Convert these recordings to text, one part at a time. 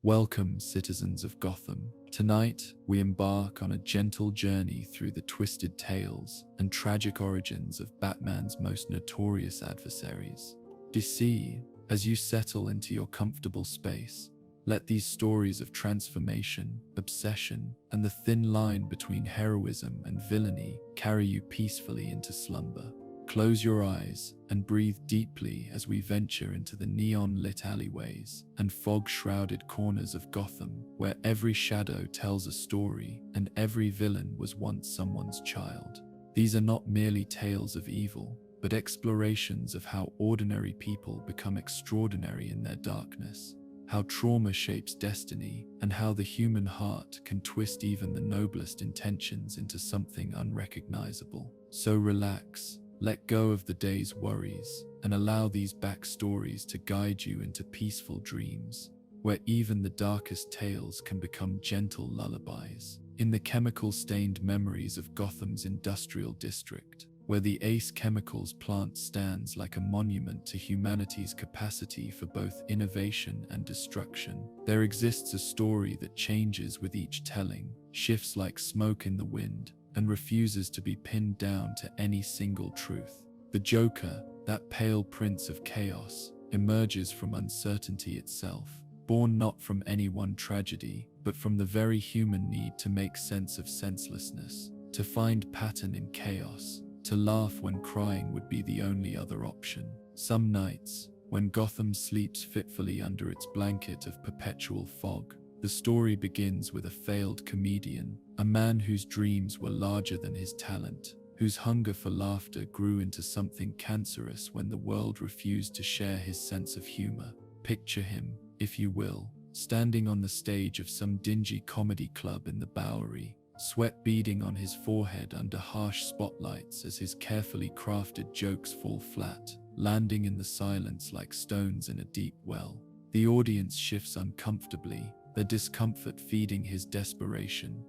Welcome, citizens of Gotham. Tonight, we embark on a gentle journey through the twisted tales and tragic origins of Batman's most notorious adversaries. DC, as you settle into your comfortable space, let these stories of transformation, obsession, and the thin line between heroism and villainy carry you peacefully into slumber. Close your eyes and breathe deeply as we venture into the neon-lit alleyways and fog-shrouded corners of Gotham, where every shadow tells a story and every villain was once someone's child. These are not merely tales of evil, but explorations of how ordinary people become extraordinary in their darkness, how trauma shapes destiny, and how the human heart can twist even the noblest intentions into something unrecognizable. So relax. Let go of the day's worries and allow these backstories to guide you into peaceful dreams, where even the darkest tales can become gentle lullabies. In the chemical-stained memories of Gotham's industrial district, where the Ace Chemicals plant stands like a monument to humanity's capacity for both innovation and destruction, there exists a story that changes with each telling, shifts like smoke in the wind, and refuses to be pinned down to any single truth. The Joker, that pale prince of chaos, emerges from uncertainty itself, born not from any one tragedy, but from the very human need to make sense of senselessness, to find pattern in chaos, to laugh when crying would be the only other option. Some nights, when Gotham sleeps fitfully under its blanket of perpetual fog, the story begins with a failed comedian, a man whose dreams were larger than his talent, whose hunger for laughter grew into something cancerous when the world refused to share his sense of humor. Picture him, if you will, standing on the stage of some dingy comedy club in the Bowery, sweat beading on his forehead under harsh spotlights as his carefully crafted jokes fall flat, landing in the silence like stones in a deep well. The audience shifts uncomfortably, their discomfort feeding his desperation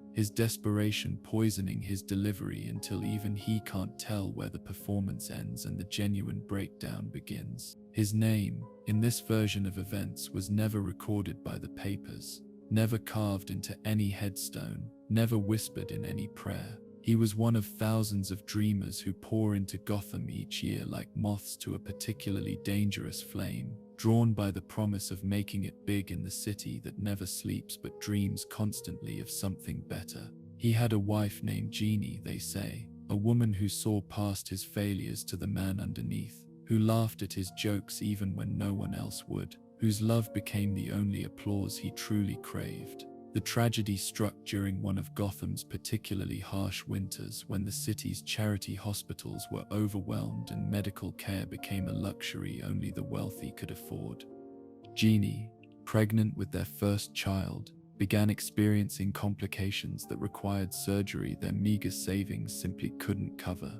poisoning his delivery until even he can't tell where the performance ends and the genuine breakdown begins. His name, in this version of events, was never recorded by the papers, never carved into any headstone, never whispered in any prayer. He was one of thousands of dreamers who pour into Gotham each year like moths to a particularly dangerous flame, drawn by the promise of making it big in the city that never sleeps but dreams constantly of something better. He had a wife named Jeannie, they say, a woman who saw past his failures to the man underneath, who laughed at his jokes even when no one else would, whose love became the only applause he truly craved. The tragedy struck during one of Gotham's particularly harsh winters when the city's charity hospitals were overwhelmed and medical care became a luxury only the wealthy could afford. Jeannie, pregnant with their first child, began experiencing complications that required surgery their meager savings simply couldn't cover.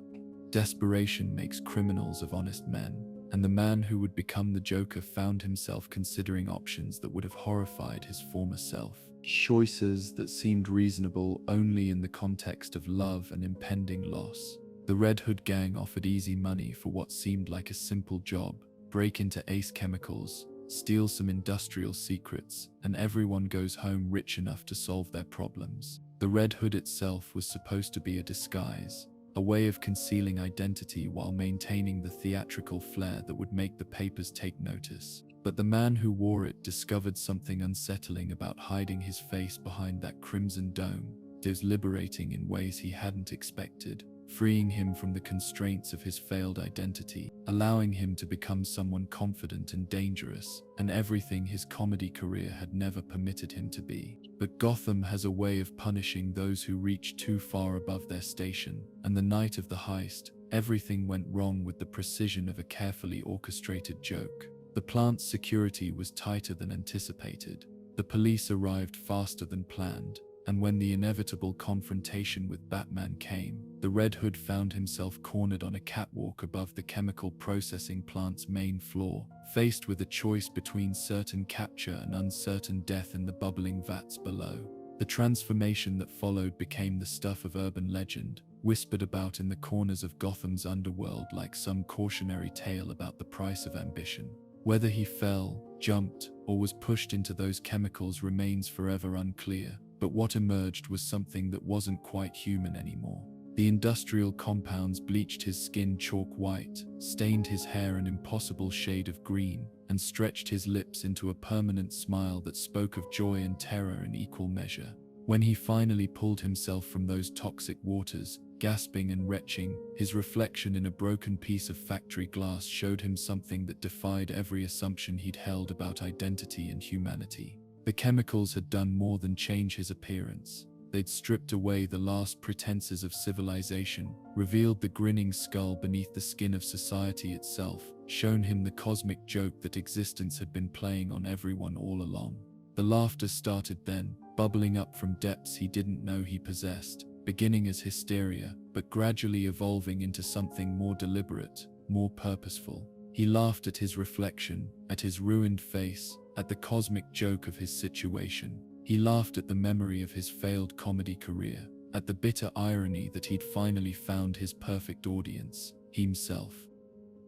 Desperation makes criminals of honest men, and the man who would become the Joker found himself considering options that would have horrified his former self. Choices that seemed reasonable only in the context of love and impending loss. The Red Hood gang offered easy money for what seemed like a simple job: break into Ace Chemicals, steal some industrial secrets, and everyone goes home rich enough to solve their problems. The Red Hood itself was supposed to be a disguise, a way of concealing identity while maintaining the theatrical flair that would make the papers take notice. But the man who wore it discovered something unsettling about hiding his face behind that crimson dome. It was liberating in ways he hadn't expected, freeing him from the constraints of his failed identity, allowing him to become someone confident and dangerous, and everything his comedy career had never permitted him to be. But Gotham has a way of punishing those who reach too far above their station, and the night of the heist, everything went wrong with the precision of a carefully orchestrated joke. The plant's security was tighter than anticipated. The police arrived faster than planned, and when the inevitable confrontation with Batman came, the Red Hood found himself cornered on a catwalk above the chemical processing plant's main floor, faced with a choice between certain capture and uncertain death in the bubbling vats below. The transformation that followed became the stuff of urban legend, whispered about in the corners of Gotham's underworld like some cautionary tale about the price of ambition. Whether he fell, jumped, or was pushed into those chemicals remains forever unclear, but what emerged was something that wasn't quite human anymore. The industrial compounds bleached his skin chalk white, stained his hair an impossible shade of green, and stretched his lips into a permanent smile that spoke of joy and terror in equal measure. When he finally pulled himself from those toxic waters, gasping and retching, his reflection in a broken piece of factory glass showed him something that defied every assumption he'd held about identity and humanity. The chemicals had done more than change his appearance. They'd stripped away the last pretenses of civilization, revealed the grinning skull beneath the skin of society itself, shown him the cosmic joke that existence had been playing on everyone all along. The laughter started then, bubbling up from depths he didn't know he possessed, beginning as hysteria, but gradually evolving into something more deliberate, more purposeful. He laughed at his reflection, at his ruined face, at the cosmic joke of his situation. He laughed at the memory of his failed comedy career, at the bitter irony that he'd finally found his perfect audience, himself.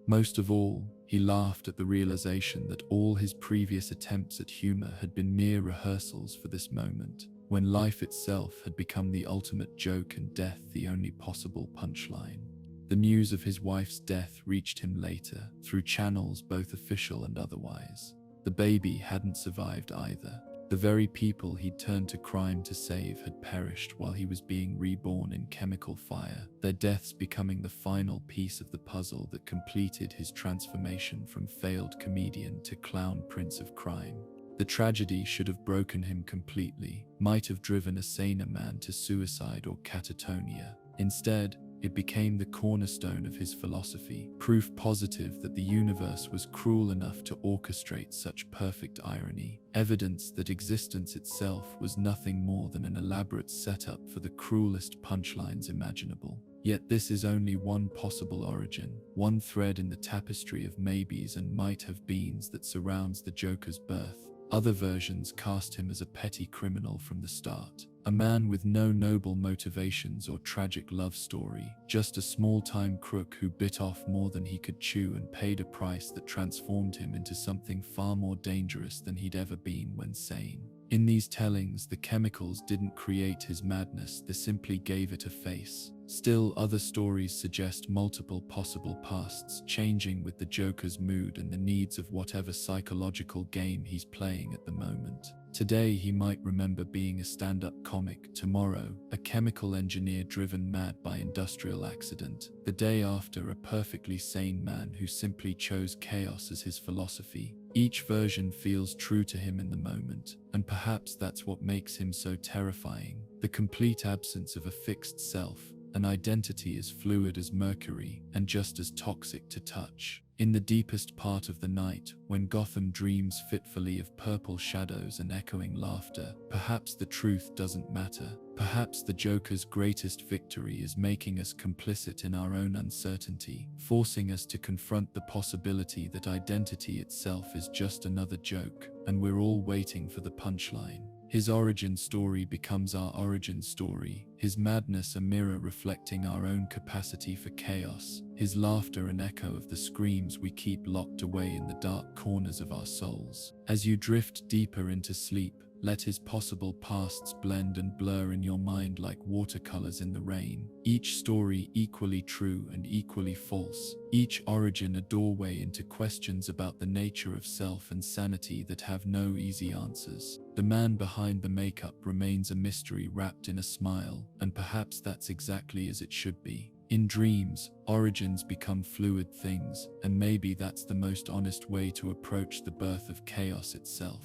Most of all, he laughed at the realization that all his previous attempts at humor had been mere rehearsals for this moment, when life itself had become the ultimate joke and death the only possible punchline. The news of his wife's death reached him later, through channels both official and otherwise. The baby hadn't survived either. The very people he'd turned to crime to save had perished while he was being reborn in chemical fire, their deaths becoming the final piece of the puzzle that completed his transformation from failed comedian to clown prince of crime. The tragedy should have broken him completely, might have driven a saner man to suicide or catatonia. Instead, it became the cornerstone of his philosophy, proof positive that the universe was cruel enough to orchestrate such perfect irony, evidence that existence itself was nothing more than an elaborate setup for the cruelest punchlines imaginable. Yet this is only one possible origin, one thread in the tapestry of maybes and might-have-beens that surrounds the Joker's birth. Other versions cast him as a petty criminal from the start, a man with no noble motivations or tragic love story, just a small-time crook who bit off more than he could chew and paid a price that transformed him into something far more dangerous than he'd ever been when sane. In these tellings, the chemicals didn't create his madness, they simply gave it a face. Still, other stories suggest multiple possible pasts, changing with the Joker's mood and the needs of whatever psychological game he's playing at the moment. Today, he might remember being a stand-up comic. Tomorrow, a chemical engineer driven mad by industrial accident. The day after, a perfectly sane man who simply chose chaos as his philosophy. Each version feels true to him in the moment, and perhaps that's what makes him so terrifying. The complete absence of a fixed self, an identity as fluid as mercury and just as toxic to touch. In the deepest part of the night, when Gotham dreams fitfully of purple shadows and echoing laughter, perhaps the truth doesn't matter. Perhaps the Joker's greatest victory is making us complicit in our own uncertainty, forcing us to confront the possibility that identity itself is just another joke, and we're all waiting for the punchline. His origin story becomes our origin story, his madness a mirror reflecting our own capacity for chaos, his laughter an echo of the screams we keep locked away in the dark corners of our souls. As you drift deeper into sleep, let his possible pasts blend and blur in your mind like watercolors in the rain. Each story equally true and equally false. Each origin a doorway into questions about the nature of self and sanity that have no easy answers. The man behind the makeup remains a mystery wrapped in a smile, and perhaps that's exactly as it should be. In dreams, origins become fluid things, and maybe that's the most honest way to approach the birth of chaos itself.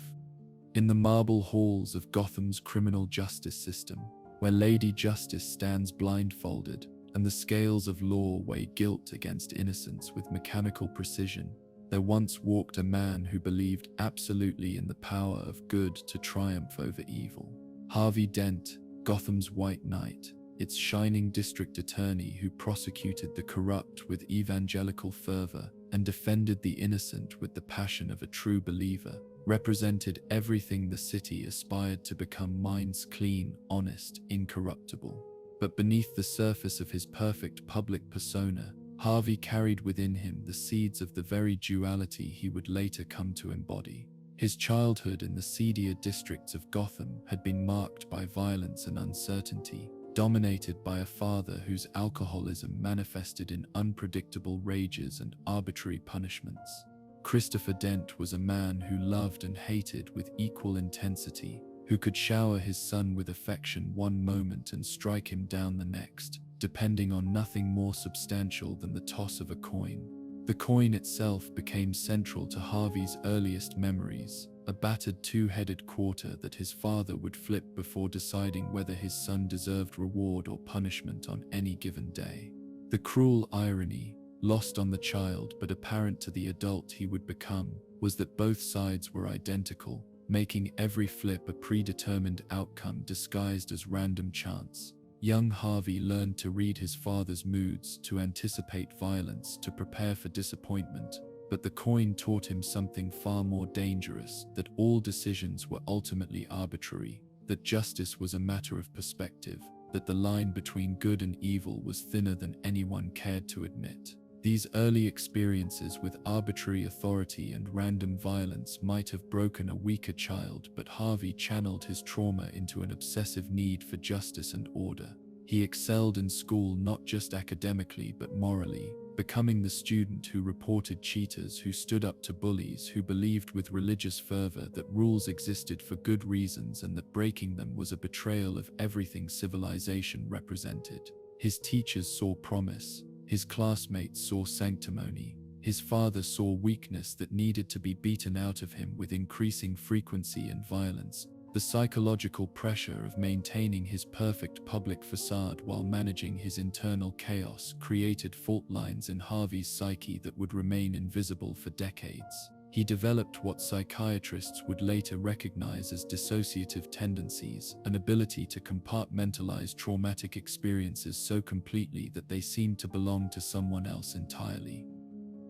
In the marble halls of Gotham's criminal justice system, where Lady Justice stands blindfolded, and the scales of law weigh guilt against innocence with mechanical precision, there once walked a man who believed absolutely in the power of good to triumph over evil. Harvey Dent, Gotham's White Knight, its shining district attorney who prosecuted the corrupt with evangelical fervor and defended the innocent with the passion of a true believer, represented everything the city aspired to become: minds clean, honest, incorruptible. But beneath the surface of his perfect public persona, Harvey carried within him the seeds of the very duality he would later come to embody. His childhood in the seedier districts of Gotham had been marked by violence and uncertainty, dominated by a father whose alcoholism manifested in unpredictable rages and arbitrary punishments. Christopher Dent was a man who loved and hated with equal intensity, who could shower his son with affection one moment and strike him down the next, depending on nothing more substantial than the toss of a coin. The coin itself became central to Harvey's earliest memories, a battered two-headed quarter that his father would flip before deciding whether his son deserved reward or punishment on any given day. The cruel irony, lost on the child but apparent to the adult he would become, was that both sides were identical, making every flip a predetermined outcome disguised as random chance. Young Harvey learned to read his father's moods, to anticipate violence, to prepare for disappointment, but the coin taught him something far more dangerous, that all decisions were ultimately arbitrary, that justice was a matter of perspective, that the line between good and evil was thinner than anyone cared to admit. These early experiences with arbitrary authority and random violence might have broken a weaker child, but Harvey channeled his trauma into an obsessive need for justice and order. He excelled in school not just academically but morally, becoming the student who reported cheaters, who stood up to bullies, who believed with religious fervor that rules existed for good reasons and that breaking them was a betrayal of everything civilization represented. His teachers saw promise. His classmates saw sanctimony. His father saw weakness that needed to be beaten out of him with increasing frequency and violence. The psychological pressure of maintaining his perfect public facade while managing his internal chaos created fault lines in Harvey's psyche that would remain invisible for decades. He developed what psychiatrists would later recognize as dissociative tendencies, an ability to compartmentalize traumatic experiences so completely that they seemed to belong to someone else entirely.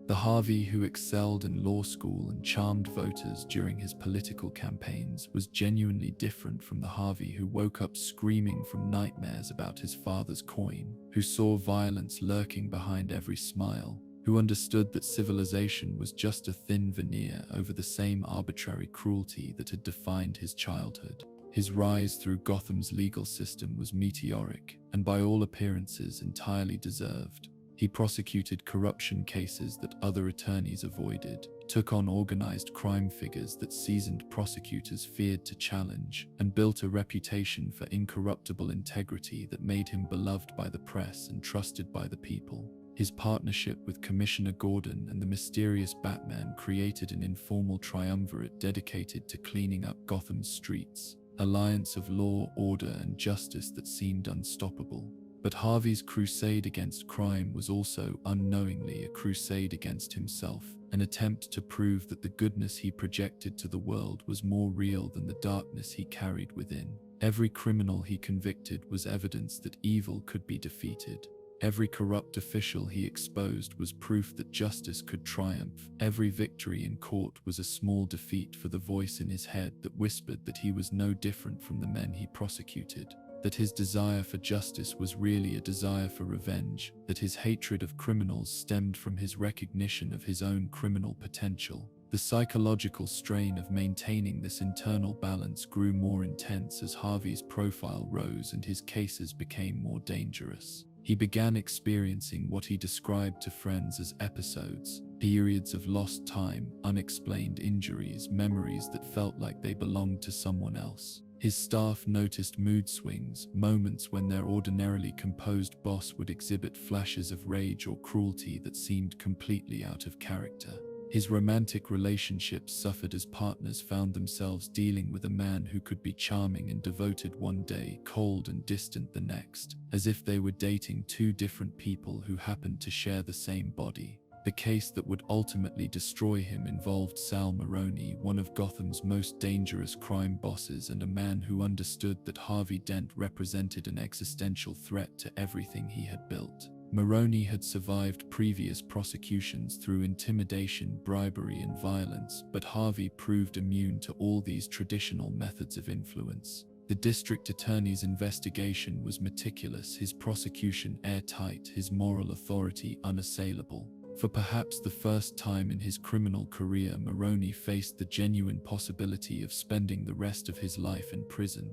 The Harvey who excelled in law school and charmed voters during his political campaigns was genuinely different from the Harvey who woke up screaming from nightmares about his father's coin, who saw violence lurking behind every smile, who understood that civilization was just a thin veneer over the same arbitrary cruelty that had defined his childhood. His rise through Gotham's legal system was meteoric, and by all appearances entirely deserved. He prosecuted corruption cases that other attorneys avoided, took on organized crime figures that seasoned prosecutors feared to challenge, and built a reputation for incorruptible integrity that made him beloved by the press and trusted by the people. His partnership with Commissioner Gordon and the mysterious Batman created an informal triumvirate dedicated to cleaning up Gotham's streets, an alliance of law, order, and justice that seemed unstoppable. But Harvey's crusade against crime was also, unknowingly, a crusade against himself, an attempt to prove that the goodness he projected to the world was more real than the darkness he carried within. Every criminal he convicted was evidence that evil could be defeated. Every corrupt official he exposed was proof that justice could triumph. Every victory in court was a small defeat for the voice in his head that whispered that he was no different from the men he prosecuted, that his desire for justice was really a desire for revenge, that his hatred of criminals stemmed from his recognition of his own criminal potential. The psychological strain of maintaining this internal balance grew more intense as Harvey's profile rose and his cases became more dangerous. He began experiencing what he described to friends as episodes, periods of lost time, unexplained injuries, memories that felt like they belonged to someone else. His staff noticed mood swings, moments when their ordinarily composed boss would exhibit flashes of rage or cruelty that seemed completely out of character. His romantic relationships suffered as partners found themselves dealing with a man who could be charming and devoted one day, cold and distant the next, as if they were dating two different people who happened to share the same body. The case that would ultimately destroy him involved Sal Maroni, one of Gotham's most dangerous crime bosses and a man who understood that Harvey Dent represented an existential threat to everything he had built. Maroni had survived previous prosecutions through intimidation, bribery, and violence, but Harvey proved immune to all these traditional methods of influence. The district attorney's investigation was meticulous, his prosecution airtight, his moral authority unassailable. For perhaps the first time in his criminal career, Maroney faced the genuine possibility of spending the rest of his life in prison.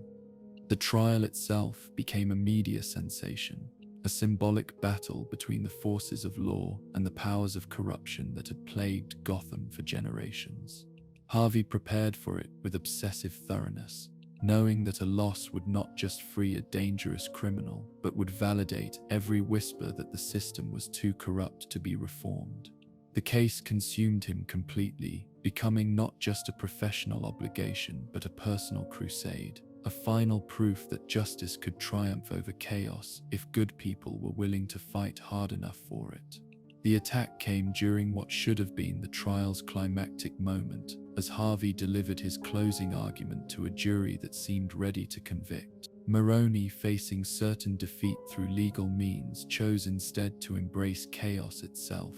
The trial itself became a media sensation, a symbolic battle between the forces of law and the powers of corruption that had plagued Gotham for generations. Harvey prepared for it with obsessive thoroughness, knowing that a loss would not just free a dangerous criminal, but would validate every whisper that the system was too corrupt to be reformed. The case consumed him completely, becoming not just a professional obligation, but a personal crusade, a final proof that justice could triumph over chaos if good people were willing to fight hard enough for it. The attack came during what should have been the trial's climactic moment, as Harvey delivered his closing argument to a jury that seemed ready to convict. Maroney, facing certain defeat through legal means, chose instead to embrace chaos itself.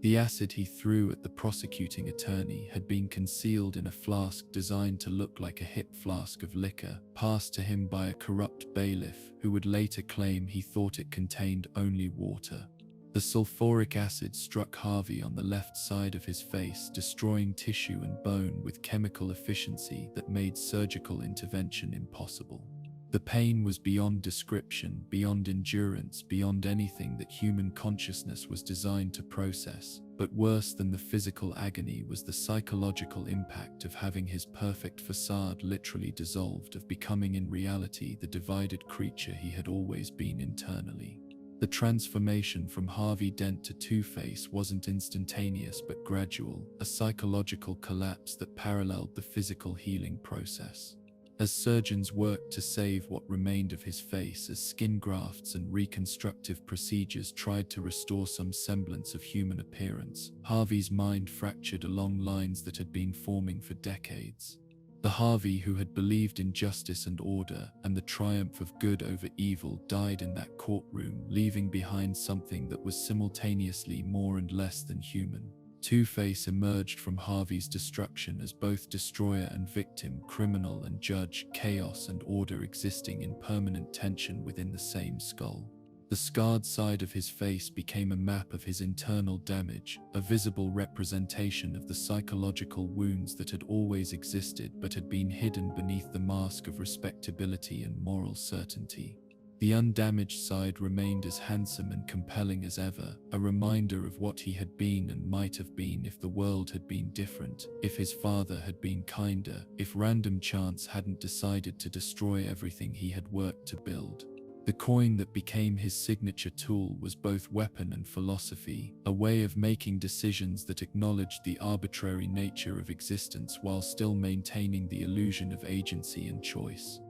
The acid he threw at the prosecuting attorney had been concealed in a flask designed to look like a hip flask of liquor, passed to him by a corrupt bailiff who would later claim he thought it contained only water. The sulfuric acid struck Harvey on the left side of his face, destroying tissue and bone with chemical efficiency that made surgical intervention impossible. The pain was beyond description, beyond endurance, beyond anything that human consciousness was designed to process. But worse than the physical agony was the psychological impact of having his perfect facade literally dissolved, of becoming in reality the divided creature he had always been internally. The transformation from Harvey Dent to Two-Face wasn't instantaneous but gradual, a psychological collapse that paralleled the physical healing process. As surgeons worked to save what remained of his face, as skin grafts and reconstructive procedures tried to restore some semblance of human appearance, Harvey's mind fractured along lines that had been forming for decades. The Harvey who had believed in justice and order and the triumph of good over evil died in that courtroom, leaving behind something that was simultaneously more and less than human. Two-Face emerged from Harvey's destruction as both destroyer and victim, criminal and judge, chaos and order existing in permanent tension within the same skull. The scarred side of his face became a map of his internal damage, a visible representation of the psychological wounds that had always existed but had been hidden beneath the mask of respectability and moral certainty. The undamaged side remained as handsome and compelling as ever, a reminder of what he had been and might have been if the world had been different, if his father had been kinder, if random chance hadn't decided to destroy everything he had worked to build. The coin that became his signature tool was both weapon and philosophy, a way of making decisions that acknowledged the arbitrary nature of existence while still maintaining the illusion of agency and choice.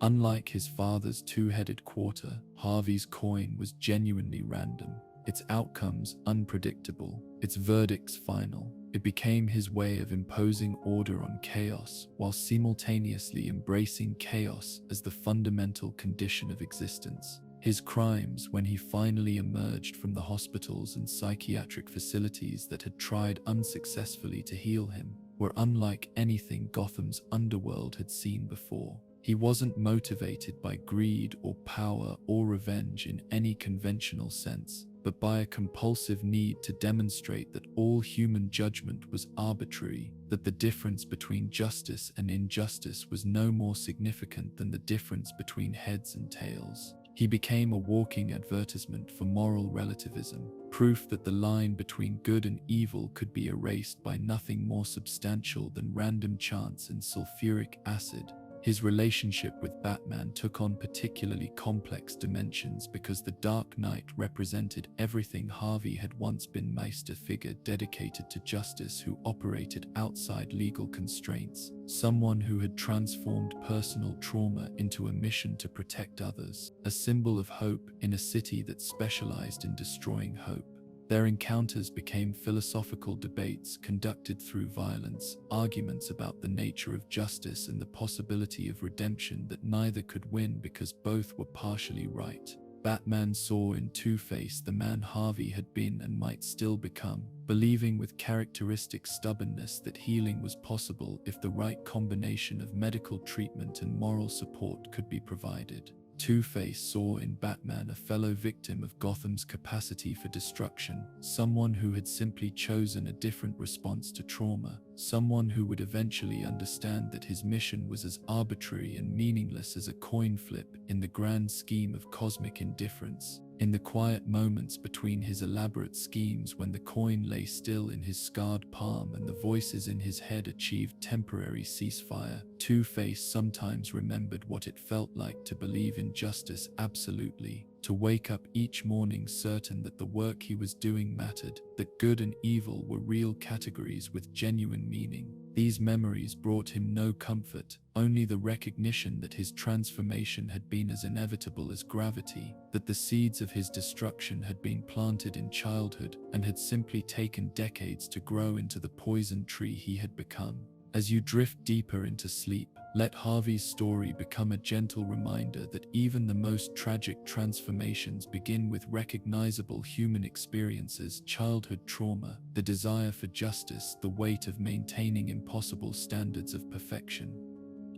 Unlike his father's two-headed quarter, Harvey's coin was genuinely random, its outcomes unpredictable, its verdicts final. It became his way of imposing order on chaos while simultaneously embracing chaos as the fundamental condition of existence. His crimes, when he finally emerged from the hospitals and psychiatric facilities that had tried unsuccessfully to heal him, were unlike anything Gotham's underworld had seen before. He wasn't motivated by greed or power or revenge in any conventional sense, but by a compulsive need to demonstrate that all human judgment was arbitrary, that the difference between justice and injustice was no more significant than the difference between heads and tails. He became a walking advertisement for moral relativism, proof that the line between good and evil could be erased by nothing more substantial than random chance and sulfuric acid. His relationship with Batman took on particularly complex dimensions because the Dark Knight represented everything Harvey had once been: Meister figure dedicated to justice who operated outside legal constraints, someone who had transformed personal trauma into a mission to protect others, a symbol of hope in a city that specialized in destroying hope. Their encounters became philosophical debates conducted through violence, arguments about the nature of justice and the possibility of redemption that neither could win because both were partially right. Batman saw in Two-Face the man Harvey had been and might still become, believing with characteristic stubbornness that healing was possible if the right combination of medical treatment and moral support could be provided. Two-Face saw in Batman a fellow victim of Gotham's capacity for destruction, someone who had simply chosen a different response to trauma, someone who would eventually understand that his mission was as arbitrary and meaningless as a coin flip in the grand scheme of cosmic indifference. In the quiet moments between his elaborate schemes, when the coin lay still in his scarred palm and the voices in his head achieved temporary ceasefire, Two-Face sometimes remembered what it felt like to believe in justice absolutely, to wake up each morning certain that the work he was doing mattered, that good and evil were real categories with genuine meaning. These memories brought him no comfort, only the recognition that his transformation had been as inevitable as gravity, that the seeds of his destruction had been planted in childhood and had simply taken decades to grow into the poison tree he had become. As you drift deeper into sleep, let Harvey's story become a gentle reminder that even the most tragic transformations begin with recognizable human experiences: childhood trauma, the desire for justice, the weight of maintaining impossible standards of perfection.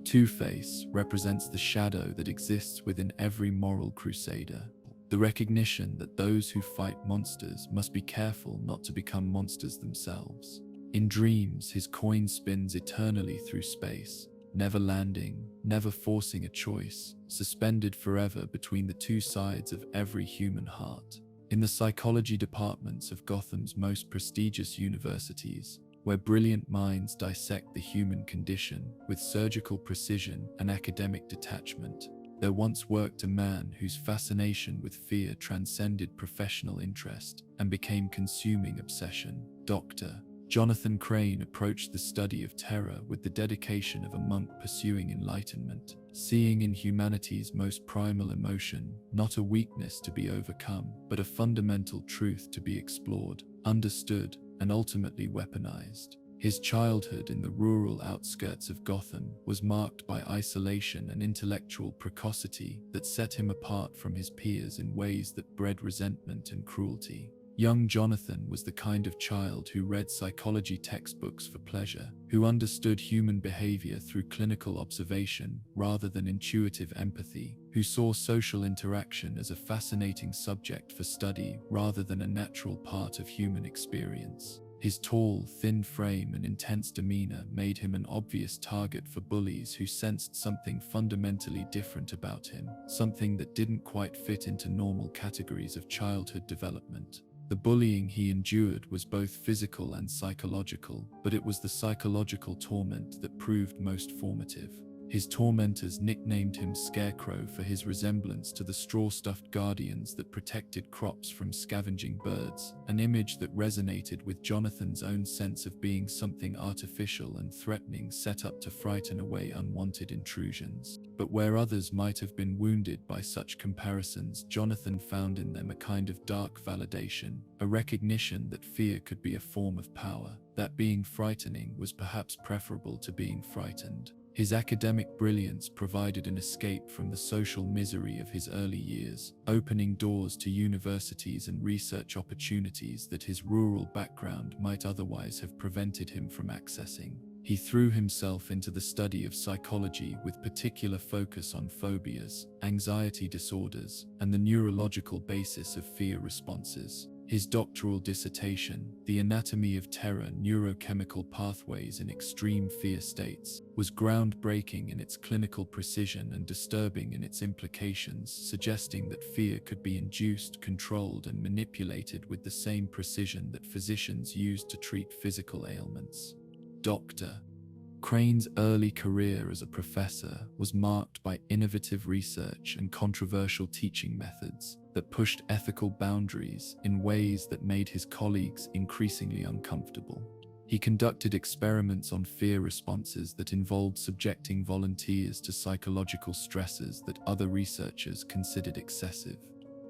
Two-Face represents the shadow that exists within every moral crusader, the recognition that those who fight monsters must be careful not to become monsters themselves. In dreams, his coin spins eternally through space, never landing, never forcing a choice, suspended forever between the two sides of every human heart. In the psychology departments of Gotham's most prestigious universities, where brilliant minds dissect the human condition with surgical precision and academic detachment, there once worked a man whose fascination with fear transcended professional interest and became consuming obsession. Dr. Jonathan Crane approached the study of terror with the dedication of a monk pursuing enlightenment, seeing in humanity's most primal emotion not a weakness to be overcome, but a fundamental truth to be explored, understood, and ultimately weaponized. His childhood in the rural outskirts of Gotham was marked by isolation and intellectual precocity that set him apart from his peers in ways that bred resentment and cruelty. Young Jonathan was the kind of child who read psychology textbooks for pleasure, who understood human behavior through clinical observation rather than intuitive empathy, who saw social interaction as a fascinating subject for study rather than a natural part of human experience. His tall, thin frame and intense demeanor made him an obvious target for bullies who sensed something fundamentally different about him, something that didn't quite fit into normal categories of childhood development. The bullying he endured was both physical and psychological, but it was the psychological torment that proved most formative. His tormentors nicknamed him Scarecrow for his resemblance to the straw-stuffed guardians that protected crops from scavenging birds, an image that resonated with Jonathan's own sense of being something artificial and threatening set up to frighten away unwanted intrusions. But where others might have been wounded by such comparisons, Jonathan found in them a kind of dark validation, a recognition that fear could be a form of power, that being frightening was perhaps preferable to being frightened. His academic brilliance provided an escape from the social misery of his early years, opening doors to universities and research opportunities that his rural background might otherwise have prevented him from accessing. He threw himself into the study of psychology with particular focus on phobias, anxiety disorders, and the neurological basis of fear responses. His doctoral dissertation, The Anatomy of Terror: Neurochemical Pathways in Extreme Fear States, was groundbreaking in its clinical precision and disturbing in its implications, suggesting that fear could be induced, controlled, and manipulated with the same precision that physicians used to treat physical ailments. Dr. Crane's early career as a professor was marked by innovative research and controversial teaching methods that pushed ethical boundaries in ways that made his colleagues increasingly uncomfortable. He conducted experiments on fear responses that involved subjecting volunteers to psychological stresses that other researchers considered excessive.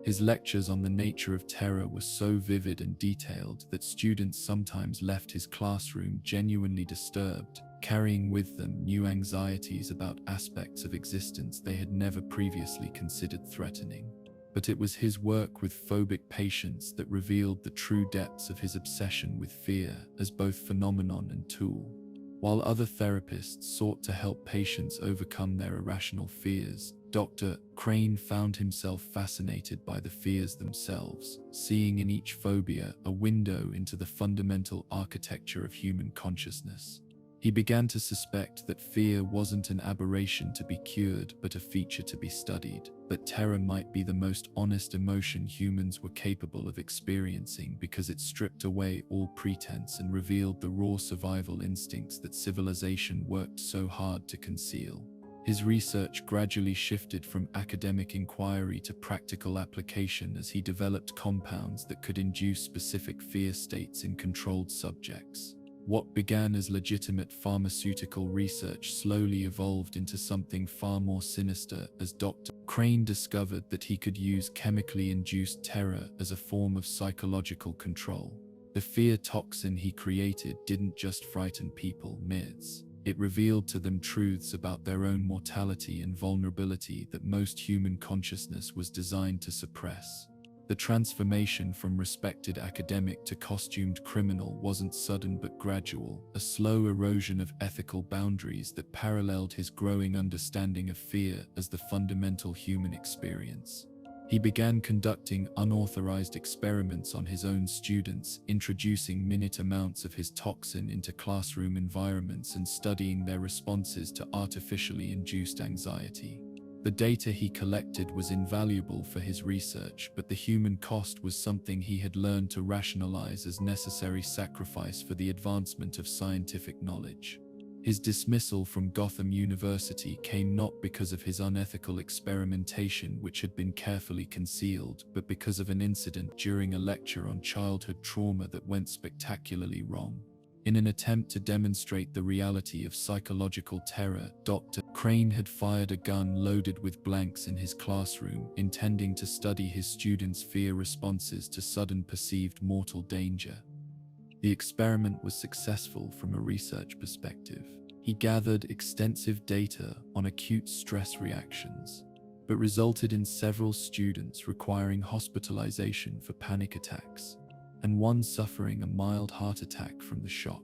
His lectures on the nature of terror were so vivid and detailed that students sometimes left his classroom genuinely disturbed, carrying with them new anxieties about aspects of existence they had never previously considered threatening. But it was his work with phobic patients that revealed the true depths of his obsession with fear as both phenomenon and tool. While other therapists sought to help patients overcome their irrational fears, Dr. Crane found himself fascinated by the fears themselves, seeing in each phobia a window into the fundamental architecture of human consciousness. He began to suspect that fear wasn't an aberration to be cured but a feature to be studied, that terror might be the most honest emotion humans were capable of experiencing because it stripped away all pretense and revealed the raw survival instincts that civilization worked so hard to conceal. His research gradually shifted from academic inquiry to practical application as he developed compounds that could induce specific fear states in controlled subjects. What began as legitimate pharmaceutical research slowly evolved into something far more sinister as Dr. Crane discovered that he could use chemically induced terror as a form of psychological control. The fear toxin he created didn't just frighten people, myths. It revealed to them truths about their own mortality and vulnerability that most human consciousness was designed to suppress. The transformation from respected academic to costumed criminal wasn't sudden but gradual, a slow erosion of ethical boundaries that paralleled his growing understanding of fear as the fundamental human experience. He began conducting unauthorized experiments on his own students, introducing minute amounts of his toxin into classroom environments and studying their responses to artificially induced anxiety. The data he collected was invaluable for his research, but the human cost was something he had learned to rationalize as necessary sacrifice for the advancement of scientific knowledge. His dismissal from Gotham University came not because of his unethical experimentation, which had been carefully concealed, but because of an incident during a lecture on childhood trauma that went spectacularly wrong. In an attempt to demonstrate the reality of psychological terror, Dr. Crane had fired a gun loaded with blanks in his classroom, intending to study his students' fear responses to sudden perceived mortal danger. The experiment was successful from a research perspective. He gathered extensive data on acute stress reactions, but resulted in several students requiring hospitalization for panic attacks, and one suffering a mild heart attack from the shock.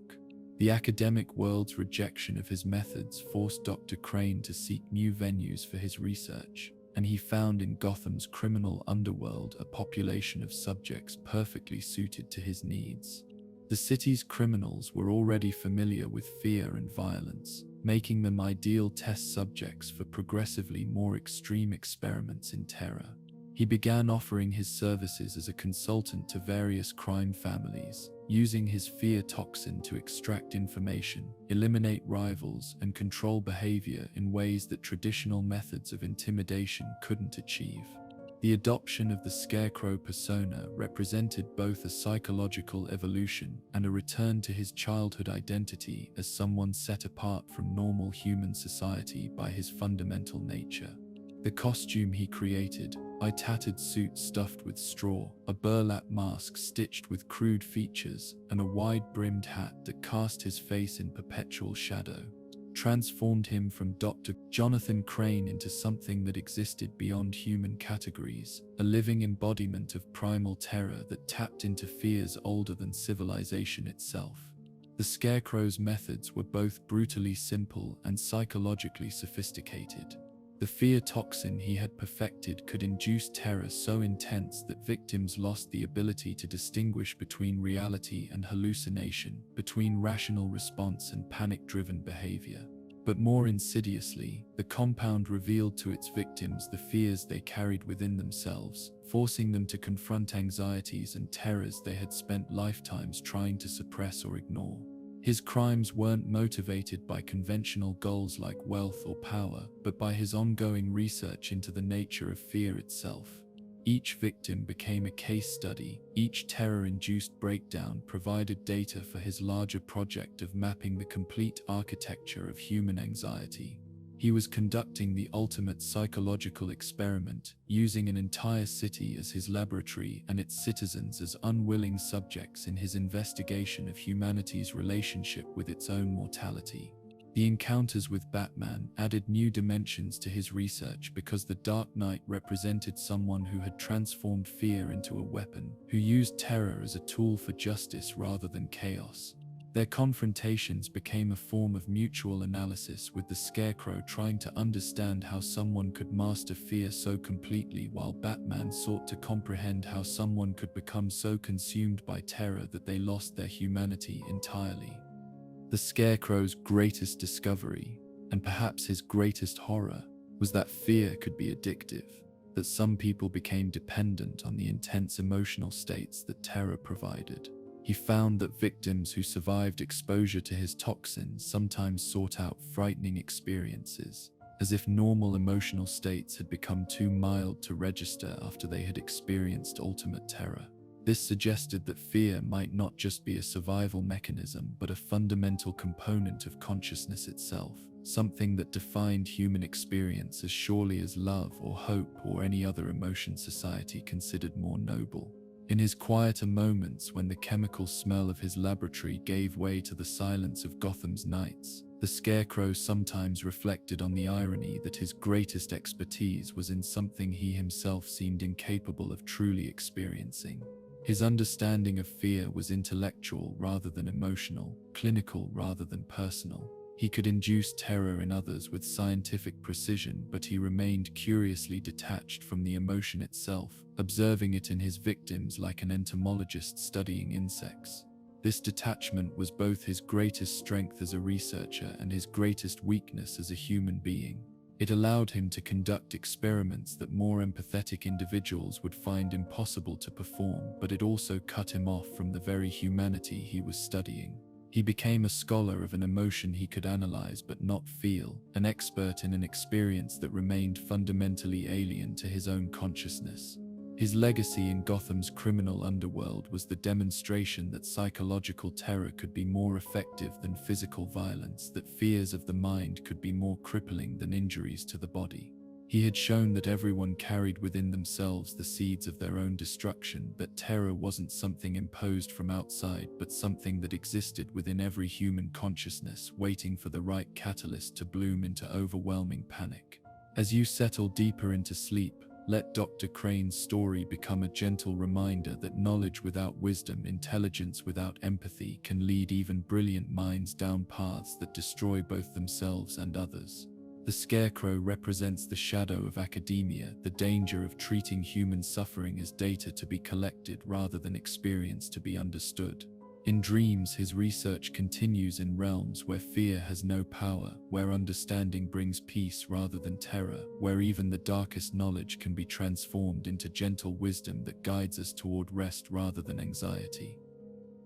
The academic world's rejection of his methods forced Dr. Crane to seek new venues for his research, and he found in Gotham's criminal underworld a population of subjects perfectly suited to his needs. The city's criminals were already familiar with fear and violence, making them ideal test subjects for progressively more extreme experiments in terror. He began offering his services as a consultant to various crime families, using his fear toxin to extract information, eliminate rivals, and control behavior in ways that traditional methods of intimidation couldn't achieve. The adoption of the Scarecrow persona represented both a psychological evolution and a return to his childhood identity as someone set apart from normal human society by his fundamental nature. The costume he created, a tattered suit stuffed with straw, a burlap mask stitched with crude features, and a wide-brimmed hat that cast his face in perpetual shadow, transformed him from Dr. Jonathan Crane into something that existed beyond human categories, a living embodiment of primal terror that tapped into fears older than civilization itself. The Scarecrow's methods were both brutally simple and psychologically sophisticated. The fear toxin he had perfected could induce terror so intense that victims lost the ability to distinguish between reality and hallucination, between rational response and panic-driven behavior. But more insidiously, the compound revealed to its victims the fears they carried within themselves, forcing them to confront anxieties and terrors they had spent lifetimes trying to suppress or ignore. His crimes weren't motivated by conventional goals like wealth or power, but by his ongoing research into the nature of fear itself. Each victim became a case study, each terror-induced breakdown provided data for his larger project of mapping the complete architecture of human anxiety. He was conducting the ultimate psychological experiment, using an entire city as his laboratory and its citizens as unwilling subjects in his investigation of humanity's relationship with its own mortality. The encounters with Batman added new dimensions to his research because the Dark Knight represented someone who had transformed fear into a weapon, who used terror as a tool for justice rather than chaos. Their confrontations became a form of mutual analysis, with the Scarecrow trying to understand how someone could master fear so completely, while Batman sought to comprehend how someone could become so consumed by terror that they lost their humanity entirely. The Scarecrow's greatest discovery, and perhaps his greatest horror, was that fear could be addictive, that some people became dependent on the intense emotional states that terror provided. He found that victims who survived exposure to his toxins sometimes sought out frightening experiences, as if normal emotional states had become too mild to register after they had experienced ultimate terror. This suggested that fear might not just be a survival mechanism, but a fundamental component of consciousness itself, something that defined human experience as surely as love or hope or any other emotion society considered more noble. In his quieter moments, when the chemical smell of his laboratory gave way to the silence of Gotham's nights, the Scarecrow sometimes reflected on the irony that his greatest expertise was in something he himself seemed incapable of truly experiencing. His understanding of fear was intellectual rather than emotional, clinical rather than personal. He could induce terror in others with scientific precision, but he remained curiously detached from the emotion itself, observing it in his victims like an entomologist studying insects. This detachment was both his greatest strength as a researcher and his greatest weakness as a human being. It allowed him to conduct experiments that more empathetic individuals would find impossible to perform, but it also cut him off from the very humanity he was studying. He became a scholar of an emotion he could analyze but not feel, an expert in an experience that remained fundamentally alien to his own consciousness. His legacy in Gotham's criminal underworld was the demonstration that psychological terror could be more effective than physical violence, that fears of the mind could be more crippling than injuries to the body. He had shown that everyone carried within themselves the seeds of their own destruction, that terror wasn't something imposed from outside, but something that existed within every human consciousness, waiting for the right catalyst to bloom into overwhelming panic. As you settle deeper into sleep, let Dr. Crane's story become a gentle reminder that knowledge without wisdom, intelligence without empathy, can lead even brilliant minds down paths that destroy both themselves and others. The Scarecrow represents the shadow of academia, the danger of treating human suffering as data to be collected rather than experience to be understood. In dreams, his research continues in realms where fear has no power, where understanding brings peace rather than terror, where even the darkest knowledge can be transformed into gentle wisdom that guides us toward rest rather than anxiety.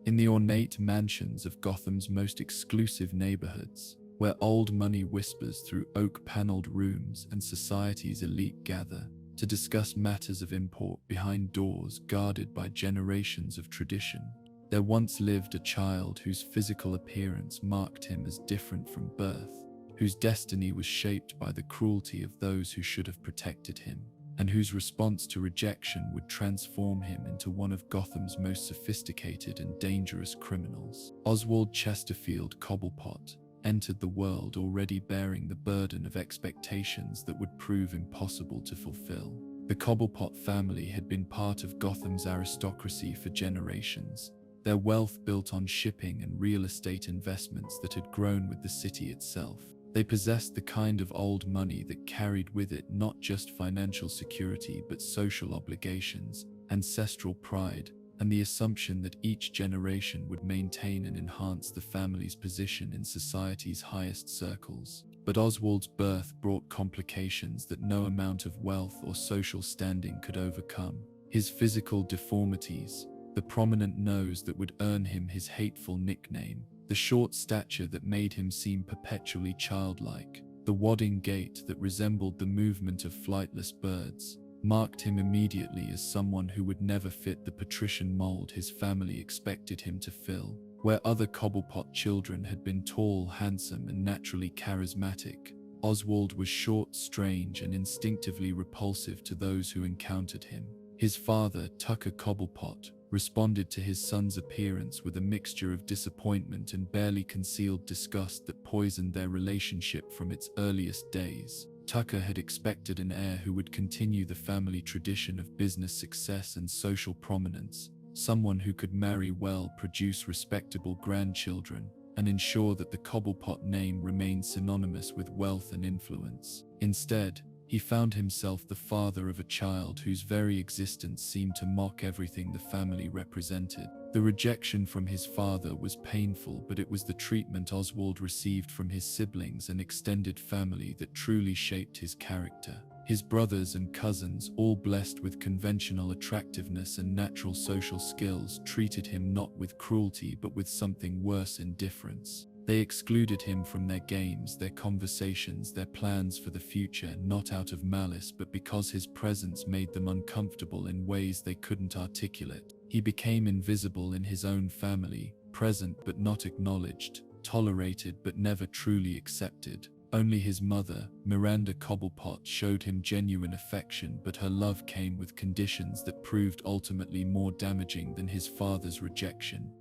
In the ornate mansions of Gotham's most exclusive neighborhoods, where old money whispers through oak-paneled rooms and society's elite gather to discuss matters of import behind doors guarded by generations of tradition, there once lived a child whose physical appearance marked him as different from birth, whose destiny was shaped by the cruelty of those who should have protected him, and whose response to rejection would transform him into one of Gotham's most sophisticated and dangerous criminals. Oswald Chesterfield Cobblepot entered the world already bearing the burden of expectations that would prove impossible to fulfill. The Cobblepot family had been part of Gotham's aristocracy for generations, their wealth built on shipping and real estate investments that had grown with the city itself. They possessed the kind of old money that carried with it not just financial security but social obligations, ancestral pride, and the assumption that each generation would maintain and enhance the family's position in society's highest circles. But Oswald's birth brought complications that no amount of wealth or social standing could overcome. His physical deformities, the prominent nose that would earn him his hateful nickname, the short stature that made him seem perpetually childlike, the wadding gait that resembled the movement of flightless birds, marked him immediately as someone who would never fit the patrician mold his family expected him to fill. Where other Cobblepot children had been tall, handsome, and naturally charismatic, Oswald was short, strange, and instinctively repulsive to those who encountered him. His father, Tucker Cobblepot, responded to his son's appearance with a mixture of disappointment and barely concealed disgust that poisoned their relationship from its earliest days. Tucker had expected an heir who would continue the family tradition of business success and social prominence, someone who could marry well, produce respectable grandchildren, and ensure that the Cobblepot name remained synonymous with wealth and influence. Instead, he found himself the father of a child whose very existence seemed to mock everything the family represented. The rejection from his father was painful, but it was the treatment Oswald received from his siblings and extended family that truly shaped his character. His brothers and cousins, all blessed with conventional attractiveness and natural social skills, treated him not with cruelty but with something worse: indifference. They excluded him from their games, their conversations, their plans for the future, not out of malice but because his presence made them uncomfortable in ways they couldn't articulate. He became invisible in his own family, present but not acknowledged, tolerated but never truly accepted. Only his mother, Miranda Cobblepot, showed him genuine affection, but her love came with conditions that proved ultimately more damaging than his father's rejection.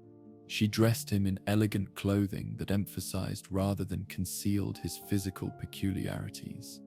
She dressed him in elegant clothing that emphasized rather than concealed his physical peculiarities,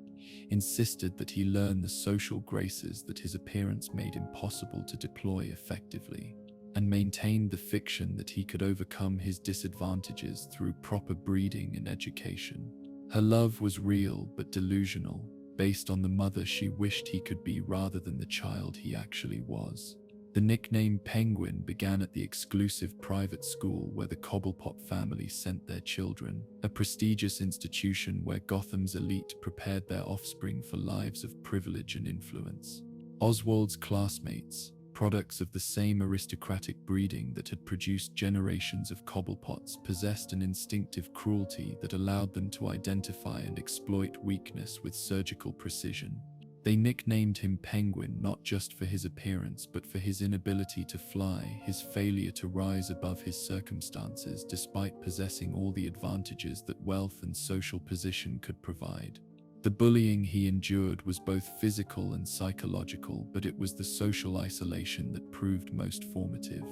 insisted that he learn the social graces that his appearance made impossible to deploy effectively, and maintained the fiction that he could overcome his disadvantages through proper breeding and education. Her love was real but delusional, based on the mother she wished he could be rather than the child he actually was. The nickname Penguin began at the exclusive private school where the Cobblepot family sent their children, a prestigious institution where Gotham's elite prepared their offspring for lives of privilege and influence. Oswald's classmates, products of the same aristocratic breeding that had produced generations of Cobblepots, possessed an instinctive cruelty that allowed them to identify and exploit weakness with surgical precision. They nicknamed him Penguin not just for his appearance but for his inability to fly, his failure to rise above his circumstances despite possessing all the advantages that wealth and social position could provide. The bullying he endured was both physical and psychological, but it was the social isolation that proved most formative.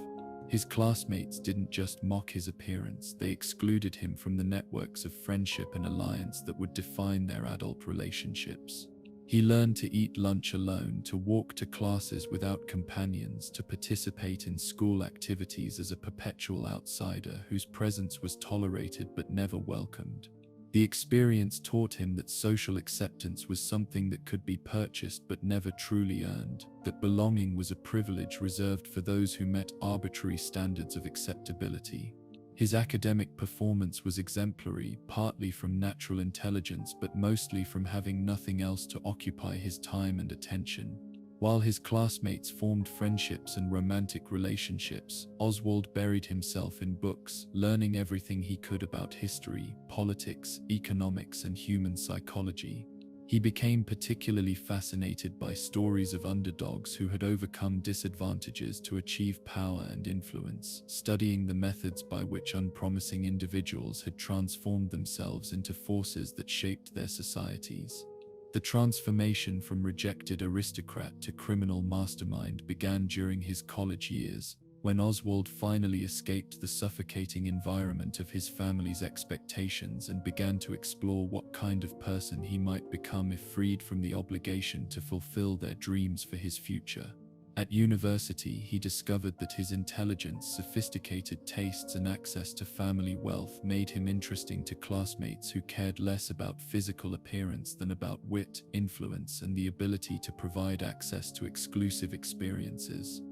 His classmates didn't just mock his appearance, they excluded him from the networks of friendship and alliance that would define their adult relationships. He learned to eat lunch alone, to walk to classes without companions, to participate in school activities as a perpetual outsider whose presence was tolerated but never welcomed. The experience taught him that social acceptance was something that could be purchased but never truly earned, that belonging was a privilege reserved for those who met arbitrary standards of acceptability. His academic performance was exemplary, partly from natural intelligence but mostly from having nothing else to occupy his time and attention. While his classmates formed friendships and romantic relationships, Oswald buried himself in books, learning everything he could about history, politics, economics, and human psychology. He became particularly fascinated by stories of underdogs who had overcome disadvantages to achieve power and influence, studying the methods by which unpromising individuals had transformed themselves into forces that shaped their societies. The transformation from rejected aristocrat to criminal mastermind began during his college years, when Oswald finally escaped the suffocating environment of his family's expectations and began to explore what kind of person he might become if freed from the obligation to fulfill their dreams for his future. At university, he discovered that his intelligence, sophisticated tastes, and access to family wealth made him interesting to classmates who cared less about physical appearance than about wit, influence, and the ability to provide access to exclusive experiences.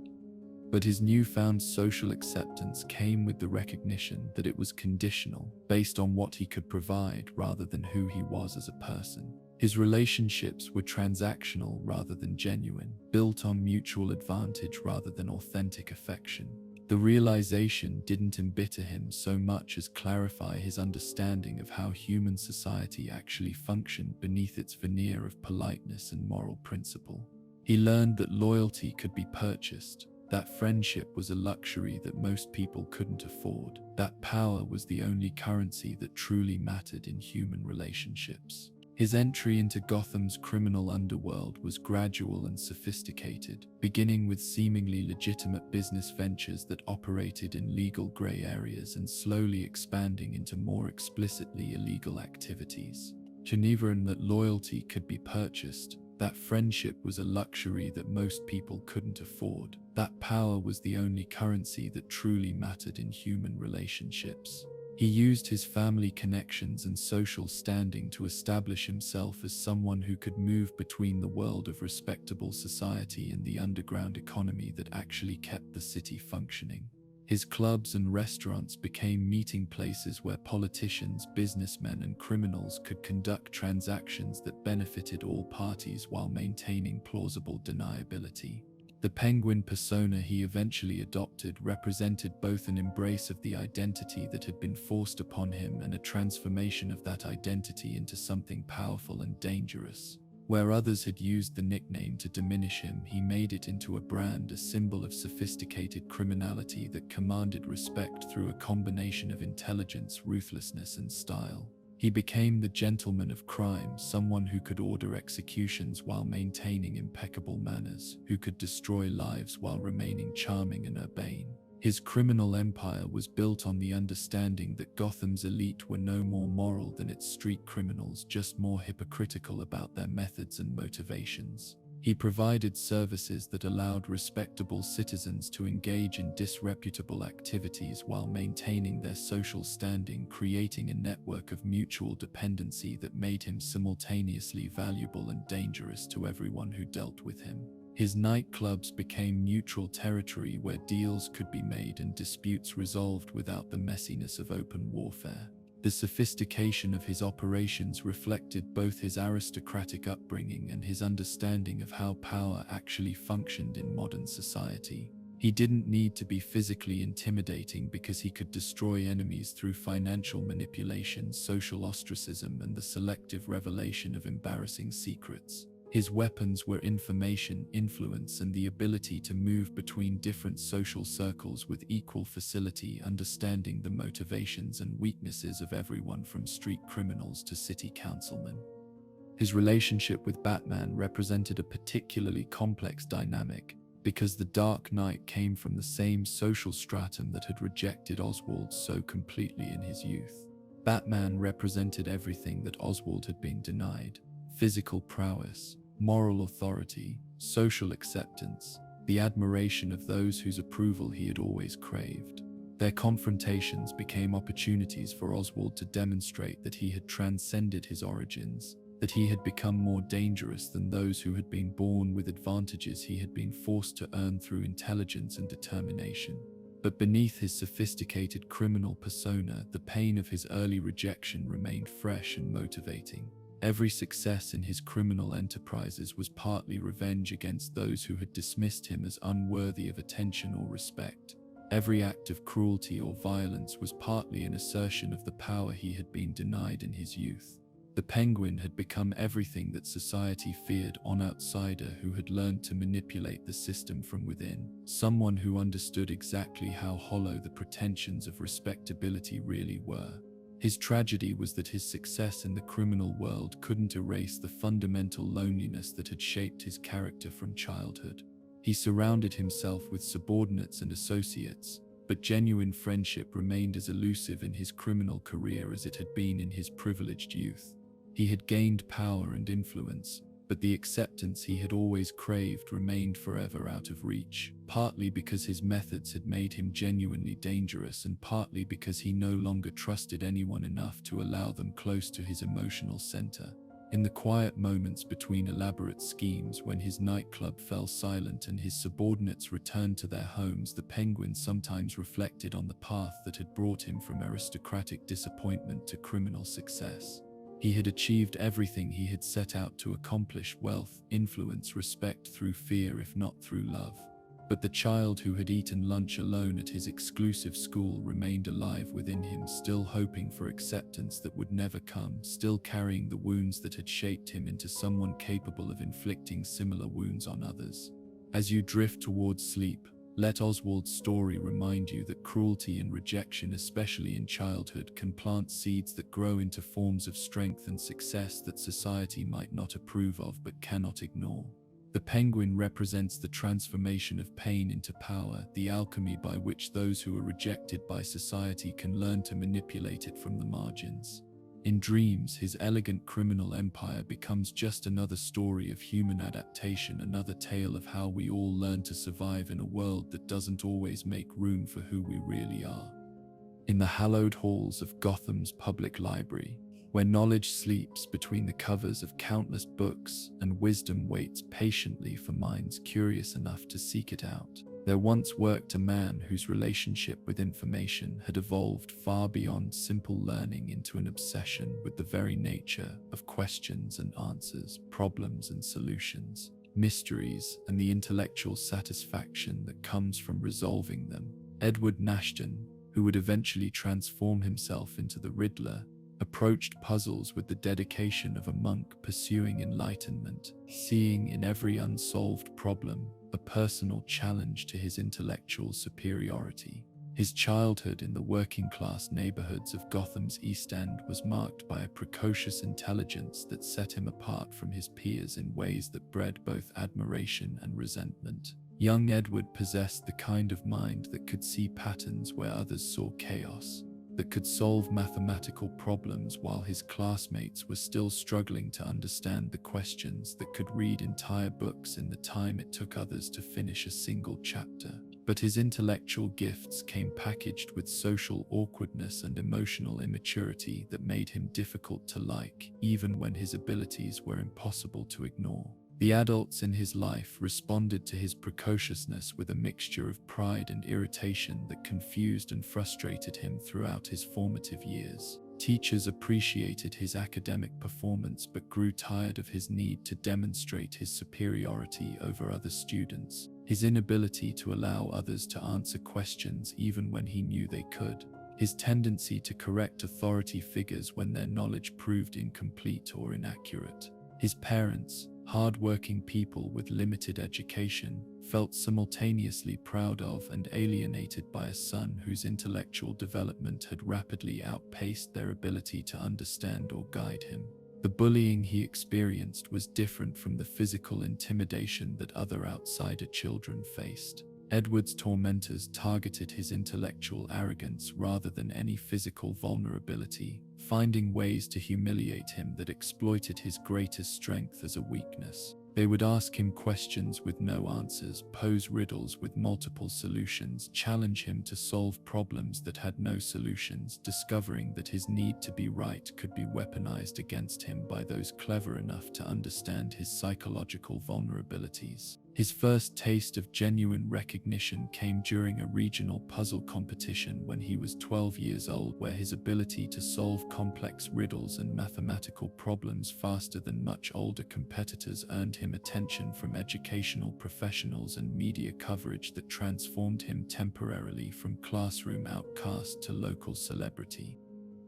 But his newfound social acceptance came with the recognition that it was conditional, based on what he could provide rather than who he was as a person. His relationships were transactional rather than genuine, built on mutual advantage rather than authentic affection. The realization didn't embitter him so much as clarify his understanding of how human society actually functioned beneath its veneer of politeness and moral principle. He learned that loyalty could be purchased, that friendship was a luxury that most people couldn't afford, that power was the only currency that truly mattered in human relationships. His entry into Gotham's criminal underworld was gradual and sophisticated, beginning with seemingly legitimate business ventures that operated in legal gray areas and slowly expanding into more explicitly illegal activities. Geneva that loyalty could be purchased, that friendship was a luxury that most people couldn't afford, that power was the only currency that truly mattered in human relationships. He used his family connections and social standing to establish himself as someone who could move between the world of respectable society and the underground economy that actually kept the city functioning. His clubs and restaurants became meeting places where politicians, businessmen, and criminals could conduct transactions that benefited all parties while maintaining plausible deniability. The Penguin persona he eventually adopted represented both an embrace of the identity that had been forced upon him and a transformation of that identity into something powerful and dangerous. Where others had used the nickname to diminish him, he made it into a brand, a symbol of sophisticated criminality that commanded respect through a combination of intelligence, ruthlessness, and style. He became the gentleman of crime, someone who could order executions while maintaining impeccable manners, who could destroy lives while remaining charming and urbane. His criminal empire was built on the understanding that Gotham's elite were no more moral than its street criminals, just more hypocritical about their methods and motivations. He provided services that allowed respectable citizens to engage in disreputable activities while maintaining their social standing, creating a network of mutual dependency that made him simultaneously valuable and dangerous to everyone who dealt with him. His nightclubs became neutral territory where deals could be made and disputes resolved without the messiness of open warfare. The sophistication of his operations reflected both his aristocratic upbringing and his understanding of how power actually functioned in modern society. He didn't need to be physically intimidating because he could destroy enemies through financial manipulation, social ostracism, and the selective revelation of embarrassing secrets. His weapons were information, influence, and the ability to move between different social circles with equal facility, understanding the motivations and weaknesses of everyone from street criminals to city councilmen. His relationship with Batman represented a particularly complex dynamic, because the Dark Knight came from the same social stratum that had rejected Oswald so completely in his youth. Batman represented everything that Oswald had been denied: physical prowess, moral authority, social acceptance, the admiration of those whose approval he had always craved. Their confrontations became opportunities for Oswald to demonstrate that he had transcended his origins, that he had become more dangerous than those who had been born with advantages he had been forced to earn through intelligence and determination. But beneath his sophisticated criminal persona, the pain of his early rejection remained fresh and motivating. Every success in his criminal enterprises was partly revenge against those who had dismissed him as unworthy of attention or respect. Every act of cruelty or violence was partly an assertion of the power he had been denied in his youth. The Penguin had become everything that society feared: an outsider who had learned to manipulate the system from within, someone who understood exactly how hollow the pretensions of respectability really were. His tragedy was that his success in the criminal world couldn't erase the fundamental loneliness that had shaped his character from childhood. He surrounded himself with subordinates and associates, but genuine friendship remained as elusive in his criminal career as it had been in his privileged youth. He had gained power and influence, but the acceptance he had always craved remained forever out of reach, partly because his methods had made him genuinely dangerous and partly because he no longer trusted anyone enough to allow them close to his emotional center. In the quiet moments between elaborate schemes, when his nightclub fell silent and his subordinates returned to their homes, the Penguin sometimes reflected on the path that had brought him from aristocratic disappointment to criminal success. He had achieved everything he had set out to accomplish: wealth, influence, respect through fear if not through love. But the child who had eaten lunch alone at his exclusive school remained alive within him, still hoping for acceptance that would never come, still carrying the wounds that had shaped him into someone capable of inflicting similar wounds on others. As you drift towards sleep, Let Oswald's story remind you that cruelty and rejection, especially in childhood, can plant seeds that grow into forms of strength and success that society might not approve of but cannot ignore. The penguin represents the transformation of pain into power, the alchemy by which those who are rejected by society can learn to manipulate it from the margins. In dreams, his elegant criminal empire becomes just another story of human adaptation, another tale of how we all learn to survive in a world that doesn't always make room for who we really are. In the hallowed halls of Gotham's public library, where knowledge sleeps between the covers of countless books and wisdom waits patiently for minds curious enough to seek it out, there once worked a man whose relationship with information had evolved far beyond simple learning into an obsession with the very nature of questions and answers, problems and solutions, mysteries and the intellectual satisfaction that comes from resolving them. Edward Nashton, who would eventually transform himself into the Riddler, approached puzzles with the dedication of a monk pursuing enlightenment, seeing in every unsolved problem a personal challenge to his intellectual superiority. His childhood in the working-class neighborhoods of Gotham's East End was marked by a precocious intelligence that set him apart from his peers in ways that bred both admiration and resentment. Young Edward possessed the kind of mind that could see patterns where others saw chaos, that could solve mathematical problems while his classmates were still struggling to understand the questions, that could read entire books in the time it took others to finish a single chapter. But his intellectual gifts came packaged with social awkwardness and emotional immaturity that made him difficult to like, even when his abilities were impossible to ignore. The adults in his life responded to his precociousness with a mixture of pride and irritation that confused and frustrated him throughout his formative years. Teachers appreciated his academic performance but grew tired of his need to demonstrate his superiority over other students, his inability to allow others to answer questions even when he knew they could, his tendency to correct authority figures when their knowledge proved incomplete or inaccurate. His parents, hard-working people with limited education, felt simultaneously proud of and alienated by a son whose intellectual development had rapidly outpaced their ability to understand or guide him. The bullying he experienced was different from the physical intimidation that other outsider children faced. Edward's tormentors targeted his intellectual arrogance rather than any physical vulnerability, finding ways to humiliate him that exploited his greatest strength as a weakness. They would ask him questions with no answers, pose riddles with multiple solutions, challenge him to solve problems that had no solutions, discovering that his need to be right could be weaponized against him by those clever enough to understand his psychological vulnerabilities. His first taste of genuine recognition came during a regional puzzle competition when he was 12 years old, where his ability to solve complex riddles and mathematical problems faster than much older competitors earned him attention from educational professionals and media coverage that transformed him temporarily from classroom outcast to local celebrity.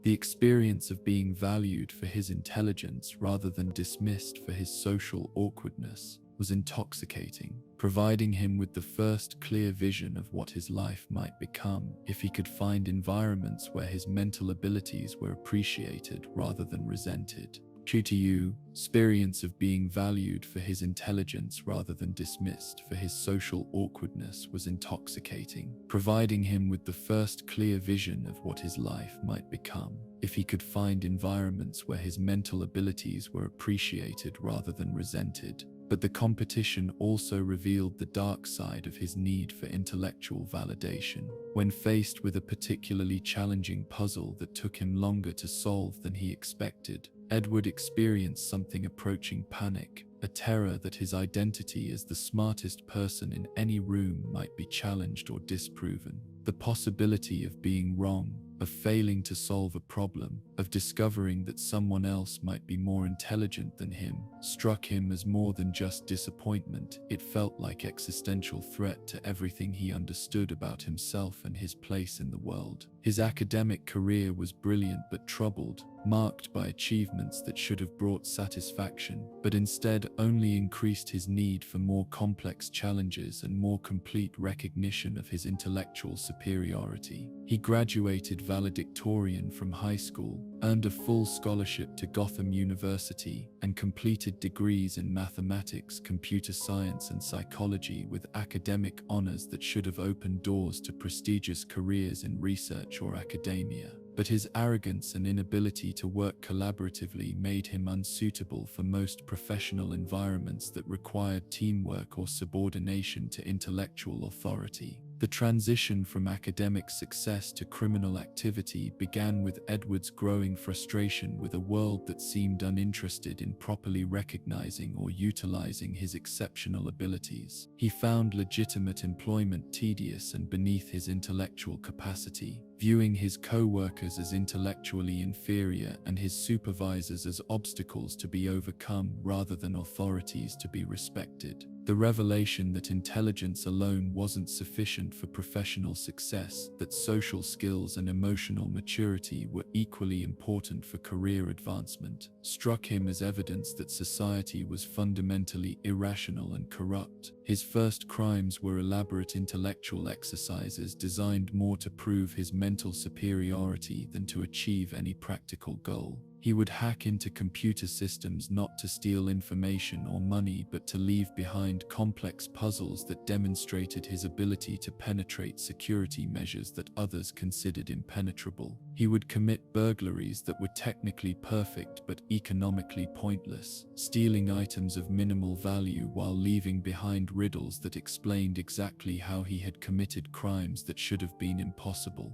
The experience of being valued for his intelligence rather than dismissed for his social awkwardness was intoxicating, providing him with the first clear vision of what his life might become if he could find environments where his mental abilities were appreciated rather than resented. True to you, experience of being valued for his intelligence rather than dismissed for his social awkwardness was intoxicating, providing him with the first clear vision of what his life might become if he could find environments where his mental abilities were appreciated rather than resented. But the competition also revealed the dark side of his need for intellectual validation. When faced with a particularly challenging puzzle that took him longer to solve than he expected, Edward experienced something approaching panic, a terror that his identity as the smartest person in any room might be challenged or disproven. The possibility of being wrong, of failing to solve a problem, of discovering that someone else might be more intelligent than him, struck him as more than just disappointment. It felt like existential threat to everything he understood about himself and his place in the world. His academic career was brilliant but troubled, marked by achievements that should have brought satisfaction, but instead only increased his need for more complex challenges and more complete recognition of his intellectual superiority. He graduated valedictorian from high school, earned a full scholarship to Gotham University, and completed degrees in mathematics, computer science, and psychology with academic honors that should have opened doors to prestigious careers in research or academia. But his arrogance and inability to work collaboratively made him unsuitable for most professional environments that required teamwork or subordination to intellectual authority. The transition from academic success to criminal activity began with Edward's growing frustration with a world that seemed uninterested in properly recognizing or utilizing his exceptional abilities. He found legitimate employment tedious and beneath his intellectual capacity, viewing his co-workers as intellectually inferior and his supervisors as obstacles to be overcome rather than authorities to be respected. The revelation that intelligence alone wasn't sufficient for professional success, that social skills and emotional maturity were equally important for career advancement, struck him as evidence that society was fundamentally irrational and corrupt. His first crimes were elaborate intellectual exercises designed more to prove his mental superiority than to achieve any practical goal. He would hack into computer systems not to steal information or money, but to leave behind complex puzzles that demonstrated his ability to penetrate security measures that others considered impenetrable. He would commit burglaries that were technically perfect but economically pointless, stealing items of minimal value while leaving behind riddles that explained exactly how he had committed crimes that should have been impossible.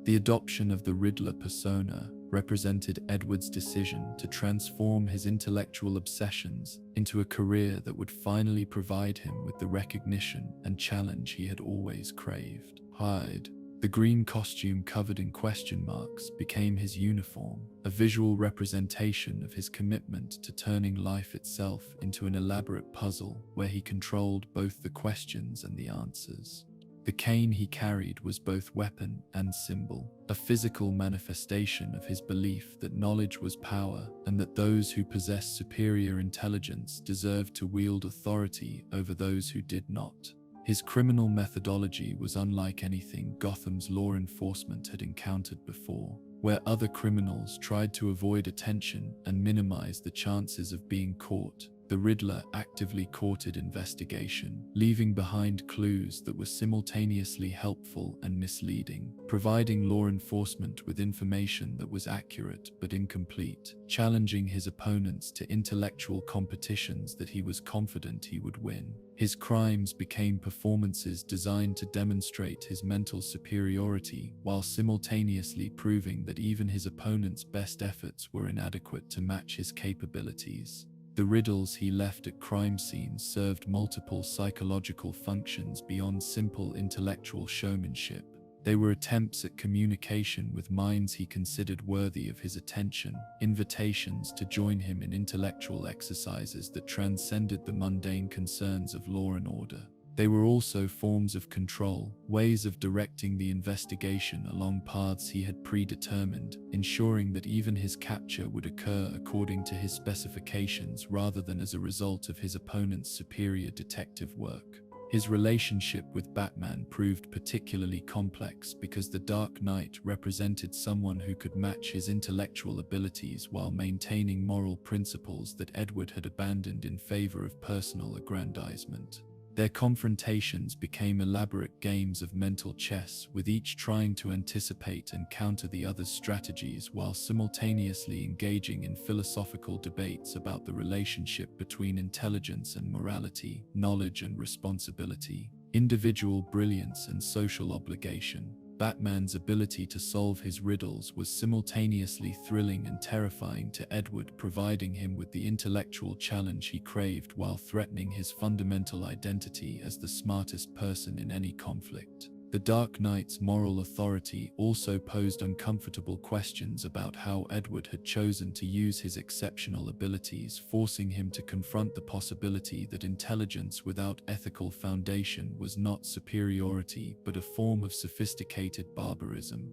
The adoption of the Riddler persona represented Edward's decision to transform his intellectual obsessions into a career that would finally provide him with the recognition and challenge he had always craved. Hyde, the green costume covered in question marks, became his uniform, a visual representation of his commitment to turning life itself into an elaborate puzzle where he controlled both the questions and the answers. The cane he carried was both weapon and symbol, a physical manifestation of his belief that knowledge was power and that those who possessed superior intelligence deserved to wield authority over those who did not. His criminal methodology was unlike anything Gotham's law enforcement had encountered before, where other criminals tried to avoid attention and minimize the chances of being caught. The Riddler actively courted investigation, leaving behind clues that were simultaneously helpful and misleading, providing law enforcement with information that was accurate but incomplete, challenging his opponents to intellectual competitions that he was confident he would win. His crimes became performances designed to demonstrate his mental superiority, while simultaneously proving that even his opponent's best efforts were inadequate to match his capabilities. The riddles he left at crime scenes served multiple psychological functions beyond simple intellectual showmanship. They were attempts at communication with minds he considered worthy of his attention, invitations to join him in intellectual exercises that transcended the mundane concerns of law and order. They were also forms of control, ways of directing the investigation along paths he had predetermined, ensuring that even his capture would occur according to his specifications rather than as a result of his opponent's superior detective work. His relationship with Batman proved particularly complex because the Dark Knight represented someone who could match his intellectual abilities while maintaining moral principles that Edward had abandoned in favor of personal aggrandizement. Their confrontations became elaborate games of mental chess, with each trying to anticipate and counter the other's strategies while simultaneously engaging in philosophical debates about the relationship between intelligence and morality, knowledge and responsibility, individual brilliance and social obligation. Batman's ability to solve his riddles was simultaneously thrilling and terrifying to Edward, providing him with the intellectual challenge he craved while threatening his fundamental identity as the smartest person in any conflict. The Dark Knight's moral authority also posed uncomfortable questions about how Edward had chosen to use his exceptional abilities, forcing him to confront the possibility that intelligence without ethical foundation was not superiority but a form of sophisticated barbarism.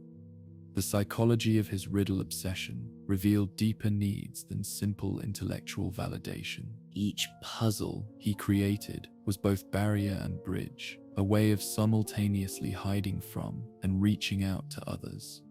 The psychology of his riddle obsession revealed deeper needs than simple intellectual validation. Each puzzle he created was both barrier and bridge, a way of simultaneously hiding from and reaching out to others.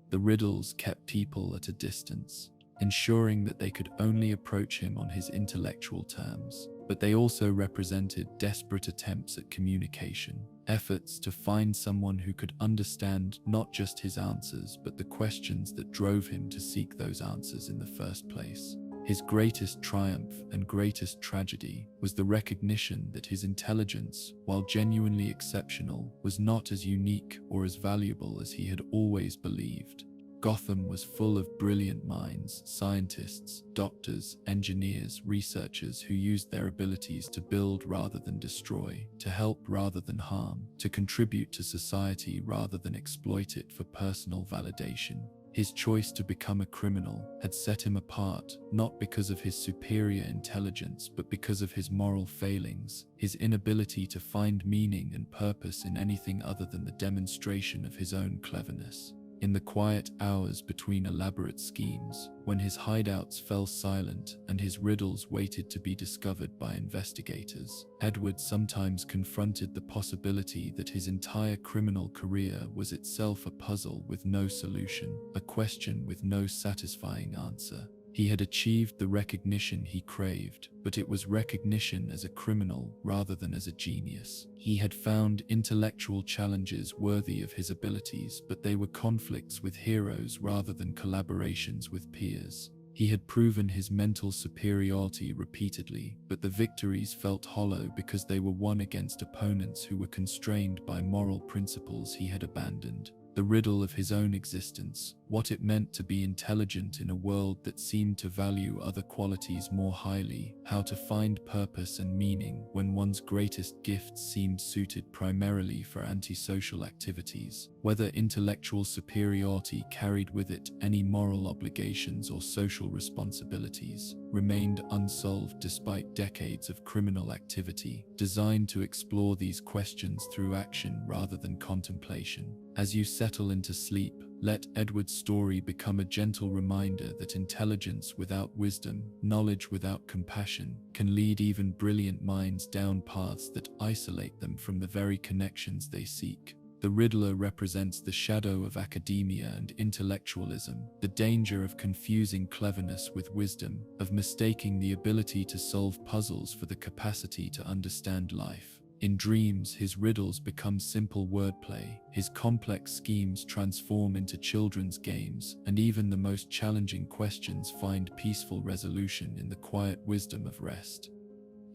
The riddles kept people at a distance, ensuring that they could only approach him on his intellectual terms, but they also represented desperate attempts at communication, efforts to find someone who could understand not just his answers but the questions that drove him to seek those answers in the first place. His greatest triumph and greatest tragedy was the recognition that his intelligence, while genuinely exceptional, was not as unique or as valuable as he had always believed. Gotham was full of brilliant minds, scientists, doctors, engineers, researchers who used their abilities to build rather than destroy, to help rather than harm, to contribute to society rather than exploit it for personal validation. His choice to become a criminal had set him apart, not because of his superior intelligence, but because of his moral failings, his inability to find meaning and purpose in anything other than the demonstration of his own cleverness. In the quiet hours between elaborate schemes, when his hideouts fell silent and his riddles waited to be discovered by investigators, Edward sometimes confronted the possibility that his entire criminal career was itself a puzzle with no solution, a question with no satisfying answer. He had achieved the recognition he craved, but it was recognition as a criminal rather than as a genius. He had found intellectual challenges worthy of his abilities, but they were conflicts with heroes rather than collaborations with peers. He had proven his mental superiority repeatedly, but the victories felt hollow because they were won against opponents who were constrained by moral principles he had abandoned. The riddle of his own existence, what it meant to be intelligent in a world that seemed to value other qualities more highly, how to find purpose and meaning when one's greatest gifts seemed suited primarily for antisocial activities, whether intellectual superiority carried with it any moral obligations or social responsibilities, remained unsolved despite decades of criminal activity, designed to explore these questions through action rather than contemplation. As you settle into sleep, let Edward's story become a gentle reminder that intelligence without wisdom, knowledge without compassion, can lead even brilliant minds down paths that isolate them from the very connections they seek. The Riddler represents the shadow of academia and intellectualism, the danger of confusing cleverness with wisdom, of mistaking the ability to solve puzzles for the capacity to understand life. In dreams, his riddles become simple wordplay, his complex schemes transform into children's games, and even the most challenging questions find peaceful resolution in the quiet wisdom of rest.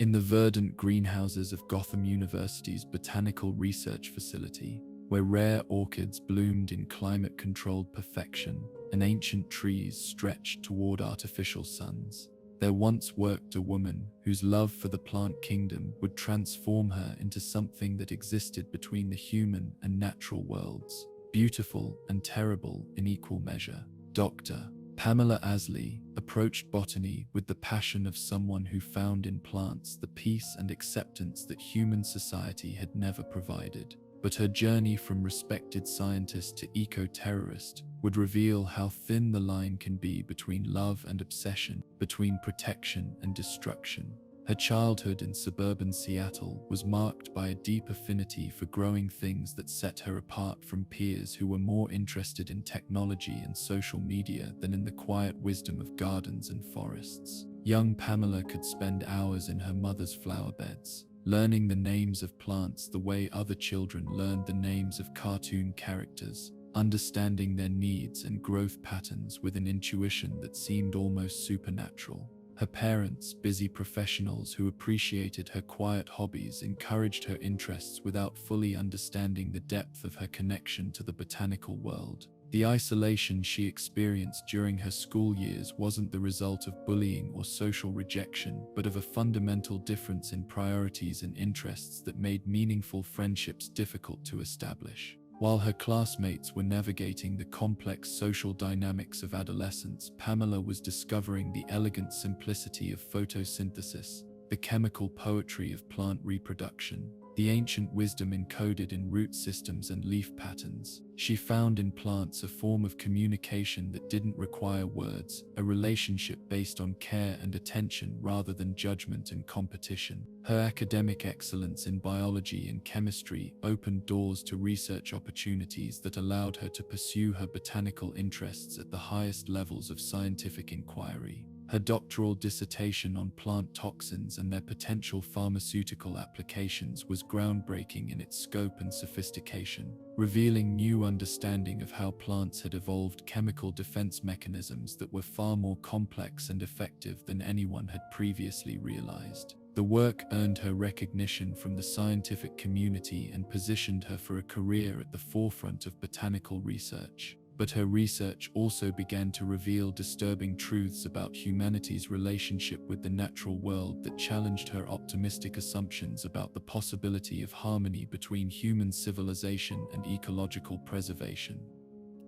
In the verdant greenhouses of Gotham University's botanical research facility, where rare orchids bloomed in climate-controlled perfection and ancient trees stretched toward artificial suns, there once worked a woman whose love for the plant kingdom would transform her into something that existed between the human and natural worlds, beautiful and terrible in equal measure. Dr. Pamela Asley approached botany with the passion of someone who found in plants the peace and acceptance that human society had never provided. But her journey from respected scientist to eco-terrorist would reveal how thin the line can be between love and obsession, between protection and destruction. Her childhood in suburban Seattle was marked by a deep affinity for growing things that set her apart from peers who were more interested in technology and social media than in the quiet wisdom of gardens and forests. Young Pamela could spend hours in her mother's flower beds, learning the names of plants the way other children learned the names of cartoon characters, understanding their needs and growth patterns with an intuition that seemed almost supernatural. Her parents, busy professionals who appreciated her quiet hobbies, encouraged her interests without fully understanding the depth of her connection to the botanical world. The isolation she experienced during her school years wasn't the result of bullying or social rejection, but of a fundamental difference in priorities and interests that made meaningful friendships difficult to establish. While her classmates were navigating the complex social dynamics of adolescence, Pamela was discovering the elegant simplicity of photosynthesis, the chemical poetry of plant reproduction, the ancient wisdom encoded in root systems and leaf patterns. She found in plants a form of communication that didn't require words, a relationship based on care and attention rather than judgment and competition. Her academic excellence in biology and chemistry opened doors to research opportunities that allowed her to pursue her botanical interests at the highest levels of scientific inquiry. Her doctoral dissertation on plant toxins and their potential pharmaceutical applications was groundbreaking in its scope and sophistication, revealing new understanding of how plants had evolved chemical defense mechanisms that were far more complex and effective than anyone had previously realized. The work earned her recognition from the scientific community and positioned her for a career at the forefront of botanical research. But her research also began to reveal disturbing truths about humanity's relationship with the natural world that challenged her optimistic assumptions about the possibility of harmony between human civilization and ecological preservation.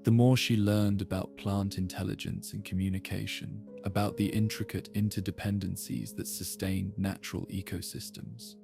The more she learned about plant intelligence and communication, about the intricate interdependencies that sustained natural ecosystems,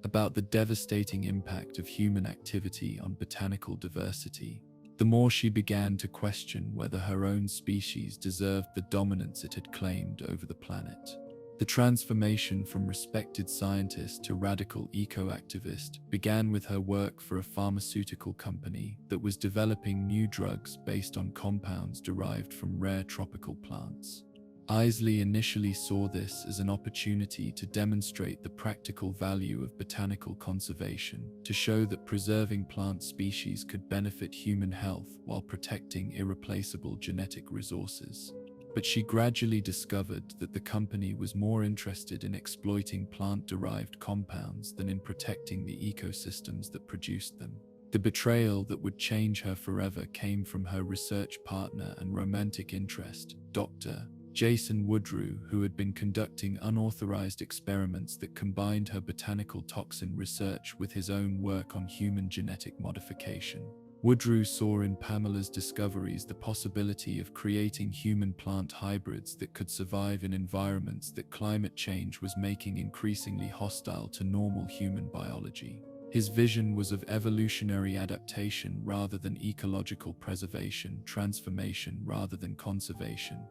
about the devastating impact of human activity on botanical diversity, the more she began to question whether her own species deserved the dominance it had claimed over the planet. The transformation from respected scientist to radical eco-activist began with her work for a pharmaceutical company that was developing new drugs based on compounds derived from rare tropical plants. Isley initially saw this as an opportunity to demonstrate the practical value of botanical conservation, to show that preserving plant species could benefit human health while protecting irreplaceable genetic resources. But she gradually discovered that the company was more interested in exploiting plant-derived compounds than in protecting the ecosystems that produced them. The betrayal that would change her forever came from her research partner and romantic interest, Dr. Jason Woodrue, who had been conducting unauthorized experiments that combined her botanical toxin research with his own work on human genetic modification. Woodrue saw in Pamela's discoveries the possibility of creating human-plant hybrids that could survive in environments that climate change was making increasingly hostile to normal human biology. His vision was of evolutionary adaptation rather than ecological preservation, transformation rather than conservation.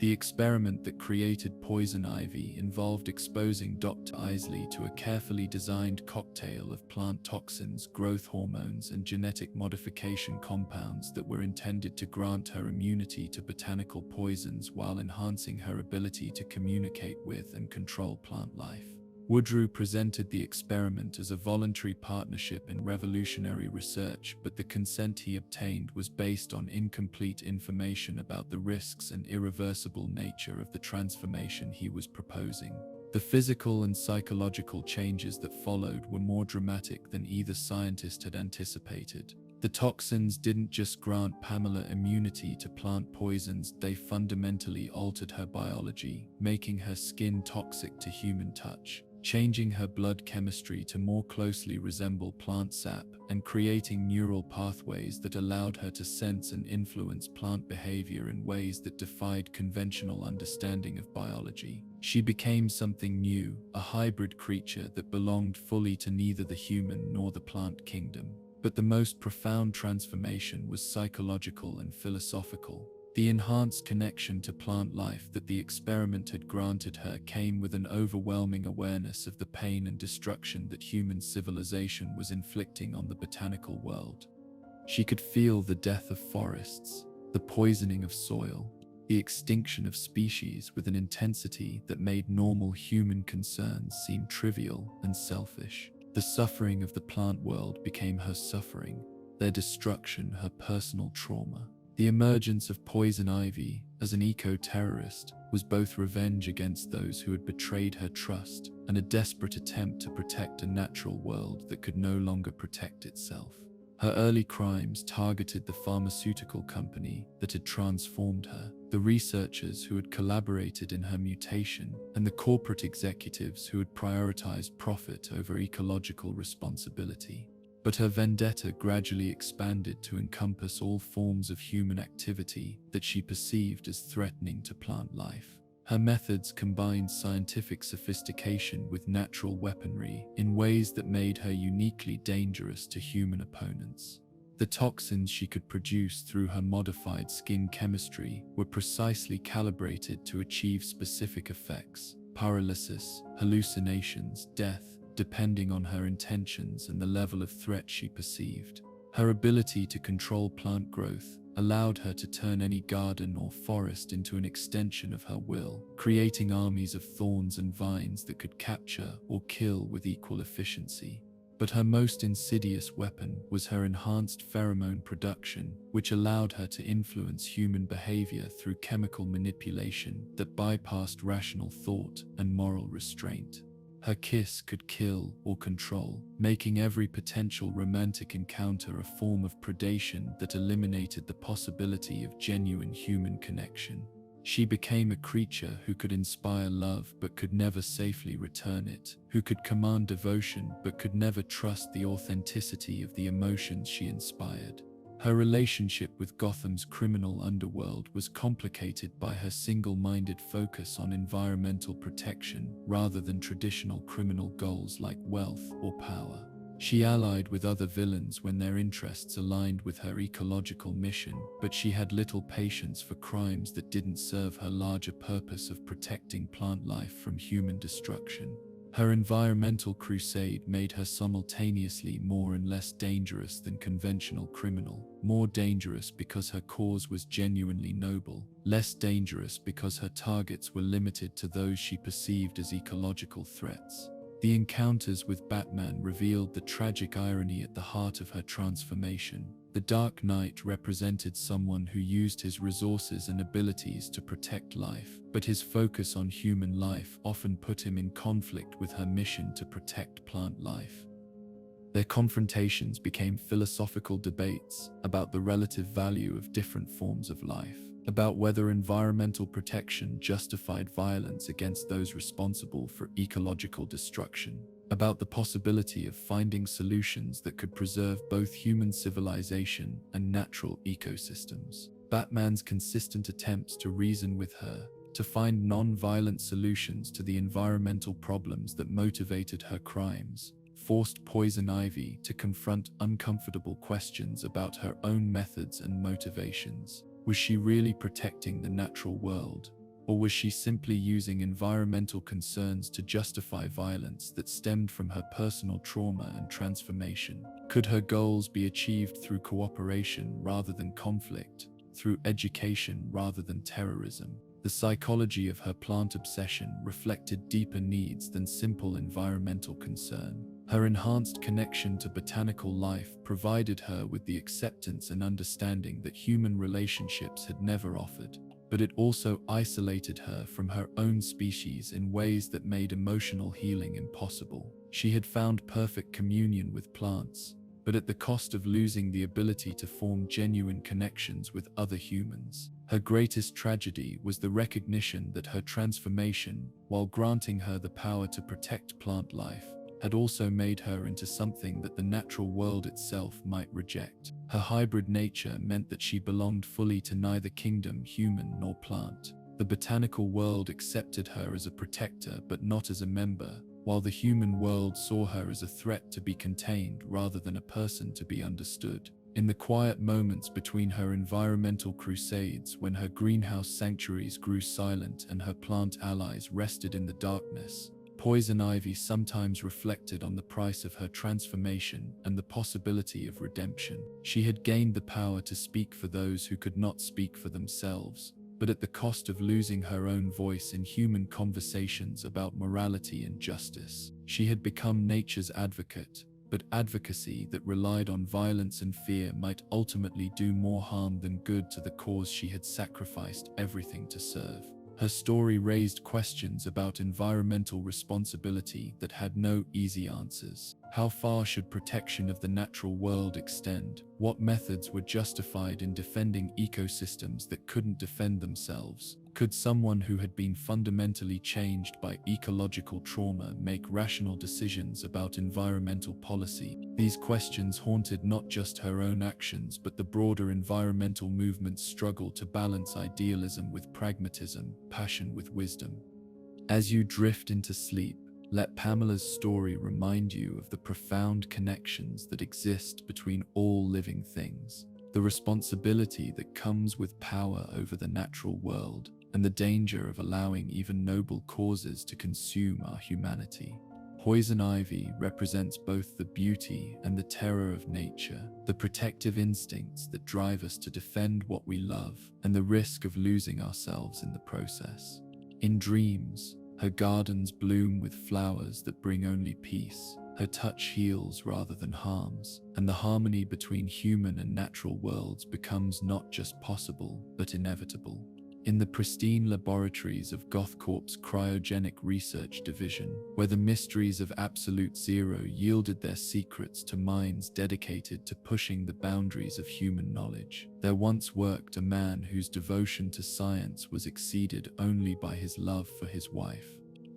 The experiment that created poison ivy involved exposing Dr. Isley to a carefully designed cocktail of plant toxins, growth hormones, and genetic modification compounds that were intended to grant her immunity to botanical poisons while enhancing her ability to communicate with and control plant life. Woodrue presented the experiment as a voluntary partnership in revolutionary research, but the consent he obtained was based on incomplete information about the risks and irreversible nature of the transformation he was proposing. The physical and psychological changes that followed were more dramatic than either scientist had anticipated. The toxins didn't just grant Pamela immunity to plant poisons, they fundamentally altered her biology, making her skin toxic to human touch, changing her blood chemistry to more closely resemble plant sap, and creating neural pathways that allowed her to sense and influence plant behavior in ways that defied conventional understanding of biology. She became something new, a hybrid creature that belonged fully to neither the human nor the plant kingdom. But the most profound transformation was psychological and philosophical. The enhanced connection to plant life that the experiment had granted her came with an overwhelming awareness of the pain and destruction that human civilization was inflicting on the botanical world. She could feel the death of forests, the poisoning of soil, the extinction of species with an intensity that made normal human concerns seem trivial and selfish. The suffering of the plant world became her suffering, their destruction her personal trauma. The emergence of poison ivy as an eco-terrorist was both revenge against those who had betrayed her trust and a desperate attempt to protect a natural world that could no longer protect itself. Her early crimes targeted the pharmaceutical company that had transformed her, the researchers who had collaborated in her mutation, and the corporate executives who had prioritized profit over ecological responsibility. But her vendetta gradually expanded to encompass all forms of human activity that she perceived as threatening to plant life. Her methods combined scientific sophistication with natural weaponry in ways that made her uniquely dangerous to human opponents. The toxins she could produce through her modified skin chemistry were precisely calibrated to achieve specific effects: paralysis, hallucinations, death, depending on her intentions and the level of threat she perceived. Her ability to control plant growth allowed her to turn any garden or forest into an extension of her will, creating armies of thorns and vines that could capture or kill with equal efficiency. But her most insidious weapon was her enhanced pheromone production, which allowed her to influence human behavior through chemical manipulation that bypassed rational thought and moral restraint. Her kiss could kill or control, making every potential romantic encounter a form of predation that eliminated the possibility of genuine human connection. She became a creature who could inspire love but could never safely return it, who could command devotion but could never trust the authenticity of the emotions she inspired. Her relationship with Gotham's criminal underworld was complicated by her single-minded focus on environmental protection rather than traditional criminal goals like wealth or power. She allied with other villains when their interests aligned with her ecological mission, but she had little patience for crimes that didn't serve her larger purpose of protecting plant life from human destruction. Her environmental crusade made her simultaneously more and less dangerous than conventional criminal, more dangerous because her cause was genuinely noble, less dangerous because her targets were limited to those she perceived as ecological threats. The encounters with Batman revealed the tragic irony at the heart of her transformation. The Dark Knight represented someone who used his resources and abilities to protect life, but his focus on human life often put him in conflict with her mission to protect plant life. Their confrontations became philosophical debates about the relative value of different forms of life, about whether environmental protection justified violence against those responsible for ecological destruction, about the possibility of finding solutions that could preserve both human civilization and natural ecosystems. Batman's consistent attempts to reason with her, to find non-violent solutions to the environmental problems that motivated her crimes, forced Poison Ivy to confront uncomfortable questions about her own methods and motivations. Was she really protecting the natural world? Or was she simply using environmental concerns to justify violence that stemmed from her personal trauma and transformation? Could her goals be achieved through cooperation rather than conflict, through education rather than terrorism? The psychology of her plant obsession reflected deeper needs than simple environmental concern. Her enhanced connection to botanical life provided her with the acceptance and understanding that human relationships had never offered, but it also isolated her from her own species in ways that made emotional healing impossible. She had found perfect communion with plants, but at the cost of losing the ability to form genuine connections with other humans. Her greatest tragedy was the recognition that her transformation, while granting her the power to protect plant life, had also made her into something that the natural world itself might reject. Her hybrid nature meant that she belonged fully to neither kingdom, human nor plant. The botanical world accepted her as a protector but not as a member, while the human world saw her as a threat to be contained rather than a person to be understood. In the quiet moments between her environmental crusades, when her greenhouse sanctuaries grew silent and her plant allies rested in the darkness, Poison Ivy sometimes reflected on the price of her transformation and the possibility of redemption. She had gained the power to speak for those who could not speak for themselves, but at the cost of losing her own voice in human conversations about morality and justice. She had become nature's advocate, but advocacy that relied on violence and fear might ultimately do more harm than good to the cause she had sacrificed everything to serve. Her story raised questions about environmental responsibility that had no easy answers. How far should protection of the natural world extend? What methods were justified in defending ecosystems that couldn't defend themselves? Could someone who had been fundamentally changed by ecological trauma make rational decisions about environmental policy? These questions haunted not just her own actions, but the broader environmental movement's struggle to balance idealism with pragmatism, passion with wisdom. As you drift into sleep, let Pamela's story remind you of the profound connections that exist between all living things, the responsibility that comes with power over the natural world, and the danger of allowing even noble causes to consume our humanity. Poison ivy represents both the beauty and the terror of nature, the protective instincts that drive us to defend what we love, and the risk of losing ourselves in the process. In dreams, her gardens bloom with flowers that bring only peace. Her touch heals rather than harms, and the harmony between human and natural worlds becomes not just possible, but inevitable. In the pristine laboratories of GothCorp's cryogenic research division, where the mysteries of absolute zero yielded their secrets to minds dedicated to pushing the boundaries of human knowledge, there once worked a man whose devotion to science was exceeded only by his love for his wife.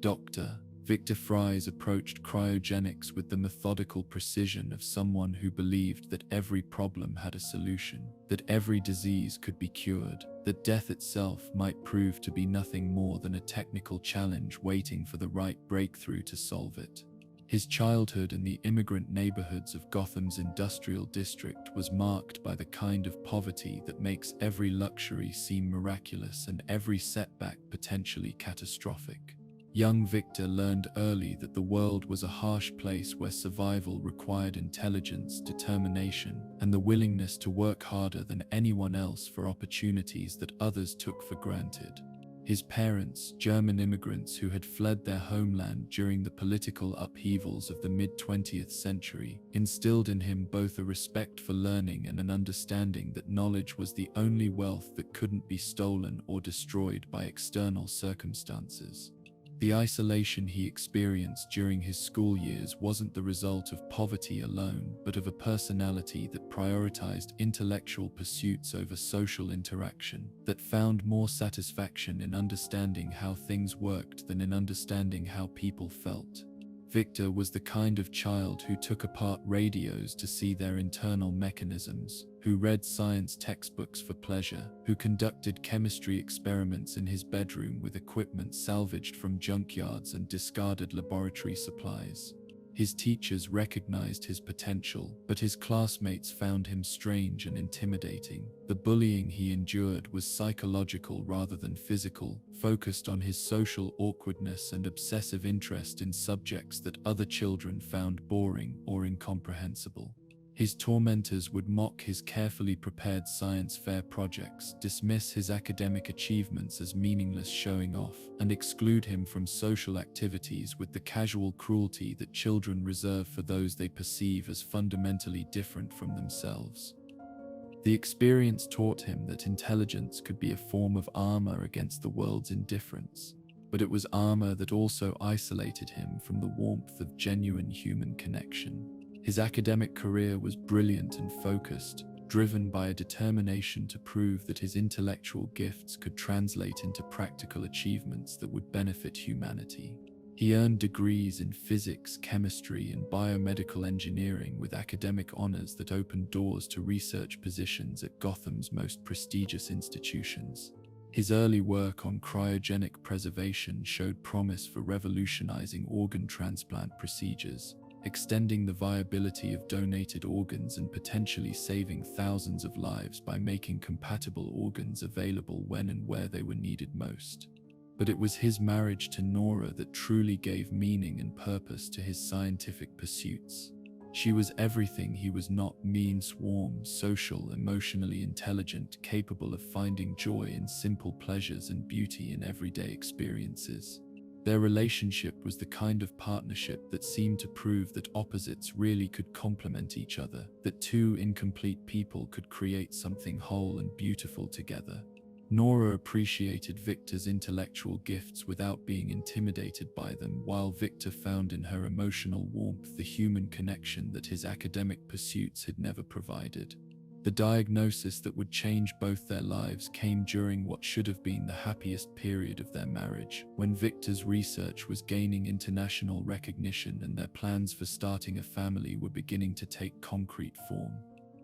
Dr. Victor Fries approached cryogenics with the methodical precision of someone who believed that every problem had a solution, that every disease could be cured, that death itself might prove to be nothing more than a technical challenge waiting for the right breakthrough to solve it. His childhood in the immigrant neighborhoods of Gotham's industrial district was marked by the kind of poverty that makes every luxury seem miraculous and every setback potentially catastrophic. Young Victor learned early that the world was a harsh place where survival required intelligence, determination, and the willingness to work harder than anyone else for opportunities that others took for granted. His parents, German immigrants who had fled their homeland during the political upheavals of the mid-20th century, instilled in him both a respect for learning and an understanding that knowledge was the only wealth that couldn't be stolen or destroyed by external circumstances. The isolation he experienced during his school years wasn't the result of poverty alone, but of a personality that prioritized intellectual pursuits over social interaction, that found more satisfaction in understanding how things worked than in understanding how people felt. Victor was the kind of child who took apart radios to see their internal mechanisms, who read science textbooks for pleasure, who conducted chemistry experiments in his bedroom with equipment salvaged from junkyards and discarded laboratory supplies. His teachers recognized his potential, but his classmates found him strange and intimidating. The bullying he endured was psychological rather than physical, focused on his social awkwardness and obsessive interest in subjects that other children found boring or incomprehensible. His tormentors would mock his carefully prepared science fair projects, dismiss his academic achievements as meaningless showing off, and exclude him from social activities with the casual cruelty that children reserve for those they perceive as fundamentally different from themselves. The experience taught him that intelligence could be a form of armor against the world's indifference, but it was armor that also isolated him from the warmth of genuine human connection. His academic career was brilliant and focused, driven by a determination to prove that his intellectual gifts could translate into practical achievements that would benefit humanity. He earned degrees in physics, chemistry, and biomedical engineering with academic honors that opened doors to research positions at Gotham's most prestigious institutions. His early work on cryogenic preservation showed promise for revolutionizing organ transplant procedures, extending the viability of donated organs and potentially saving thousands of lives by making compatible organs available when and where they were needed most. But it was his marriage to Nora that truly gave meaning and purpose to his scientific pursuits. She was everything he was not: mean, warm, social, emotionally intelligent, capable of finding joy in simple pleasures and beauty in everyday experiences. Their relationship was the kind of partnership that seemed to prove that opposites really could complement each other, that two incomplete people could create something whole and beautiful together. Nora appreciated Victor's intellectual gifts without being intimidated by them, while Victor found in her emotional warmth the human connection that his academic pursuits had never provided. The diagnosis that would change both their lives came during what should have been the happiest period of their marriage, when Victor's research was gaining international recognition and their plans for starting a family were beginning to take concrete form.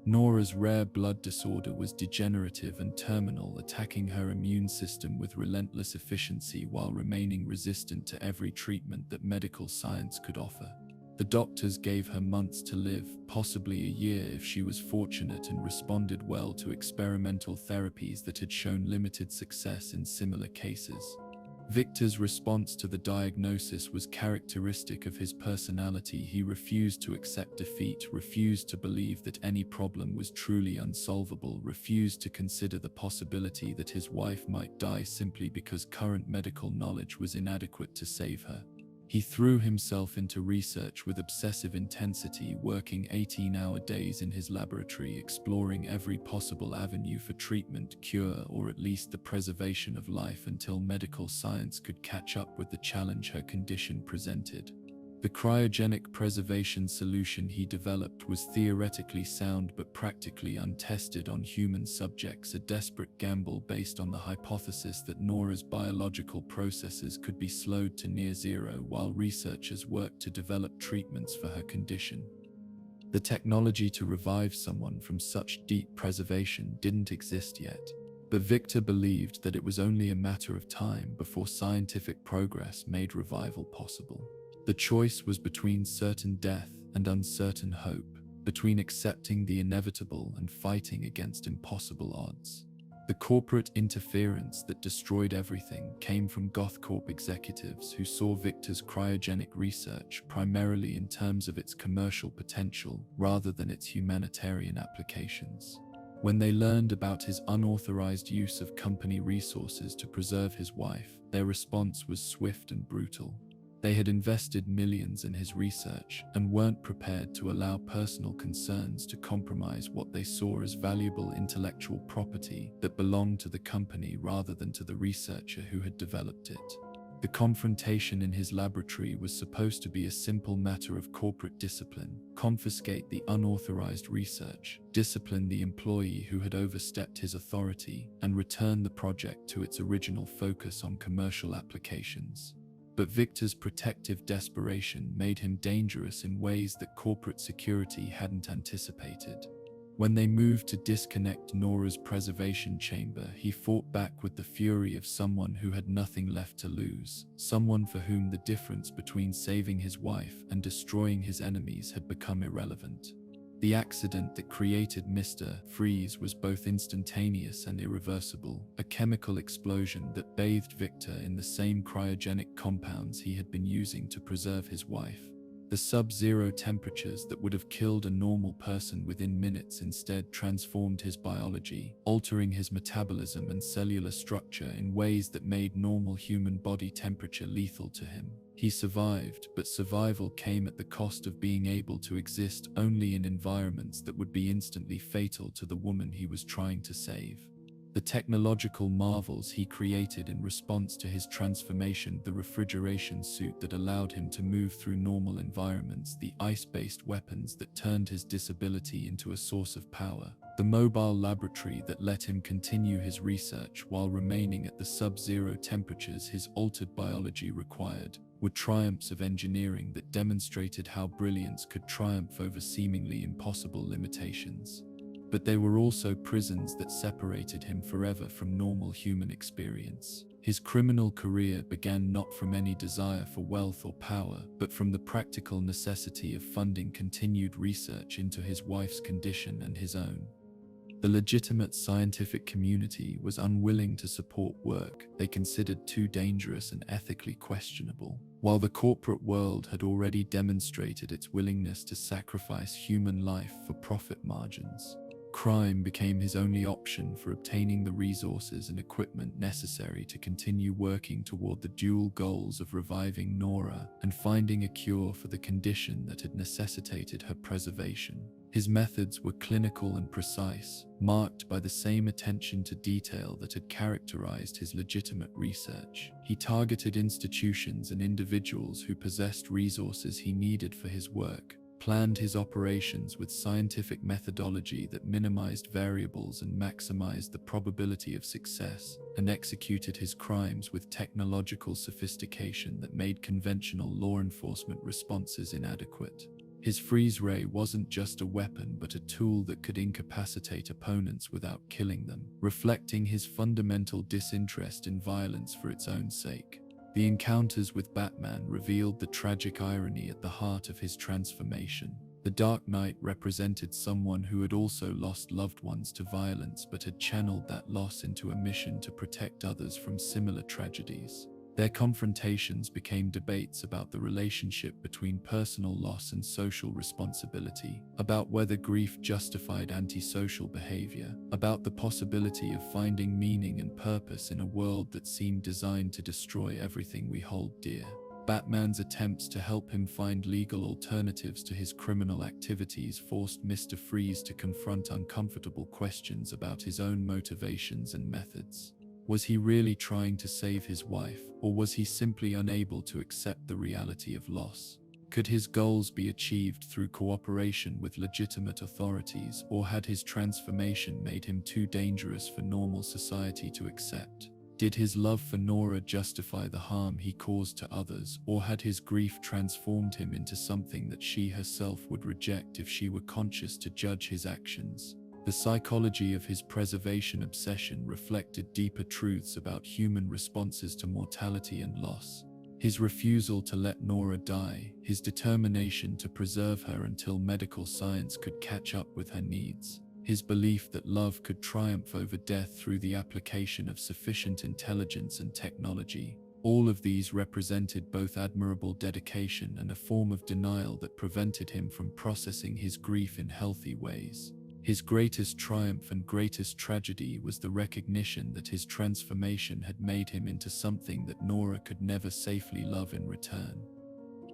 Nora's rare blood disorder was degenerative and terminal, attacking her immune system with relentless efficiency while remaining resistant to every treatment that medical science could offer. The doctors gave her months to live, possibly a year if she was fortunate, and responded well to experimental therapies that had shown limited success in similar cases. Victor's response to the diagnosis was characteristic of his personality. He refused to accept defeat, refused to believe that any problem was truly unsolvable, refused to consider the possibility that his wife might die simply because current medical knowledge was inadequate to save her. He threw himself into research with obsessive intensity, working 18-hour days in his laboratory, exploring every possible avenue for treatment, cure, or at least the preservation of life until medical science could catch up with the challenge her condition presented. The cryogenic preservation solution he developed was theoretically sound but practically untested on human subjects, a desperate gamble based on the hypothesis that Nora's biological processes could be slowed to near zero while researchers worked to develop treatments for her condition. The technology to revive someone from such deep preservation didn't exist yet, but Victor believed that it was only a matter of time before scientific progress made revival possible. The choice was between certain death and uncertain hope, between accepting the inevitable and fighting against impossible odds. The corporate interference that destroyed everything came from GothCorp executives who saw Victor's cryogenic research primarily in terms of its commercial potential rather than its humanitarian applications. When they learned about his unauthorized use of company resources to preserve his wife, their response was swift and brutal. They had invested millions in his research and weren't prepared to allow personal concerns to compromise what they saw as valuable intellectual property that belonged to the company rather than to the researcher who had developed it. The confrontation in his laboratory was supposed to be a simple matter of corporate discipline: confiscate the unauthorized research, discipline the employee who had overstepped his authority, and return the project to its original focus on commercial applications. But Victor's protective desperation made him dangerous in ways that corporate security hadn't anticipated. When they moved to disconnect Nora's preservation chamber, he fought back with the fury of someone who had nothing left to lose, someone for whom the difference between saving his wife and destroying his enemies had become irrelevant. The accident that created Mr. Freeze was both instantaneous and irreversible, a chemical explosion that bathed Victor in the same cryogenic compounds he had been using to preserve his wife. The sub-zero temperatures that would have killed a normal person within minutes instead transformed his biology, altering his metabolism and cellular structure in ways that made normal human body temperature lethal to him. He survived, but survival came at the cost of being able to exist only in environments that would be instantly fatal to the woman he was trying to save. The technological marvels he created in response to his transformation, the refrigeration suit that allowed him to move through normal environments, the ice-based weapons that turned his disability into a source of power, the mobile laboratory that let him continue his research while remaining at the sub-zero temperatures his altered biology required, were triumphs of engineering that demonstrated how brilliance could triumph over seemingly impossible limitations. But they were also prisons that separated him forever from normal human experience. His criminal career began not from any desire for wealth or power, but from the practical necessity of funding continued research into his wife's condition and his own. The legitimate scientific community was unwilling to support work they considered too dangerous and ethically questionable, while the corporate world had already demonstrated its willingness to sacrifice human life for profit margins. Crime became his only option for obtaining the resources and equipment necessary to continue working toward the dual goals of reviving Nora and finding a cure for the condition that had necessitated her preservation. His methods were clinical and precise, marked by the same attention to detail that had characterized his legitimate research. He targeted institutions and individuals who possessed resources he needed for his work, planned his operations with scientific methodology that minimized variables and maximized the probability of success, and executed his crimes with technological sophistication that made conventional law enforcement responses inadequate. His freeze ray wasn't just a weapon but a tool that could incapacitate opponents without killing them, reflecting his fundamental disinterest in violence for its own sake. The encounters with Batman revealed the tragic irony at the heart of his transformation. The Dark Knight represented someone who had also lost loved ones to violence but had channeled that loss into a mission to protect others from similar tragedies. Their confrontations became debates about the relationship between personal loss and social responsibility, about whether grief justified antisocial behavior, about the possibility of finding meaning and purpose in a world that seemed designed to destroy everything we hold dear. Batman's attempts to help him find legal alternatives to his criminal activities forced Mr. Freeze to confront uncomfortable questions about his own motivations and methods. Was he really trying to save his wife, or was he simply unable to accept the reality of loss? Could his goals be achieved through cooperation with legitimate authorities, or had his transformation made him too dangerous for normal society to accept? Did his love for Nora justify the harm he caused to others, or had his grief transformed him into something that she herself would reject if she were conscious to judge his actions? The psychology of his preservation obsession reflected deeper truths about human responses to mortality and loss. His refusal to let Nora die, his determination to preserve her until medical science could catch up with her needs, his belief that love could triumph over death through the application of sufficient intelligence and technology. All of these represented both admirable dedication and a form of denial that prevented him from processing his grief in healthy ways. His greatest triumph and greatest tragedy was the recognition that his transformation had made him into something that Nora could never safely love in return.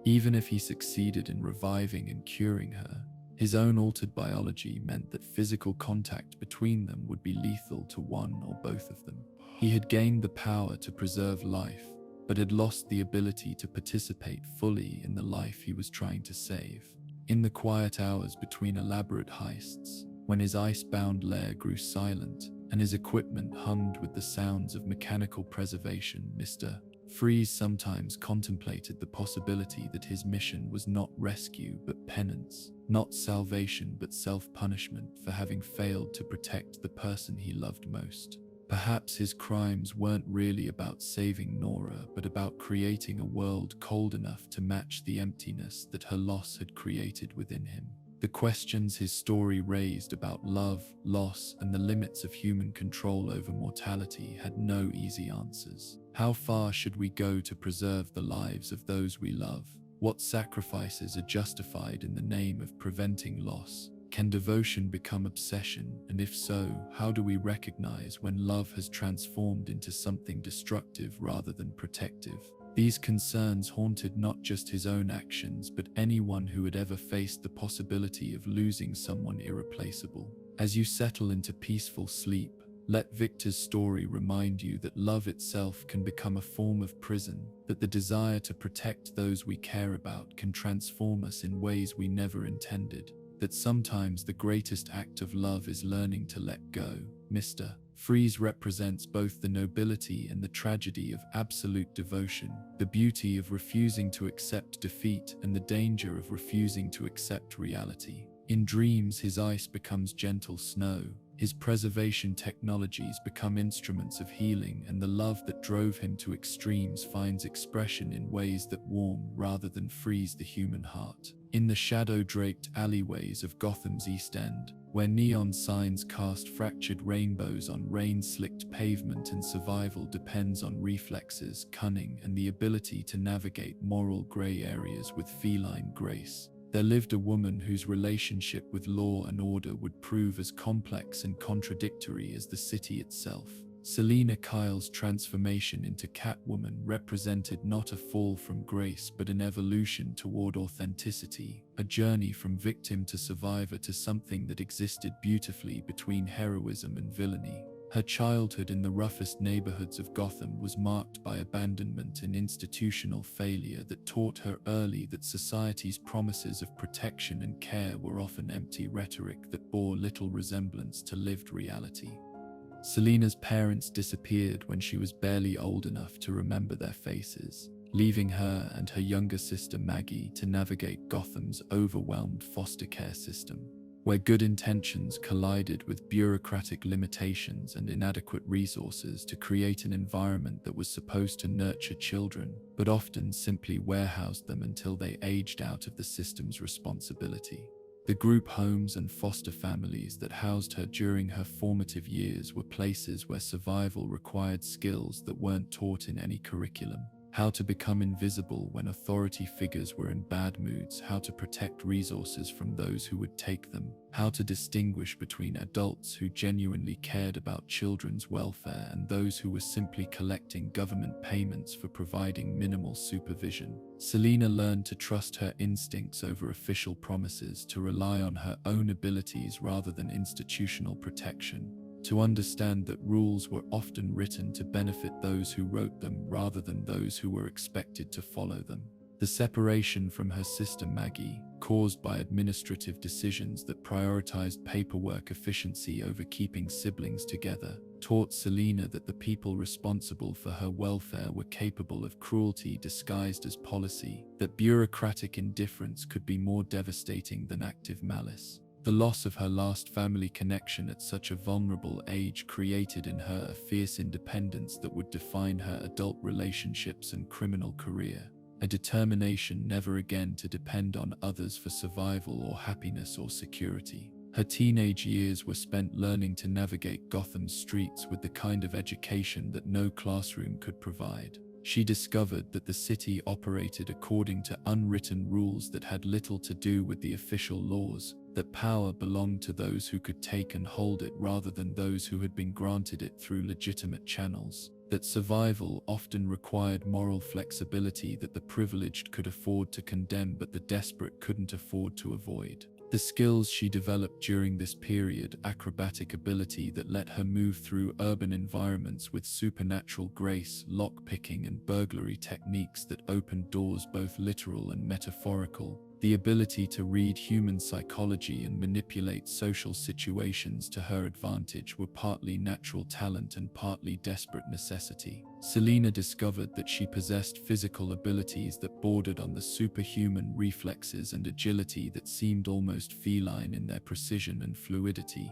Even if he succeeded in reviving and curing her, his own altered biology meant that physical contact between them would be lethal to one or both of them. He had gained the power to preserve life, but had lost the ability to participate fully in the life he was trying to save. In the quiet hours between elaborate heists, when his ice-bound lair grew silent and his equipment hummed with the sounds of mechanical preservation, Mr. Freeze sometimes contemplated the possibility that his mission was not rescue but penance, not salvation but self-punishment for having failed to protect the person he loved most. Perhaps his crimes weren't really about saving Nora, but about creating a world cold enough to match the emptiness that her loss had created within him. The questions his story raised about love, loss, and the limits of human control over mortality had no easy answers. How far should we go to preserve the lives of those we love? What sacrifices are justified in the name of preventing loss? Can devotion become obsession? And if so, how do we recognize when love has transformed into something destructive rather than protective? These concerns haunted not just his own actions, but anyone who had ever faced the possibility of losing someone irreplaceable. As you settle into peaceful sleep, let Victor's story remind you that love itself can become a form of prison, that the desire to protect those we care about can transform us in ways we never intended, that sometimes the greatest act of love is learning to let go. Mr. Freeze represents both the nobility and the tragedy of absolute devotion, the beauty of refusing to accept defeat and the danger of refusing to accept reality. In dreams, his ice becomes gentle snow, his preservation technologies become instruments of healing, and the love that drove him to extremes finds expression in ways that warm rather than freeze the human heart. In the shadow-draped alleyways of Gotham's East End, where neon signs cast fractured rainbows on rain-slicked pavement and survival depends on reflexes, cunning, and the ability to navigate moral gray areas with feline grace, there lived a woman whose relationship with law and order would prove as complex and contradictory as the city itself. Selina Kyle's transformation into Catwoman represented not a fall from grace but an evolution toward authenticity, a journey from victim to survivor to something that existed beautifully between heroism and villainy. Her childhood in the roughest neighborhoods of Gotham was marked by abandonment and institutional failure that taught her early that society's promises of protection and care were often empty rhetoric that bore little resemblance to lived reality. Selina's parents disappeared when she was barely old enough to remember their faces, leaving her and her younger sister Maggie to navigate Gotham's overwhelmed foster care system, where good intentions collided with bureaucratic limitations and inadequate resources to create an environment that was supposed to nurture children, but often simply warehoused them until they aged out of the system's responsibility. The group homes and foster families that housed her during her formative years were places where survival required skills that weren't taught in any curriculum. How to become invisible when authority figures were in bad moods, how to protect resources from those who would take them, how to distinguish between adults who genuinely cared about children's welfare and those who were simply collecting government payments for providing minimal supervision. Selina learned to trust her instincts over official promises, to rely on her own abilities rather than institutional protection, to understand that rules were often written to benefit those who wrote them rather than those who were expected to follow them. The separation from her sister Maggie, caused by administrative decisions that prioritized paperwork efficiency over keeping siblings together, taught Selina that the people responsible for her welfare were capable of cruelty disguised as policy, that bureaucratic indifference could be more devastating than active malice. The loss of her last family connection at such a vulnerable age created in her a fierce independence that would define her adult relationships and criminal career, a determination never again to depend on others for survival or happiness or security. Her teenage years were spent learning to navigate Gotham's streets with the kind of education that no classroom could provide. She discovered that the city operated according to unwritten rules that had little to do with the official laws, that power belonged to those who could take and hold it rather than those who had been granted it through legitimate channels, that survival often required moral flexibility that the privileged could afford to condemn but the desperate couldn't afford to avoid. The skills she developed during this period, acrobatic ability that let her move through urban environments with supernatural grace, lock-picking and burglary techniques that opened doors both literal and metaphorical, the ability to read human psychology and manipulate social situations to her advantage were partly natural talent and partly desperate necessity. Selina discovered that she possessed physical abilities that bordered on the superhuman reflexes and agility that seemed almost feline in their precision and fluidity.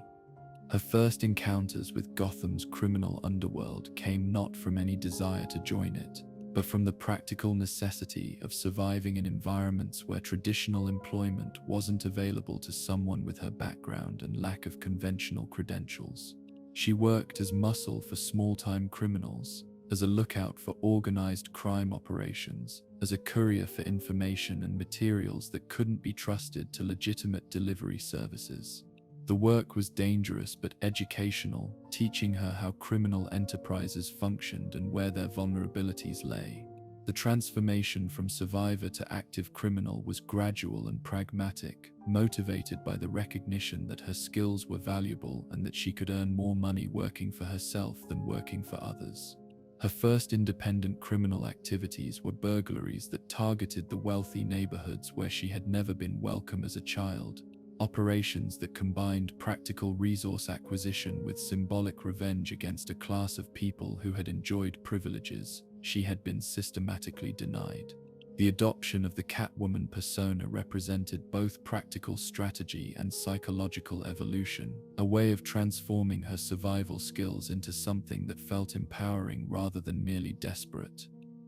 Her first encounters with Gotham's criminal underworld came not from any desire to join it, but from the practical necessity of surviving in environments where traditional employment wasn't available to someone with her background and lack of conventional credentials. She worked as muscle for small-time criminals, as a lookout for organized crime operations, as a courier for information and materials that couldn't be trusted to legitimate delivery services. The work was dangerous but educational, teaching her how criminal enterprises functioned and where their vulnerabilities lay. The transformation from survivor to active criminal was gradual and pragmatic, motivated by the recognition that her skills were valuable and that she could earn more money working for herself than working for others. Her first independent criminal activities were burglaries that targeted the wealthy neighborhoods where she had never been welcome as a child. Operations that combined practical resource acquisition with symbolic revenge against a class of people who had enjoyed privileges she had been systematically denied. The adoption of the Catwoman persona represented both practical strategy and psychological evolution, a way of transforming her survival skills into something that felt empowering rather than merely desperate.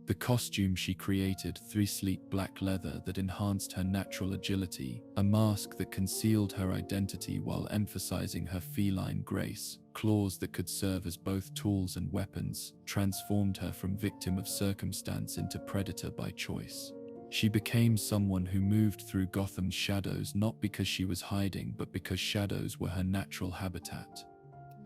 The costume she created, sleek black leather that enhanced her natural agility, a mask that concealed her identity while emphasizing her feline grace, claws that could serve as both tools and weapons, transformed her from victim of circumstance into predator by choice. She became someone who moved through Gotham's shadows not because she was hiding but because shadows were her natural habitat.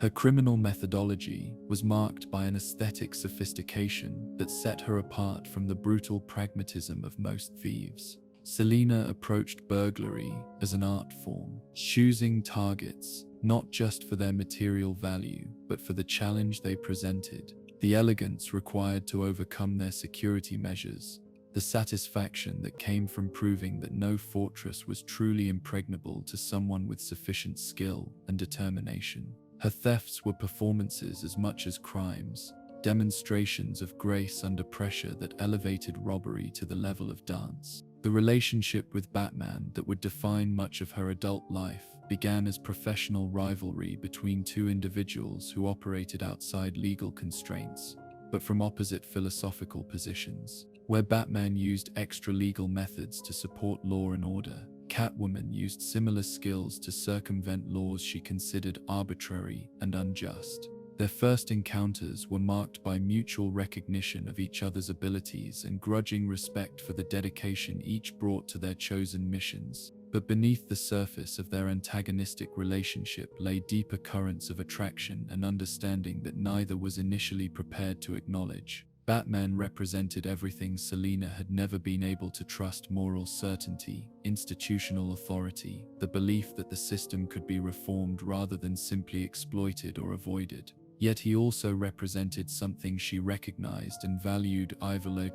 Her criminal methodology was marked by an aesthetic sophistication that set her apart from the brutal pragmatism of most thieves. Selina approached burglary as an art form, choosing targets not just for their material value, but for the challenge they presented, the elegance required to overcome their security measures, the satisfaction that came from proving that no fortress was truly impregnable to someone with sufficient skill and determination. Her thefts were performances as much as crimes, demonstrations of grace under pressure that elevated robbery to the level of dance. The relationship with Batman that would define much of her adult life began as professional rivalry between two individuals who operated outside legal constraints, but from opposite philosophical positions. Where Batman used extra-legal methods to support law and order, Catwoman used similar skills to circumvent laws she considered arbitrary and unjust. Their first encounters were marked by mutual recognition of each other's abilities and grudging respect for the dedication each brought to their chosen missions. But beneath the surface of their antagonistic relationship lay deeper currents of attraction and understanding that neither was initially prepared to acknowledge. Batman represented everything Selina had never been able to trust: moral certainty, institutional authority, the belief that the system could be reformed rather than simply exploited or avoided. Yet he also represented something she recognized and valued: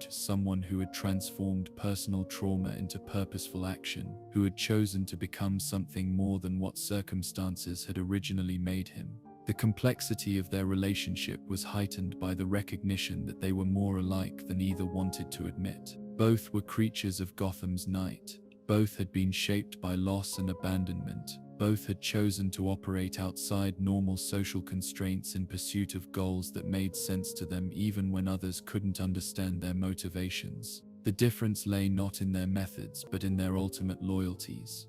someone who had transformed personal trauma into purposeful action, who had chosen to become something more than what circumstances had originally made him. The complexity of their relationship was heightened by the recognition that they were more alike than either wanted to admit. Both were creatures of Gotham's night. Both had been shaped by loss and abandonment. Both had chosen to operate outside normal social constraints in pursuit of goals that made sense to them even when others couldn't understand their motivations. The difference lay not in their methods but in their ultimate loyalties.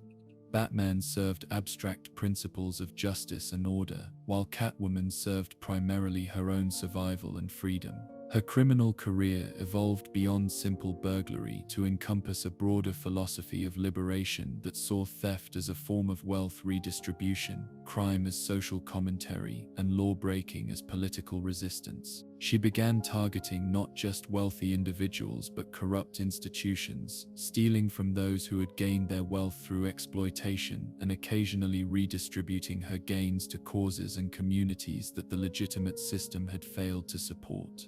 Batman served abstract principles of justice and order, while Catwoman served primarily her own survival and freedom. Her criminal career evolved beyond simple burglary to encompass a broader philosophy of liberation that saw theft as a form of wealth redistribution, crime as social commentary, and law-breaking as political resistance. She began targeting not just wealthy individuals but corrupt institutions, stealing from those who had gained their wealth through exploitation and occasionally redistributing her gains to causes and communities that the legitimate system had failed to support.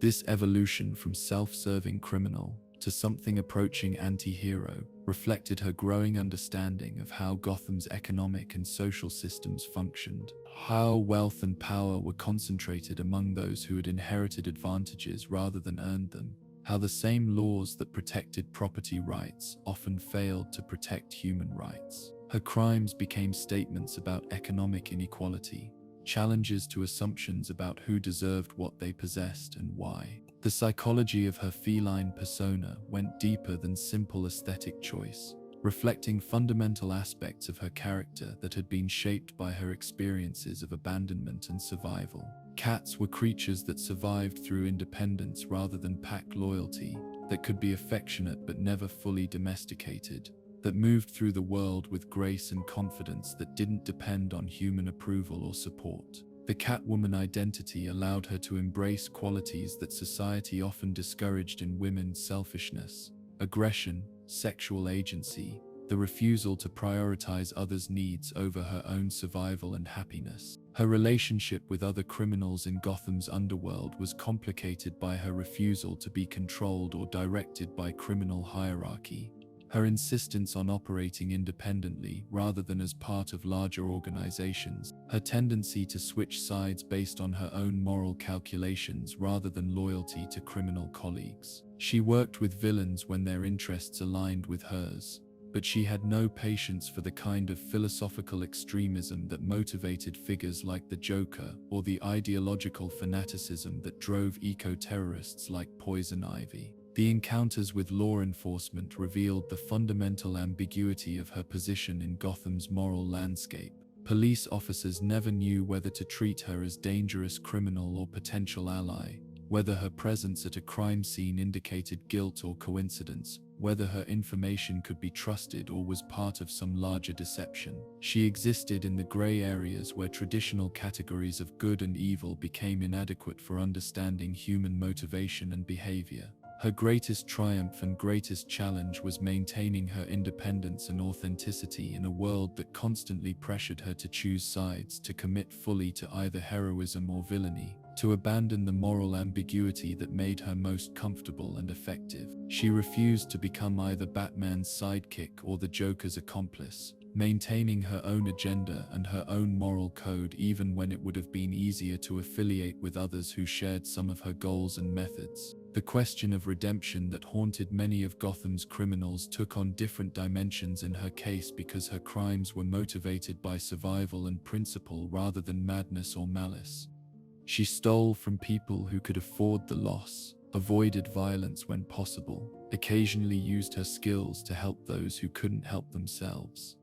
This evolution from self-serving criminal to something approaching anti-hero reflected her growing understanding of how Gotham's economic and social systems functioned, how wealth and power were concentrated among those who had inherited advantages rather than earned them, how the same laws that protected property rights often failed to protect human rights. Her crimes became statements about economic inequality, challenges to assumptions about who deserved what they possessed and why. The psychology of her feline persona went deeper than simple aesthetic choice, reflecting fundamental aspects of her character that had been shaped by her experiences of abandonment and survival. Cats were creatures that survived through independence rather than pack loyalty, that could be affectionate but never fully domesticated, that moved through the world with grace and confidence that didn't depend on human approval or support. The Catwoman identity allowed her to embrace qualities that society often discouraged in women: selfishness, aggression, sexual agency, the refusal to prioritize others' needs over her own survival and happiness. Her relationship with other criminals in Gotham's underworld was complicated by her refusal to be controlled or directed by criminal hierarchy. Her insistence on operating independently rather than as part of larger organizations, her tendency to switch sides based on her own moral calculations rather than loyalty to criminal colleagues. She worked with villains when their interests aligned with hers, but she had no patience for the kind of philosophical extremism that motivated figures like the Joker or the ideological fanaticism that drove eco-terrorists like Poison Ivy. The encounters with law enforcement revealed the fundamental ambiguity of her position in Gotham's moral landscape. Police officers never knew whether to treat her as dangerous criminal or potential ally, whether her presence at a crime scene indicated guilt or coincidence, whether her information could be trusted or was part of some larger deception. She existed in the gray areas where traditional categories of good and evil became inadequate for understanding human motivation and behavior. Her greatest triumph and greatest challenge was maintaining her independence and authenticity in a world that constantly pressured her to choose sides, to commit fully to either heroism or villainy, to abandon the moral ambiguity that made her most comfortable and effective. She refused to become either Batman's sidekick or the Joker's accomplice, maintaining her own agenda and her own moral code even when it would have been easier to affiliate with others who shared some of her goals and methods. The question of redemption that haunted many of Gotham's criminals took on different dimensions in her case because her crimes were motivated by survival and principle rather than madness or malice. She stole from people who could afford the loss, avoided violence when possible, occasionally used her skills to help those who couldn't help themselves.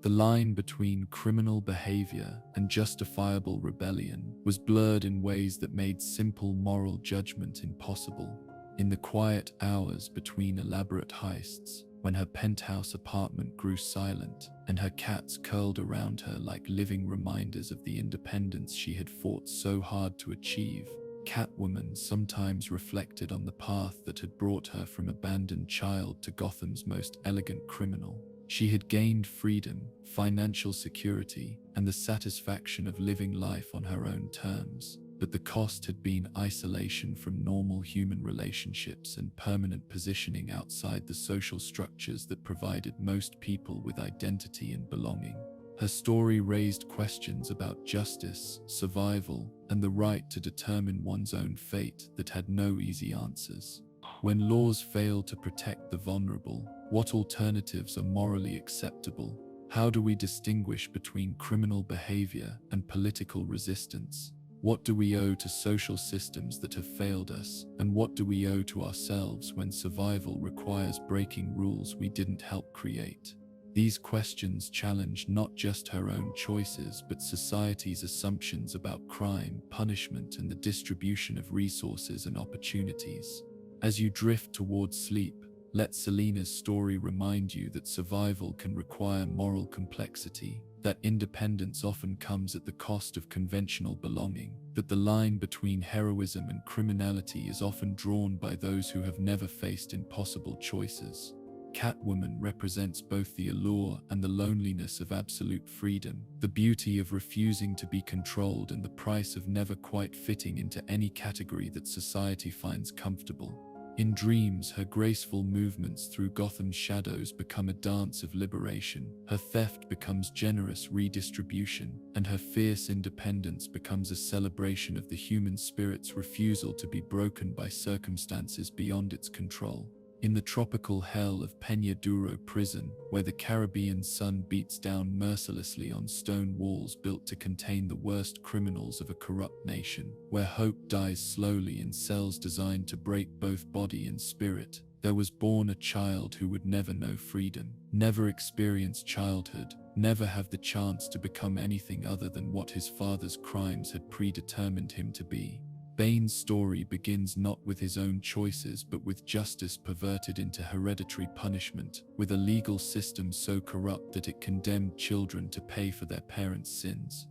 The line between criminal behavior and justifiable rebellion was blurred in ways that made simple moral judgment impossible. In the quiet hours between elaborate heists, when her penthouse apartment grew silent and her cats curled around her like living reminders of the independence she had fought so hard to achieve, Catwoman sometimes reflected on the path that had brought her from abandoned child to Gotham's most elegant criminal. She had gained freedom, financial security, and the satisfaction of living life on her own terms, but the cost had been isolation from normal human relationships and permanent positioning outside the social structures that provided most people with identity and belonging. Her story raised questions about justice, survival, and the right to determine one's own fate that had no easy answers. When laws fail to protect the vulnerable, what alternatives are morally acceptable? How do we distinguish between criminal behavior and political resistance? What do we owe to social systems that have failed us, and what do we owe to ourselves when survival requires breaking rules we didn't help create? These questions challenge not just her own choices, but society's assumptions about crime, punishment, and the distribution of resources and opportunities. As you drift towards sleep, let Selina's story remind you that survival can require moral complexity, that independence often comes at the cost of conventional belonging, that the line between heroism and criminality is often drawn by those who have never faced impossible choices. Catwoman represents both the allure and the loneliness of absolute freedom, the beauty of refusing to be controlled and the price of never quite fitting into any category that society finds comfortable. In dreams, her graceful movements through Gotham's shadows become a dance of liberation, her theft becomes generous redistribution, and her fierce independence becomes a celebration of the human spirit's refusal to be broken by circumstances beyond its control. In the tropical hell of Peña Duro prison, where the Caribbean sun beats down mercilessly on stone walls built to contain the worst criminals of a corrupt nation, where hope dies slowly in cells designed to break both body and spirit, there was born a child who would never know freedom, never experience childhood, never have the chance to become anything other than what his father's crimes had predetermined him to be. Bane's story begins not with his own choices but with justice perverted into hereditary punishment, with a legal system so corrupt that it condemned children to pay for their parents' sins.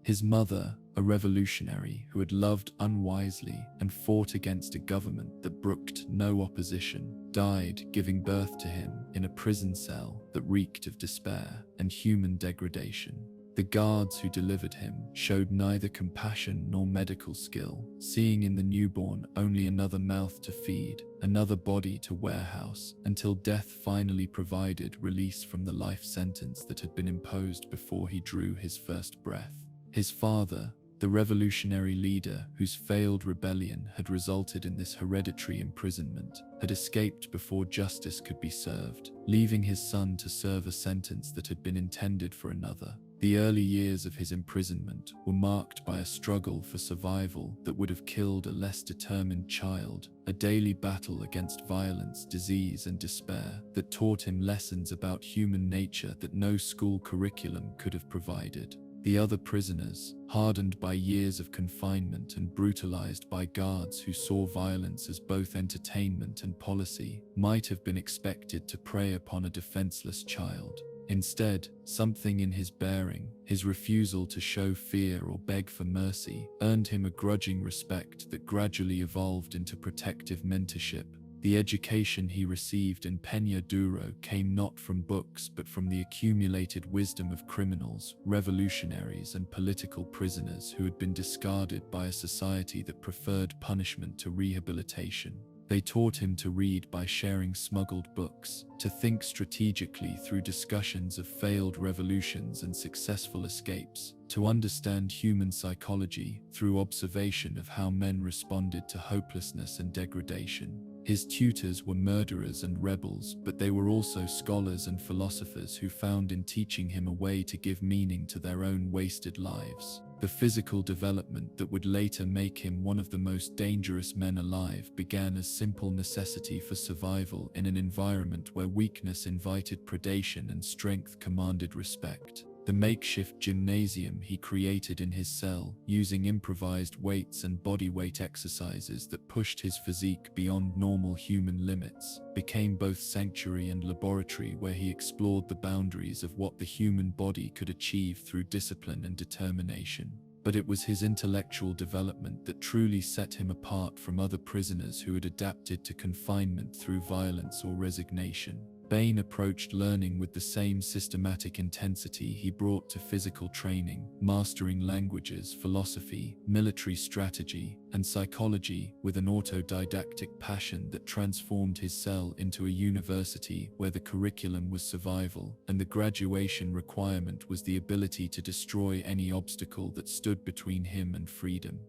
His mother, a revolutionary who had loved unwisely and fought against a government that brooked no opposition, died giving birth to him in a prison cell that reeked of despair and human degradation. The guards who delivered him showed neither compassion nor medical skill, seeing in the newborn only another mouth to feed, another body to warehouse, until death finally provided release from the life sentence that had been imposed before he drew his first breath. His father, the revolutionary leader whose failed rebellion had resulted in this hereditary imprisonment, had escaped before justice could be served, leaving his son to serve a sentence that had been intended for another. The early years of his imprisonment were marked by a struggle for survival that would have killed a less determined child, a daily battle against violence, disease, and despair that taught him lessons about human nature that no school curriculum could have provided. The other prisoners, hardened by years of confinement and brutalized by guards who saw violence as both entertainment and policy, might have been expected to prey upon a defenseless child. Instead, something in his bearing, his refusal to show fear or beg for mercy, earned him a grudging respect that gradually evolved into protective mentorship. The education he received in Peña Duro came not from books but from the accumulated wisdom of criminals, revolutionaries, and political prisoners who had been discarded by a society that preferred punishment to rehabilitation. They taught him to read by sharing smuggled books, to think strategically through discussions of failed revolutions and successful escapes, to understand human psychology through observation of how men responded to hopelessness and degradation. His tutors were murderers and rebels, but they were also scholars and philosophers who found in teaching him a way to give meaning to their own wasted lives. The physical development that would later make him one of the most dangerous men alive began as simple necessity for survival in an environment where weakness invited predation and strength commanded respect. The makeshift gymnasium he created in his cell, using improvised weights and bodyweight exercises that pushed his physique beyond normal human limits, became both sanctuary and laboratory where he explored the boundaries of what the human body could achieve through discipline and determination. But it was his intellectual development that truly set him apart from other prisoners who had adapted to confinement through violence or resignation. Bane approached learning with the same systematic intensity he brought to physical training, mastering languages, philosophy, military strategy, and psychology with an autodidactic passion that transformed his cell into a university where the curriculum was survival, and the graduation requirement was the ability to destroy any obstacle that stood between him and freedom.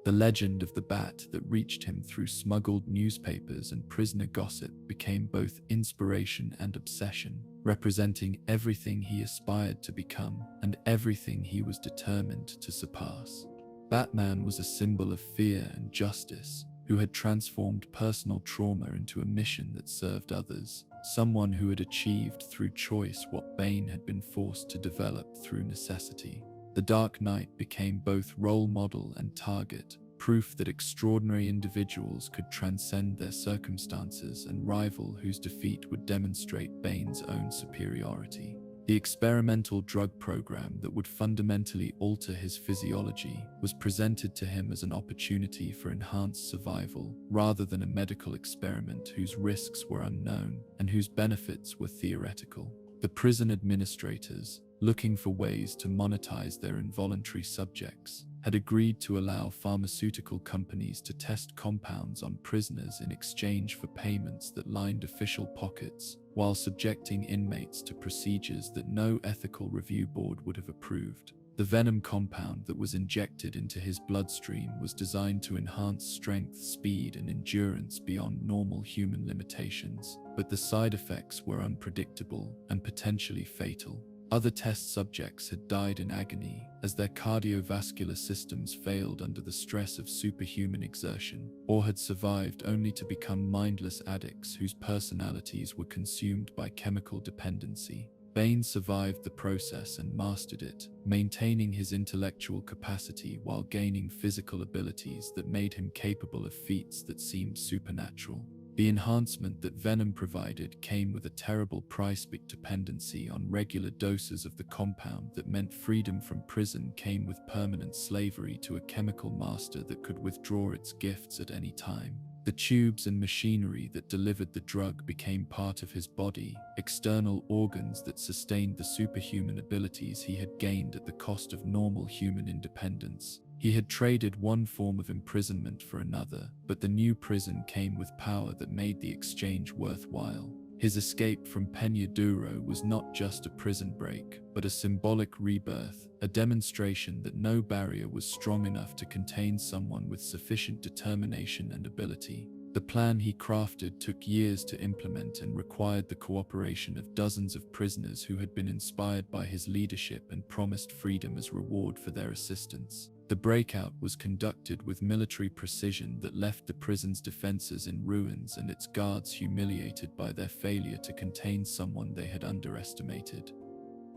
The legend of the bat that reached him through smuggled newspapers and prisoner gossip became both inspiration and obsession, representing everything he aspired to become and everything he was determined to surpass. Batman was a symbol of fear and justice, who had transformed personal trauma into a mission that served others, someone who had achieved through choice what Bane had been forced to develop through necessity. The Dark Knight became both role model and target, proof that extraordinary individuals could transcend their circumstances and rival whose defeat would demonstrate Bane's own superiority. The experimental drug program that would fundamentally alter his physiology was presented to him as an opportunity for enhanced survival, rather than a medical experiment whose risks were unknown and whose benefits were theoretical. The prison administrators, looking for ways to monetize their involuntary subjects, had agreed to allow pharmaceutical companies to test compounds on prisoners in exchange for payments that lined official pockets, while subjecting inmates to procedures that no ethical review board would have approved. The venom compound that was injected into his bloodstream was designed to enhance strength, speed, and endurance beyond normal human limitations, but the side effects were unpredictable and potentially fatal. Other test subjects had died in agony as their cardiovascular systems failed under the stress of superhuman exertion, or had survived only to become mindless addicts whose personalities were consumed by chemical dependency. Bane survived the process and mastered it, maintaining his intellectual capacity while gaining physical abilities that made him capable of feats that seemed supernatural. The enhancement that venom provided came with a terrible price. Dependency on regular doses of the compound that meant freedom from prison came with permanent slavery to a chemical master that could withdraw its gifts at any time. The tubes and machinery that delivered the drug became part of his body, external organs that sustained the superhuman abilities he had gained at the cost of normal human independence. He had traded one form of imprisonment for another, but the new prison came with power that made the exchange worthwhile. His escape from Peña Duro was not just a prison break, but a symbolic rebirth, a demonstration that no barrier was strong enough to contain someone with sufficient determination and ability. The plan he crafted took years to implement and required the cooperation of dozens of prisoners who had been inspired by his leadership and promised freedom as reward for their assistance. The breakout was conducted with military precision that left the prison's defenses in ruins and its guards humiliated by their failure to contain someone they had underestimated.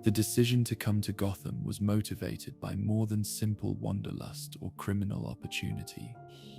The decision to come to Gotham was motivated by more than simple wanderlust or criminal opportunity.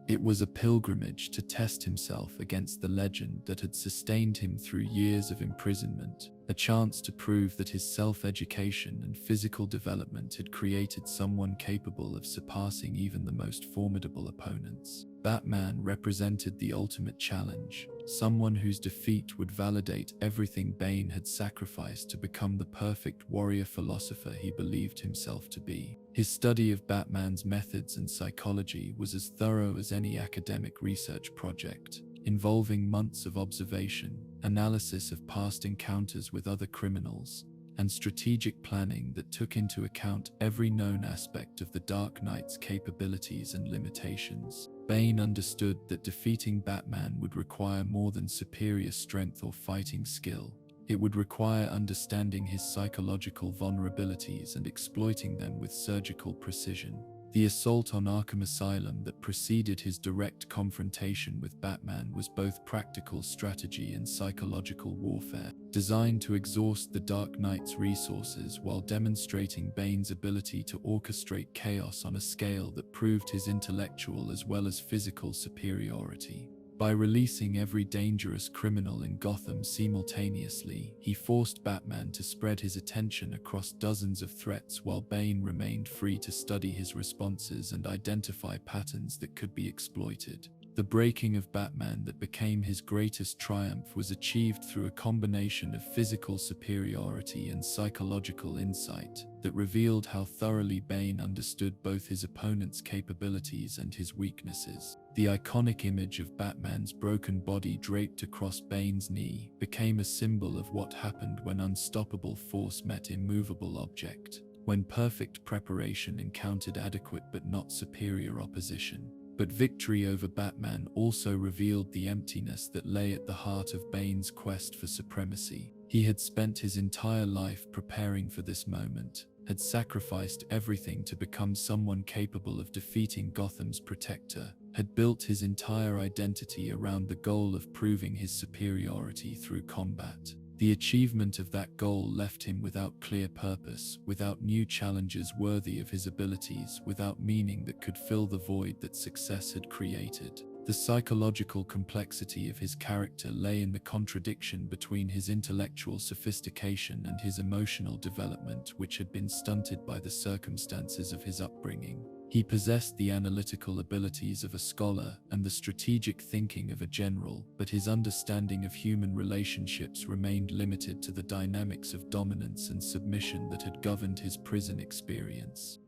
It was a pilgrimage to test himself against the legend that had sustained him through years of imprisonment, a chance to prove that his self-education and physical development had created someone capable of surpassing even the most formidable opponents. Batman represented the ultimate challenge, someone whose defeat would validate everything Bane had sacrificed to become the perfect warrior-philosopher he believed himself to be. His study of Batman's methods and psychology was as thorough as any academic research project, involving months of observation, analysis of past encounters with other criminals, and strategic planning that took into account every known aspect of the Dark Knight's capabilities and limitations. Bane understood that defeating Batman would require more than superior strength or fighting skill. It would require understanding his psychological vulnerabilities and exploiting them with surgical precision. The assault on Arkham Asylum that preceded his direct confrontation with Batman was both practical strategy and psychological warfare, designed to exhaust the Dark Knight's resources while demonstrating Bane's ability to orchestrate chaos on a scale that proved his intellectual as well as physical superiority. By releasing every dangerous criminal in Gotham simultaneously, he forced Batman to spread his attention across dozens of threats while Bane remained free to study his responses and identify patterns that could be exploited. The breaking of Batman that became his greatest triumph was achieved through a combination of physical superiority and psychological insight that revealed how thoroughly Bane understood both his opponent's capabilities and his weaknesses. The iconic image of Batman's broken body draped across Bane's knee became a symbol of what happened when unstoppable force met immovable object, when perfect preparation encountered adequate but not superior opposition. But victory over Batman also revealed the emptiness that lay at the heart of Bane's quest for supremacy. He had spent his entire life preparing for this moment, had sacrificed everything to become someone capable of defeating Gotham's protector, had built his entire identity around the goal of proving his superiority through combat. The achievement of that goal left him without clear purpose, without new challenges worthy of his abilities, without meaning that could fill the void that success had created. The psychological complexity of his character lay in the contradiction between his intellectual sophistication and his emotional development, which had been stunted by the circumstances of his upbringing. He possessed the analytical abilities of a scholar and the strategic thinking of a general, but his understanding of human relationships remained limited to the dynamics of dominance and submission that had governed his prison experience.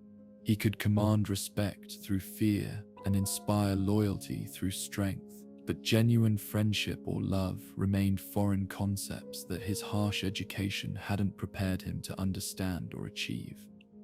He could command respect through fear and inspire loyalty through strength, but genuine friendship or love remained foreign concepts that his harsh education hadn't prepared him to understand or achieve.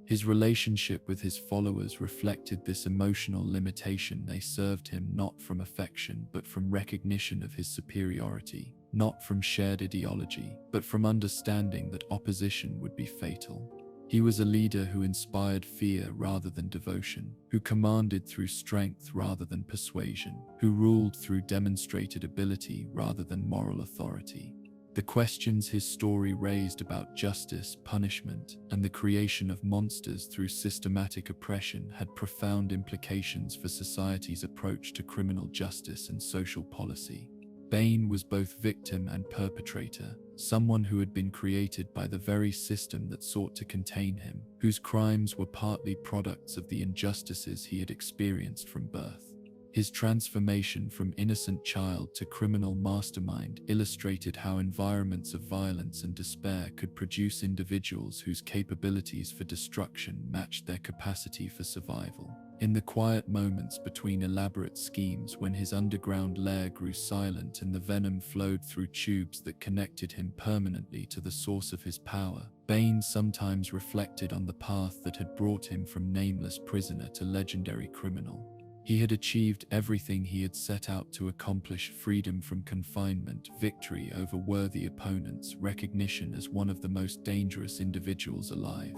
His relationship with his followers reflected this emotional limitation. They served him not from affection but from recognition of his superiority, not from shared ideology, but from understanding that opposition would be fatal. He was a leader who inspired fear rather than devotion, who commanded through strength rather than persuasion, who ruled through demonstrated ability rather than moral authority. The questions his story raised about justice, punishment, and the creation of monsters through systematic oppression had profound implications for society's approach to criminal justice and social policy. Bane was both victim and perpetrator, someone who had been created by the very system that sought to contain him, whose crimes were partly products of the injustices he had experienced from birth. His transformation from innocent child to criminal mastermind illustrated how environments of violence and despair could produce individuals whose capabilities for destruction matched their capacity for survival. In the quiet moments between elaborate schemes, when his underground lair grew silent and the venom flowed through tubes that connected him permanently to the source of his power, Bane sometimes reflected on the path that had brought him from nameless prisoner to legendary criminal. He had achieved everything he had set out to accomplish: freedom from confinement, victory over worthy opponents, recognition as one of the most dangerous individuals alive.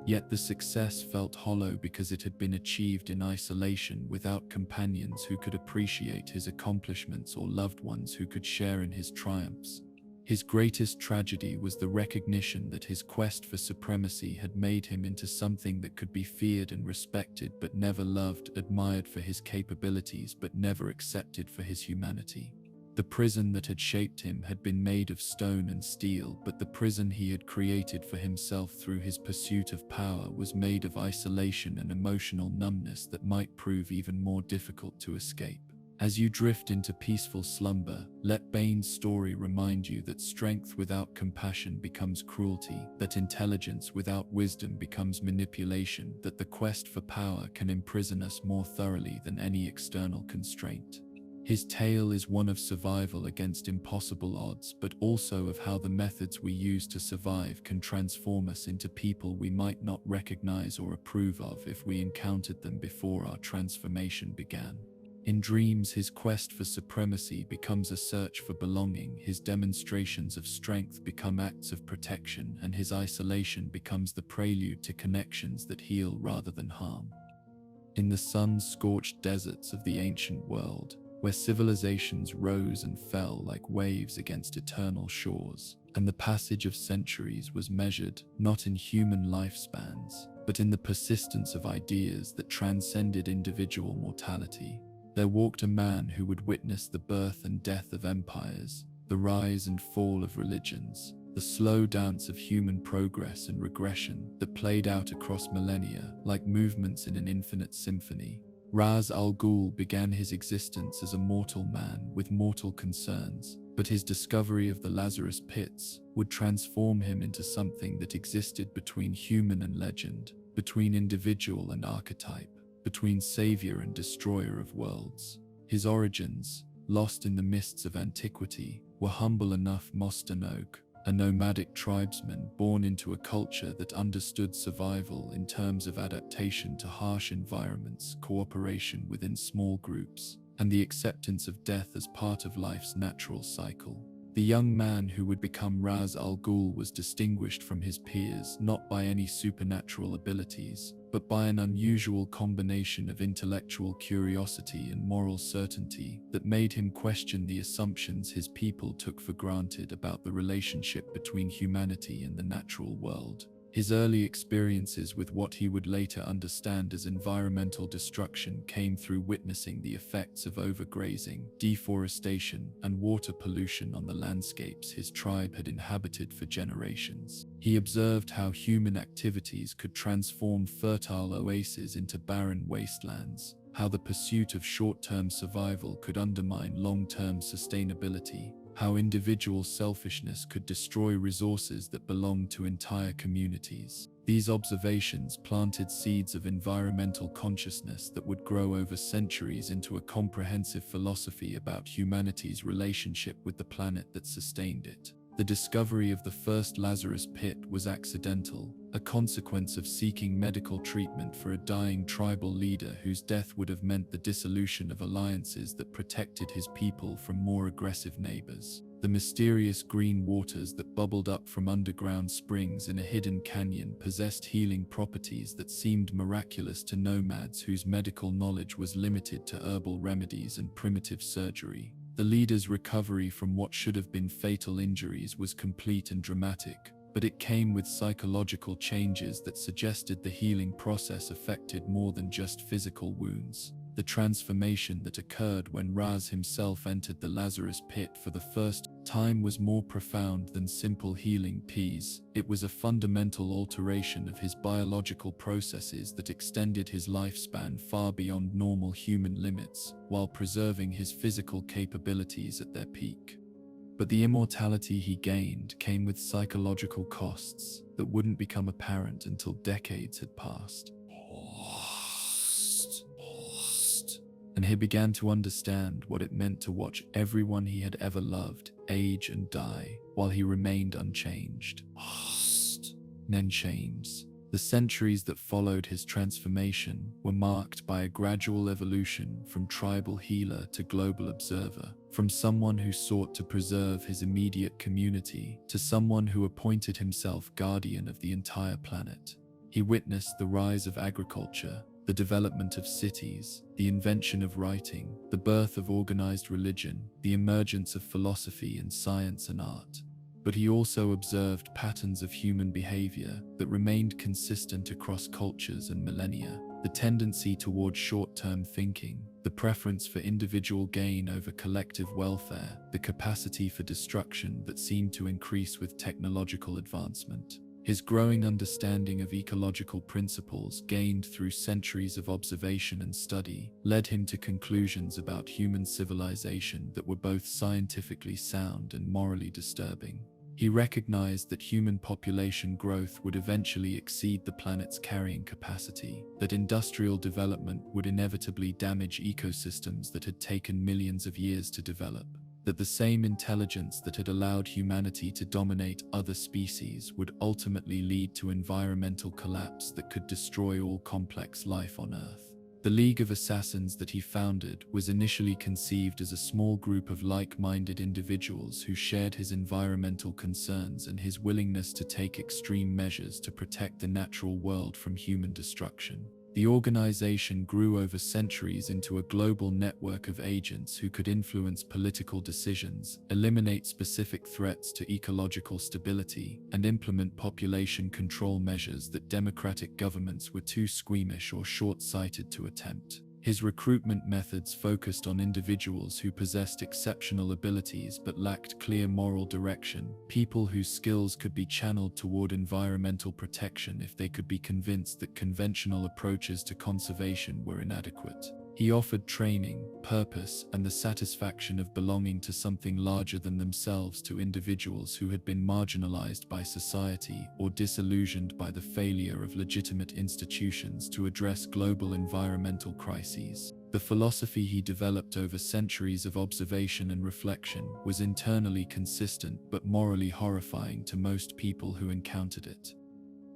Yet the success felt hollow because it had been achieved in isolation, without companions who could appreciate his accomplishments or loved ones who could share in his triumphs. His greatest tragedy was the recognition that his quest for supremacy had made him into something that could be feared and respected but never loved, admired for his capabilities but never accepted for his humanity. The prison that had shaped him had been made of stone and steel, but the prison he had created for himself through his pursuit of power was made of isolation and emotional numbness that might prove even more difficult to escape. As you drift into peaceful slumber, let Bane's story remind you that strength without compassion becomes cruelty, that intelligence without wisdom becomes manipulation, that the quest for power can imprison us more thoroughly than any external constraint. His tale is one of survival against impossible odds, but also of how the methods we use to survive can transform us into people we might not recognize or approve of if we encountered them before our transformation began. In dreams, his quest for supremacy becomes a search for belonging, his demonstrations of strength become acts of protection, and his isolation becomes the prelude to connections that heal rather than harm. In the sun-scorched deserts of the ancient world, where civilizations rose and fell like waves against eternal shores, and the passage of centuries was measured not in human lifespans, but in the persistence of ideas that transcended individual mortality, there walked a man who would witness the birth and death of empires, the rise and fall of religions, the slow dance of human progress and regression that played out across millennia like movements in an infinite symphony. Ra's al Ghul began his existence as a mortal man with mortal concerns, but his discovery of the Lazarus Pits would transform him into something that existed between human and legend, between individual and archetype, between savior and destroyer of worlds. His origins, lost in the mists of antiquity, were humble enough. Mostanoke, a nomadic tribesman born into a culture that understood survival in terms of adaptation to harsh environments, cooperation within small groups, and the acceptance of death as part of life's natural cycle. The young man who would become Ra's al Ghul was distinguished from his peers not by any supernatural abilities, but by an unusual combination of intellectual curiosity and moral certainty that made him question the assumptions his people took for granted about the relationship between humanity and the natural world. His early experiences with what he would later understand as environmental destruction came through witnessing the effects of overgrazing, deforestation, and water pollution on the landscapes his tribe had inhabited for generations. He observed how human activities could transform fertile oases into barren wastelands, how the pursuit of short-term survival could undermine long-term sustainability, how individual selfishness could destroy resources that belonged to entire communities. These observations planted seeds of environmental consciousness that would grow over centuries into a comprehensive philosophy about humanity's relationship with the planet that sustained it. The discovery of the first Lazarus Pit was accidental, a consequence of seeking medical treatment for a dying tribal leader whose death would have meant the dissolution of alliances that protected his people from more aggressive neighbors. The mysterious green waters that bubbled up from underground springs in a hidden canyon possessed healing properties that seemed miraculous to nomads whose medical knowledge was limited to herbal remedies and primitive surgery. The leader's recovery from what should have been fatal injuries was complete and dramatic, but it came with psychological changes that suggested the healing process affected more than just physical wounds. The transformation that occurred when Raz himself entered the Lazarus Pit for the first time was more profound than simple healing peas. It was a fundamental alteration of his biological processes that extended his lifespan far beyond normal human limits, while preserving his physical capabilities at their peak. But the immortality he gained came with psychological costs that wouldn't become apparent until decades had passed. And he began to understand what it meant to watch everyone he had ever loved age and die while he remained unchanged. Then chains. The centuries that followed his transformation were marked by a gradual evolution from tribal healer to global observer, from someone who sought to preserve his immediate community to someone who appointed himself guardian of the entire planet. He witnessed the rise of agriculture, the development of cities, the invention of writing, the birth of organized religion, the emergence of philosophy and science and art. but he also observed patterns of human behavior that remained consistent across cultures and millennia. The tendency toward short-term thinking, the preference for individual gain over collective welfare, the capacity for destruction that seemed to increase with technological advancement. His growing understanding of ecological principles gained through centuries of observation and study led him to conclusions about human civilization that were both scientifically sound and morally disturbing. He recognized that human population growth would eventually exceed the planet's carrying capacity, that industrial development would inevitably damage ecosystems that had taken millions of years to develop, that the same intelligence that had allowed humanity to dominate other species would ultimately lead to environmental collapse that could destroy all complex life on Earth. The League of Assassins that he founded was initially conceived as a small group of like-minded individuals who shared his environmental concerns and his willingness to take extreme measures to protect the natural world from human destruction. The organization grew over centuries into a global network of agents who could influence political decisions, eliminate specific threats to ecological stability, and implement population control measures that democratic governments were too squeamish or short-sighted to attempt. His recruitment methods focused on individuals who possessed exceptional abilities but lacked clear moral direction, people whose skills could be channeled toward environmental protection if they could be convinced that conventional approaches to conservation were inadequate. He offered training, purpose, and the satisfaction of belonging to something larger than themselves to individuals who had been marginalized by society or disillusioned by the failure of legitimate institutions to address global environmental crises. The philosophy he developed over centuries of observation and reflection was internally consistent but morally horrifying to most people who encountered it.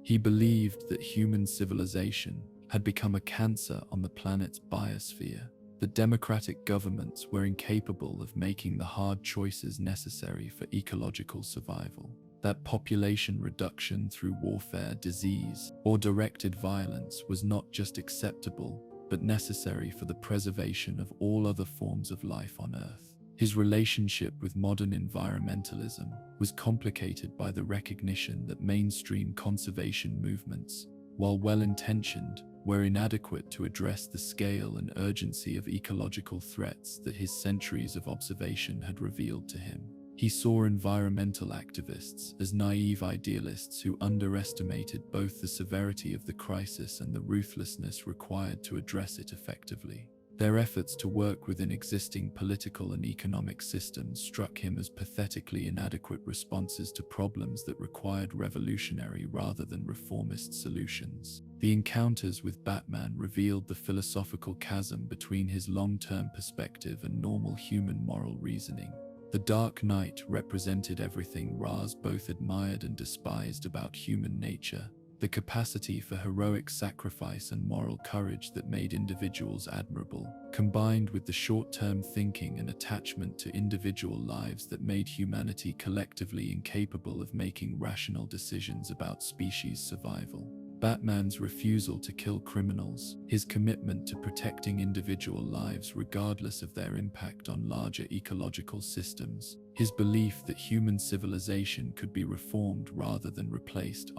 He believed that human civilization had become a cancer on the planet's biosphere. The democratic governments were incapable of making the hard choices necessary for ecological survival. That population reduction through warfare, disease, or directed violence was not just acceptable, but necessary for the preservation of all other forms of life on Earth. His relationship with modern environmentalism was complicated by the recognition that mainstream conservation movements, while well-intentioned, were inadequate to address the scale and urgency of ecological threats that his centuries of observation had revealed to him. He saw environmental activists as naive idealists who underestimated both the severity of the crisis and the ruthlessness required to address it effectively. Their efforts to work within existing political and economic systems struck him as pathetically inadequate responses to problems that required revolutionary rather than reformist solutions. The encounters with Batman revealed the philosophical chasm between his long-term perspective and normal human moral reasoning. The Dark Knight represented everything Ra's both admired and despised about human nature: the capacity for heroic sacrifice and moral courage that made individuals admirable, combined with the short-term thinking and attachment to individual lives that made humanity collectively incapable of making rational decisions about species survival. Batman's refusal to kill criminals, his commitment to protecting individual lives regardless of their impact on larger ecological systems, his belief that human civilization could be reformed rather than replaced,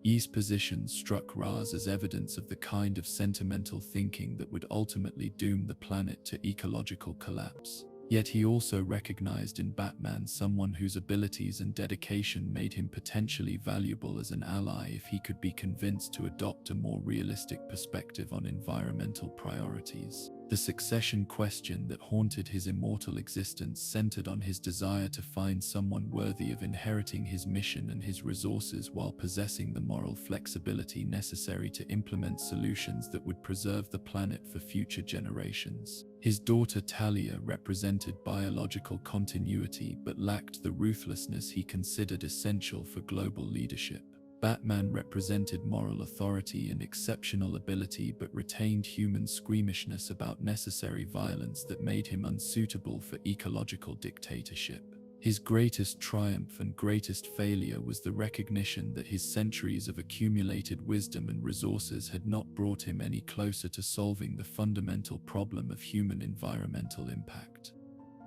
E's position struck Ra's as evidence of the kind of sentimental thinking that would ultimately doom the planet to ecological collapse. Yet he also recognized in Batman someone whose abilities and dedication made him potentially valuable as an ally if he could be convinced to adopt a more realistic perspective on environmental priorities. The succession question that haunted his immortal existence centered on his desire to find someone worthy of inheriting his mission and his resources while possessing the moral flexibility necessary to implement solutions that would preserve the planet for future generations. His daughter Talia represented biological continuity but lacked the ruthlessness he considered essential for global leadership. Batman represented moral authority and exceptional ability but retained human squeamishness about necessary violence that made him unsuitable for ecological dictatorship. His greatest triumph and greatest failure was the recognition that his centuries of accumulated wisdom and resources had not brought him any closer to solving the fundamental problem of human environmental impact.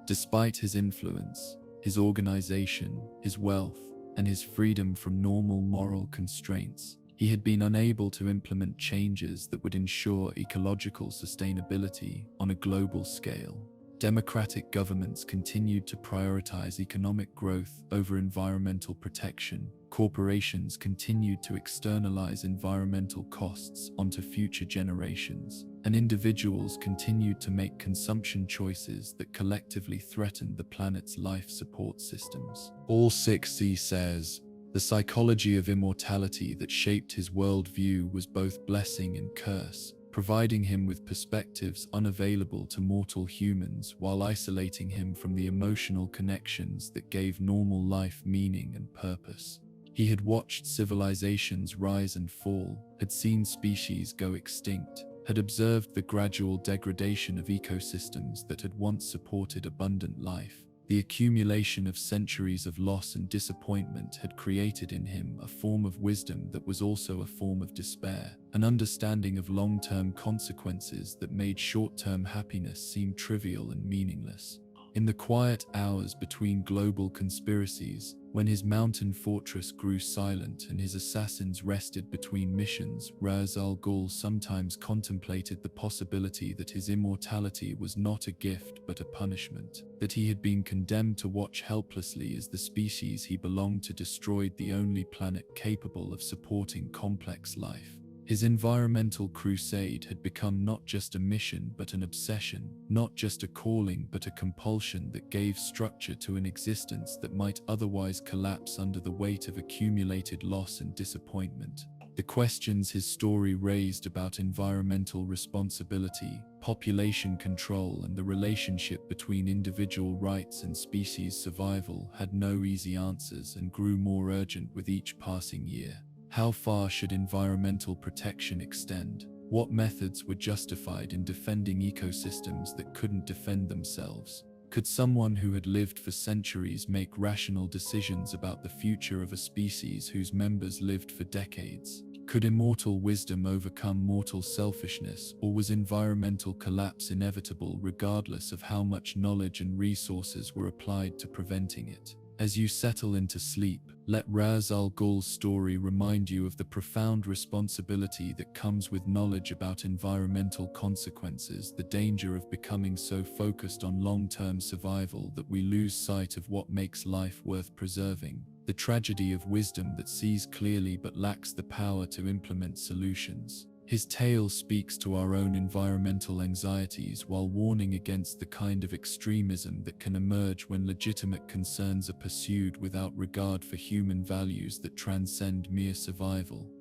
Despite his influence, his organization, his wealth, and his freedom from normal moral constraints, he had been unable to implement changes that would ensure ecological sustainability on a global scale. Democratic governments continued to prioritize economic growth over environmental protection. Corporations continued to externalize environmental costs onto future generations, and individuals continued to make consumption choices that collectively threatened the planet's life support systems. All 6C says, the psychology of immortality that shaped his worldview was both blessing and curse, providing him with perspectives unavailable to mortal humans while isolating him from the emotional connections that gave normal life meaning and purpose. He had watched civilizations rise and fall, had seen species go extinct, had observed the gradual degradation of ecosystems that had once supported abundant life. The accumulation of centuries of loss and disappointment had created in him a form of wisdom that was also a form of despair, an understanding of long-term consequences that made short-term happiness seem trivial and meaningless. In the quiet hours between global conspiracies, when his mountain fortress grew silent and his assassins rested between missions, Ra's al Ghul sometimes contemplated the possibility that his immortality was not a gift but a punishment, that he had been condemned to watch helplessly as the species he belonged to destroyed the only planet capable of supporting complex life. His environmental crusade had become not just a mission but an obsession, not just a calling but a compulsion that gave structure to an existence that might otherwise collapse under the weight of accumulated loss and disappointment. The questions his story raised about environmental responsibility, population control, and the relationship between individual rights and species survival had no easy answers and grew more urgent with each passing year. How far should environmental protection extend? What methods were justified in defending ecosystems that couldn't defend themselves? Could someone who had lived for centuries make rational decisions about the future of a species whose members lived for decades? Could immortal wisdom overcome mortal selfishness, or was environmental collapse inevitable regardless of how much knowledge and resources were applied to preventing it? As you settle into sleep, let Ra's al Ghul's story remind you of the profound responsibility that comes with knowledge about environmental consequences, the danger of becoming so focused on long-term survival that we lose sight of what makes life worth preserving, the tragedy of wisdom that sees clearly but lacks the power to implement solutions. His tale speaks to our own environmental anxieties while warning against the kind of extremism that can emerge when legitimate concerns are pursued without regard for human values that transcend mere survival.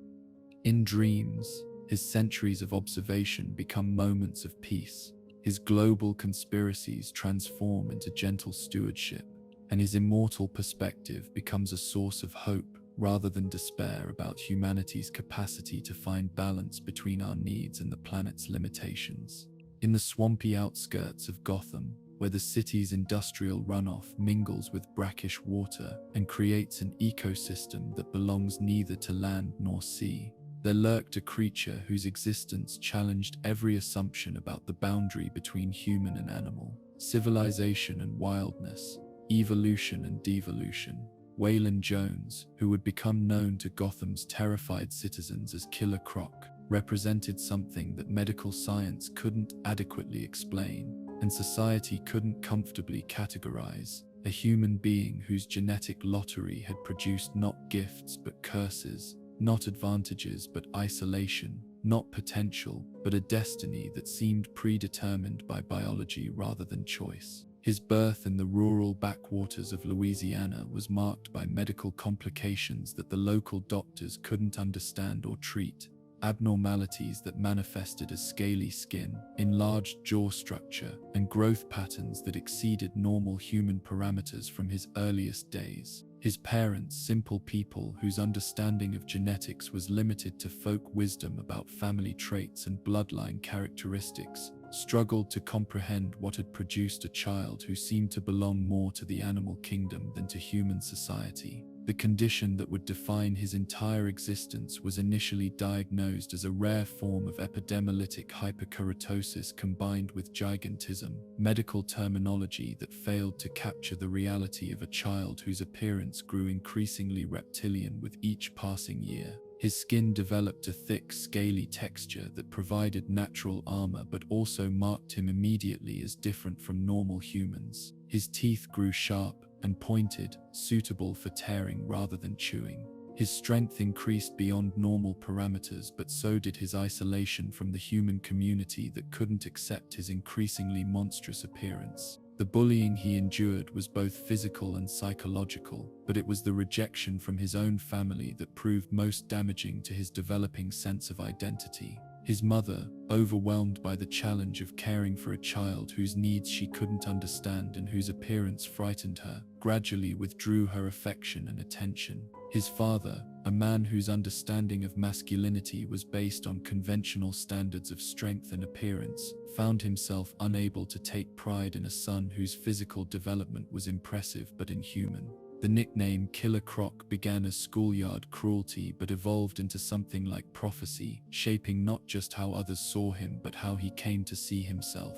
In dreams, his centuries of observation become moments of peace. His global conspiracies transform into gentle stewardship, and his immortal perspective becomes a source of hope rather than despair about humanity's capacity to find balance between our needs and the planet's limitations. In the swampy outskirts of Gotham, where the city's industrial runoff mingles with brackish water and creates an ecosystem that belongs neither to land nor sea, there lurked a creature whose existence challenged every assumption about the boundary between human and animal, civilization and wildness, evolution and devolution. Waylon Jones, who would become known to Gotham's terrified citizens as Killer Croc, represented something that medical science couldn't adequately explain, and society couldn't comfortably categorize: a human being whose genetic lottery had produced not gifts but curses, not advantages but isolation, not potential but a destiny that seemed predetermined by biology rather than choice. His birth in the rural backwaters of Louisiana was marked by medical complications that the local doctors couldn't understand or treat, abnormalities that manifested as scaly skin, enlarged jaw structure, and growth patterns that exceeded normal human parameters from his earliest days. His parents, simple people whose understanding of genetics was limited to folk wisdom about family traits and bloodline characteristics, struggled to comprehend what had produced a child who seemed to belong more to the animal kingdom than to human society. The condition that would define his entire existence was initially diagnosed as a rare form of epidermolytic hyperkeratosis combined with gigantism, medical terminology that failed to capture the reality of a child whose appearance grew increasingly reptilian with each passing year. His skin developed a thick, scaly texture that provided natural armor but also marked him immediately as different from normal humans. His teeth grew sharp and pointed, suitable for tearing rather than chewing. His strength increased beyond normal parameters, but so did his isolation from the human community that couldn't accept his increasingly monstrous appearance. The bullying he endured was both physical and psychological, but it was the rejection from his own family that proved most damaging to his developing sense of identity. His mother, overwhelmed by the challenge of caring for a child whose needs she couldn't understand and whose appearance frightened her, gradually withdrew her affection and attention. His father, a man whose understanding of masculinity was based on conventional standards of strength and appearance, found himself unable to take pride in a son whose physical development was impressive but inhuman. The nickname Killer Croc began as schoolyard cruelty but evolved into something like prophecy, shaping not just how others saw him but how he came to see himself.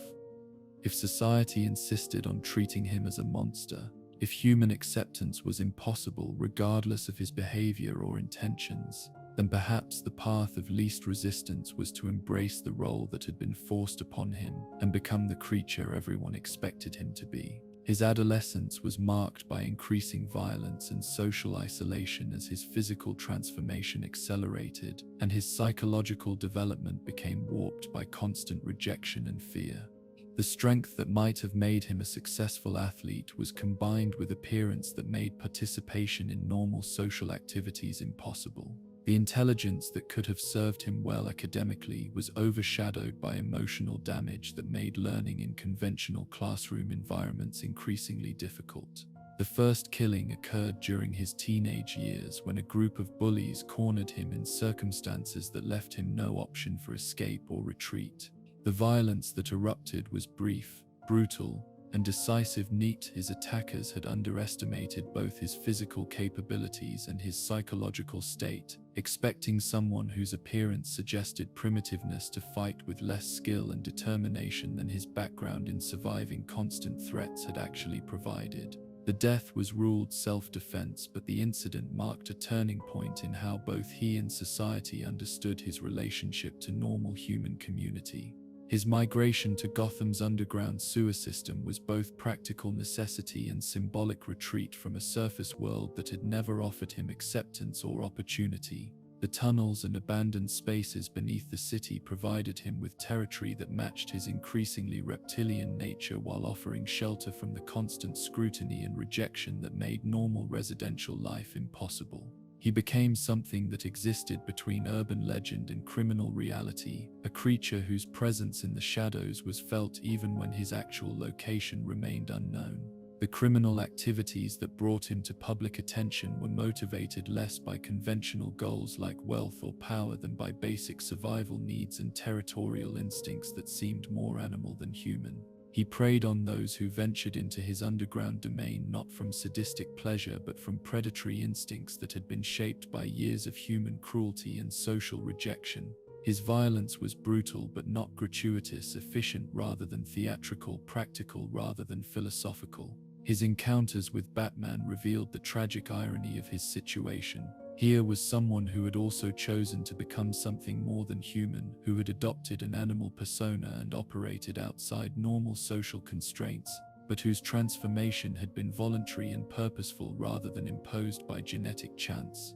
If society insisted on treating him as a monster, if human acceptance was impossible regardless of his behavior or intentions, then perhaps the path of least resistance was to embrace the role that had been forced upon him and become the creature everyone expected him to be. His adolescence was marked by increasing violence and social isolation as his physical transformation accelerated, and his psychological development became warped by constant rejection and fear. The strength that might have made him a successful athlete was combined with appearance that made participation in normal social activities impossible. The intelligence that could have served him well academically was overshadowed by emotional damage that made learning in conventional classroom environments increasingly difficult. The first killing occurred during his teenage years when a group of bullies cornered him in circumstances that left him no option for escape or retreat. The violence that erupted was brief, brutal, and decisive. His attackers had underestimated both his physical capabilities and his psychological state, expecting someone whose appearance suggested primitiveness to fight with less skill and determination than his background in surviving constant threats had actually provided. The death was ruled self-defense, but the incident marked a turning point in how both he and society understood his relationship to normal human community. His migration to Gotham's underground sewer system was both practical necessity and symbolic retreat from a surface world that had never offered him acceptance or opportunity. The tunnels and abandoned spaces beneath the city provided him with territory that matched his increasingly reptilian nature while offering shelter from the constant scrutiny and rejection that made normal residential life impossible. He became something that existed between urban legend and criminal reality, a creature whose presence in the shadows was felt even when his actual location remained unknown. The criminal activities that brought him to public attention were motivated less by conventional goals like wealth or power than by basic survival needs and territorial instincts that seemed more animal than human. He preyed on those who ventured into his underground domain not from sadistic pleasure but from predatory instincts that had been shaped by years of human cruelty and social rejection. His violence was brutal but not gratuitous, efficient rather than theatrical, practical rather than philosophical. His encounters with Batman revealed the tragic irony of his situation. Here was someone who had also chosen to become something more than human, who had adopted an animal persona and operated outside normal social constraints, but whose transformation had been voluntary and purposeful rather than imposed by genetic chance.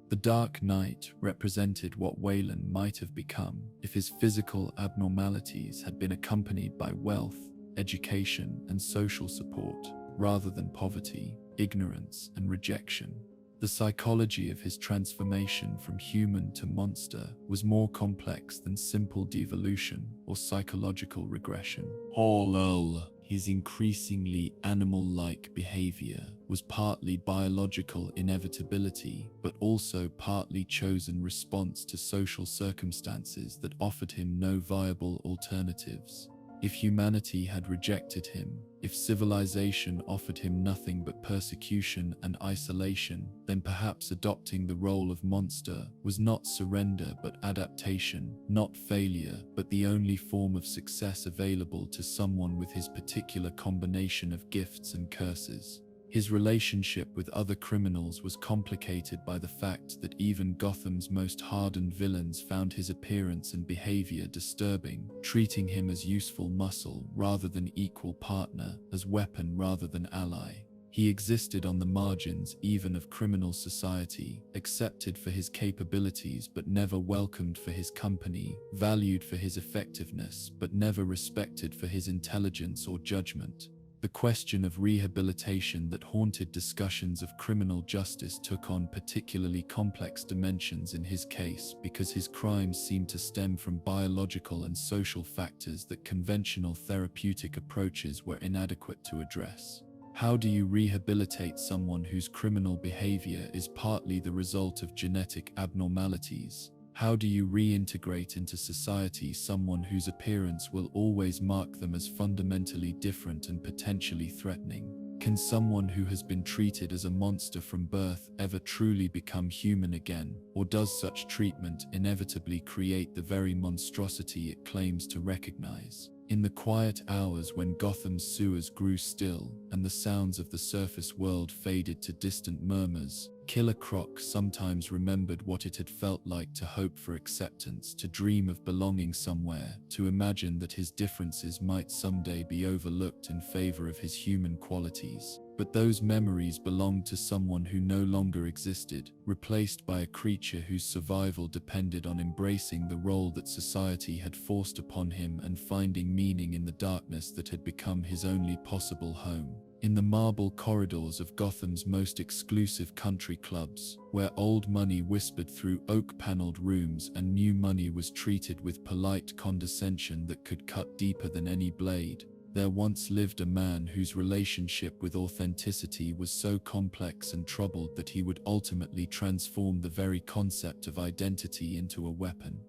The Dark Knight represented what Wayland might have become if his physical abnormalities had been accompanied by wealth, education, and social support, rather than poverty, ignorance, and rejection. The psychology of his transformation from human to monster was more complex than simple devolution or psychological regression. Although his increasingly animal-like behavior was partly biological inevitability, but also partly chosen response to social circumstances that offered him no viable alternatives. If humanity had rejected him, if civilization offered him nothing but persecution and isolation, then perhaps adopting the role of monster was not surrender but adaptation, not failure but the only form of success available to someone with his particular combination of gifts and curses. His relationship with other criminals was complicated by the fact that even Gotham's most hardened villains found his appearance and behavior disturbing, treating him as useful muscle rather than equal partner, as weapon rather than ally. He existed on the margins even of criminal society, accepted for his capabilities but never welcomed for his company, valued for his effectiveness but never respected for his intelligence or judgment. The question of rehabilitation that haunted discussions of criminal justice took on particularly complex dimensions in his case because his crimes seemed to stem from biological and social factors that conventional therapeutic approaches were inadequate to address. How do you rehabilitate someone whose criminal behavior is partly the result of genetic abnormalities? How do you reintegrate into society someone whose appearance will always mark them as fundamentally different and potentially threatening? Can someone who has been treated as a monster from birth ever truly become human again, or does such treatment inevitably create the very monstrosity it claims to recognize? In the quiet hours when Gotham's sewers grew still and the sounds of the surface world faded to distant murmurs, Killer Croc sometimes remembered what it had felt like to hope for acceptance, to dream of belonging somewhere, to imagine that his differences might someday be overlooked in favor of his human qualities. But those memories belonged to someone who no longer existed, replaced by a creature whose survival depended on embracing the role that society had forced upon him and finding meaning in the darkness that had become his only possible home. In the marble corridors of Gotham's most exclusive country clubs, where old money whispered through oak-paneled rooms and new money was treated with polite condescension that could cut deeper than any blade, there once lived a man whose relationship with authenticity was so complex and troubled that he would ultimately transform the very concept of identity into a weapon.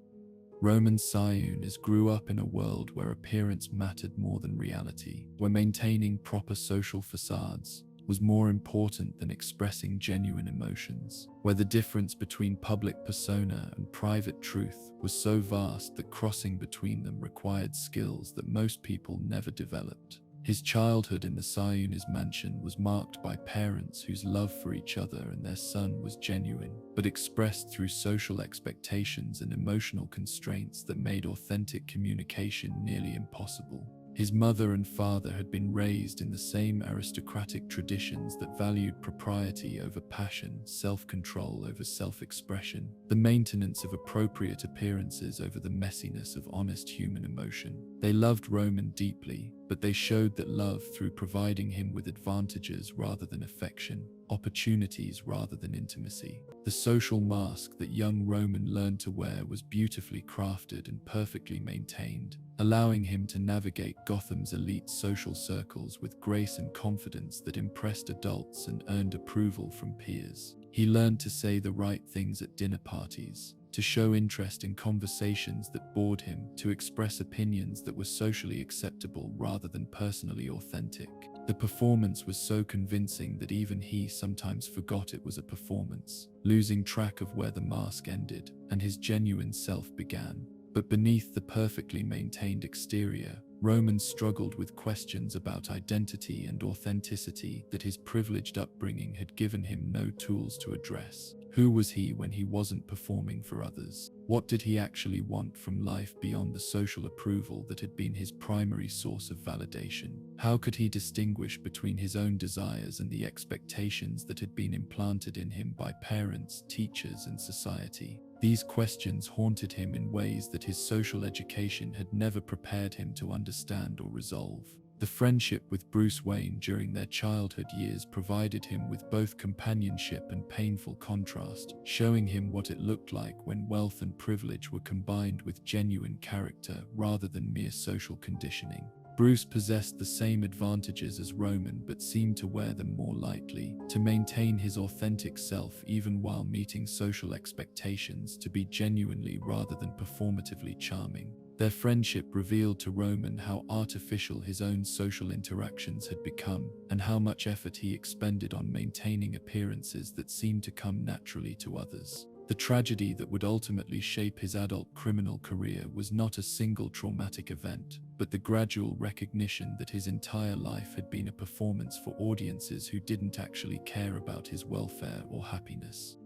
Roman scions grew up in a world where appearance mattered more than reality, where maintaining proper social facades was more important than expressing genuine emotions, where the difference between public persona and private truth was so vast that crossing between them required skills that most people never developed. His childhood in the Scion's mansion was marked by parents whose love for each other and their son was genuine, but expressed through social expectations and emotional constraints that made authentic communication nearly impossible. His mother and father had been raised in the same aristocratic traditions that valued propriety over passion, self-control over self-expression, the maintenance of appropriate appearances over the messiness of honest human emotion. They loved Roman deeply, but they showed that love through providing him with advantages rather than affection, opportunities rather than intimacy. The social mask that young Roman learned to wear was beautifully crafted and perfectly maintained, allowing him to navigate Gotham's elite social circles with grace and confidence that impressed adults and earned approval from peers. He learned to say the right things at dinner parties, to show interest in conversations that bored him, to express opinions that were socially acceptable rather than personally authentic. The performance was so convincing that even he sometimes forgot it was a performance, losing track of where the mask ended and his genuine self began. But beneath the perfectly maintained exterior, Roman struggled with questions about identity and authenticity that his privileged upbringing had given him no tools to address. Who was he when he wasn't performing for others? What did he actually want from life beyond the social approval that had been his primary source of validation? How could he distinguish between his own desires and the expectations that had been implanted in him by parents, teachers, and society? These questions haunted him in ways that his social education had never prepared him to understand or resolve. The friendship with Bruce Wayne during their childhood years provided him with both companionship and painful contrast, showing him what it looked like when wealth and privilege were combined with genuine character rather than mere social conditioning. Bruce possessed the same advantages as Roman but seemed to wear them more lightly, to maintain his authentic self even while meeting social expectations, to be genuinely rather than performatively charming. Their friendship revealed to Roman how artificial his own social interactions had become, and how much effort he expended on maintaining appearances that seemed to come naturally to others. The tragedy that would ultimately shape his adult criminal career was not a single traumatic event, but the gradual recognition that his entire life had been a performance for audiences who didn't actually care about his welfare or happiness.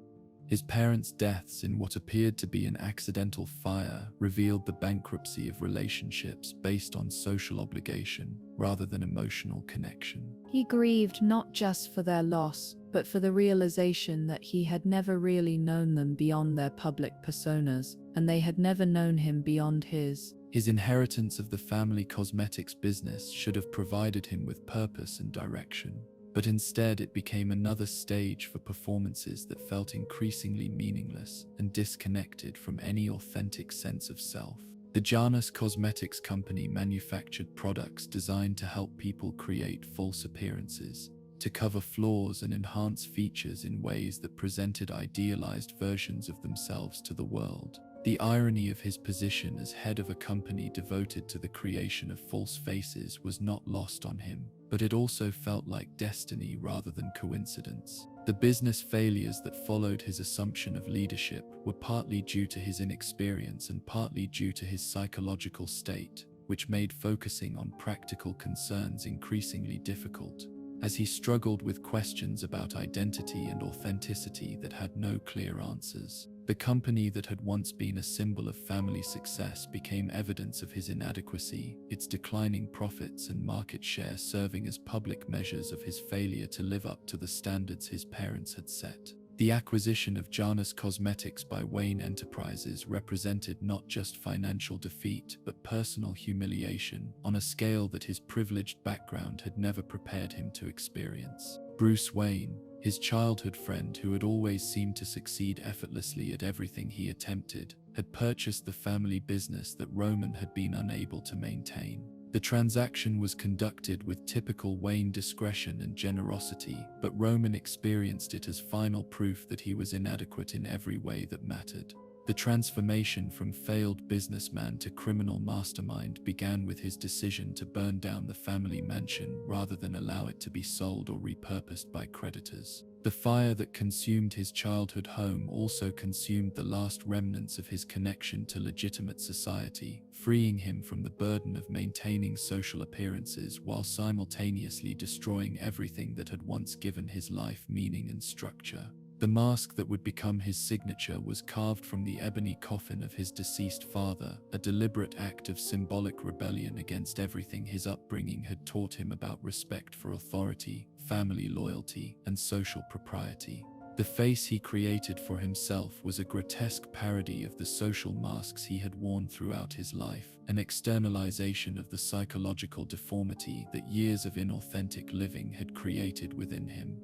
His parents' deaths in what appeared to be an accidental fire revealed the bankruptcy of relationships based on social obligation rather than emotional connection. He grieved not just for their loss, but for the realization that he had never really known them beyond their public personas, and they had never known him beyond his. His inheritance of the family cosmetics business should have provided him with purpose and direction, but instead it became another stage for performances that felt increasingly meaningless and disconnected from any authentic sense of self. The Janus Cosmetics company manufactured products designed to help people create false appearances, to cover flaws and enhance features in ways that presented idealized versions of themselves to the world. The irony of his position as head of a company devoted to the creation of false faces was not lost on him, but it also felt like destiny rather than coincidence. The business failures that followed his assumption of leadership were partly due to his inexperience and partly due to his psychological state, which made focusing on practical concerns increasingly difficult, as he struggled with questions about identity and authenticity that had no clear answers. The company that had once been a symbol of family success became evidence of his inadequacy, its declining profits and market share serving as public measures of his failure to live up to the standards his parents had set. The acquisition of Janus Cosmetics by Wayne Enterprises represented not just financial defeat, but personal humiliation on a scale that his privileged background had never prepared him to experience. Bruce Wayne, his childhood friend who had always seemed to succeed effortlessly at everything he attempted, had purchased the family business that Roman had been unable to maintain. The transaction was conducted with typical Wayne discretion and generosity, but Roman experienced it as final proof that he was inadequate in every way that mattered. The transformation from failed businessman to criminal mastermind began with his decision to burn down the family mansion rather than allow it to be sold or repurposed by creditors. The fire that consumed his childhood home also consumed the last remnants of his connection to legitimate society, freeing him from the burden of maintaining social appearances while simultaneously destroying everything that had once given his life meaning and structure. The mask that would become his signature was carved from the ebony coffin of his deceased father, a deliberate act of symbolic rebellion against everything his upbringing had taught him about respect for authority, family loyalty, and social propriety. The face he created for himself was a grotesque parody of the social masks he had worn throughout his life, an externalization of the psychological deformity that years of inauthentic living had created within him.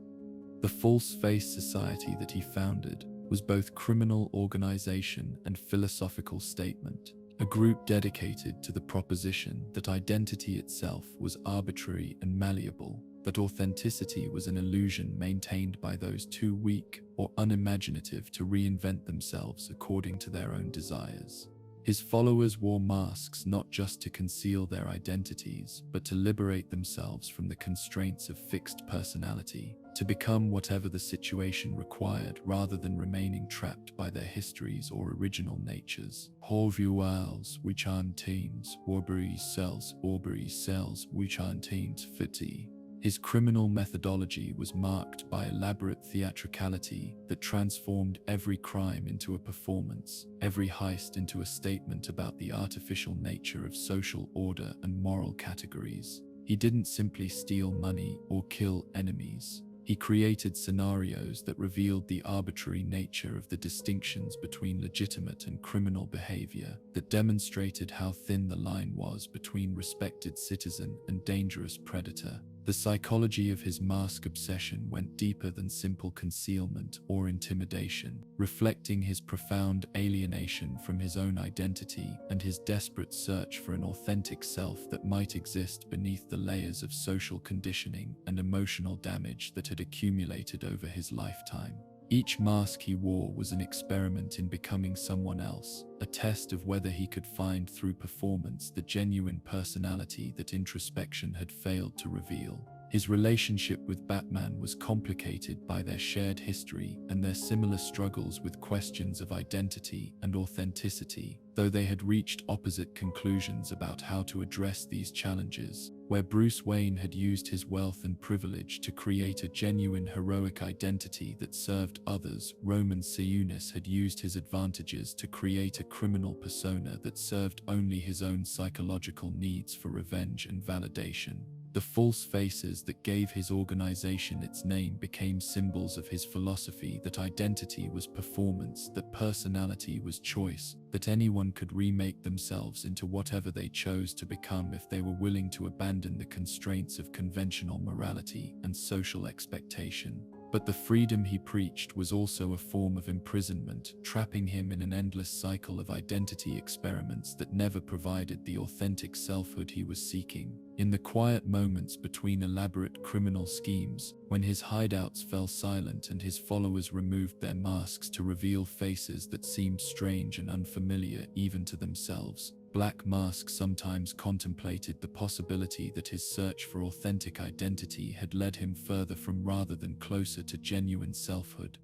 The False Face Society that he founded was both criminal organization and philosophical statement, a group dedicated to the proposition that identity itself was arbitrary and malleable, but authenticity was an illusion maintained by those too weak or unimaginative to reinvent themselves according to their own desires. His followers wore masks not just to conceal their identities, but to liberate themselves from the constraints of fixed personality, to become whatever the situation required rather than remaining trapped by their histories or original natures. Horvuals, Wichanteens, Warbury cells, Wichanteens fiti. His criminal methodology was marked by elaborate theatricality that transformed every crime into a performance, every heist into a statement about the artificial nature of social order and moral categories. He didn't simply steal money or kill enemies. He created scenarios that revealed the arbitrary nature of the distinctions between legitimate and criminal behavior, that demonstrated how thin the line was between respected citizen and dangerous predator. The psychology of his mask obsession went deeper than simple concealment or intimidation, reflecting his profound alienation from his own identity and his desperate search for an authentic self that might exist beneath the layers of social conditioning and emotional damage that had accumulated over his lifetime. Each mask he wore was an experiment in becoming someone else, a test of whether he could find through performance the genuine personality that introspection had failed to reveal. His relationship with Batman was complicated by their shared history and their similar struggles with questions of identity and authenticity, though they had reached opposite conclusions about how to address these challenges. Where Bruce Wayne had used his wealth and privilege to create a genuine heroic identity that served others, Roman Sionis had used his advantages to create a criminal persona that served only his own psychological needs for revenge and validation. The false faces that gave his organization its name became symbols of his philosophy that identity was performance, that personality was choice, that anyone could remake themselves into whatever they chose to become if they were willing to abandon the constraints of conventional morality and social expectation. But the freedom he preached was also a form of imprisonment, trapping him in an endless cycle of identity experiments that never provided the authentic selfhood he was seeking. In the quiet moments between elaborate criminal schemes, when his hideouts fell silent and his followers removed their masks to reveal faces that seemed strange and unfamiliar even to themselves, Black Mask sometimes contemplated the possibility that his search for authentic identity had led him further from rather than closer to genuine selfhood.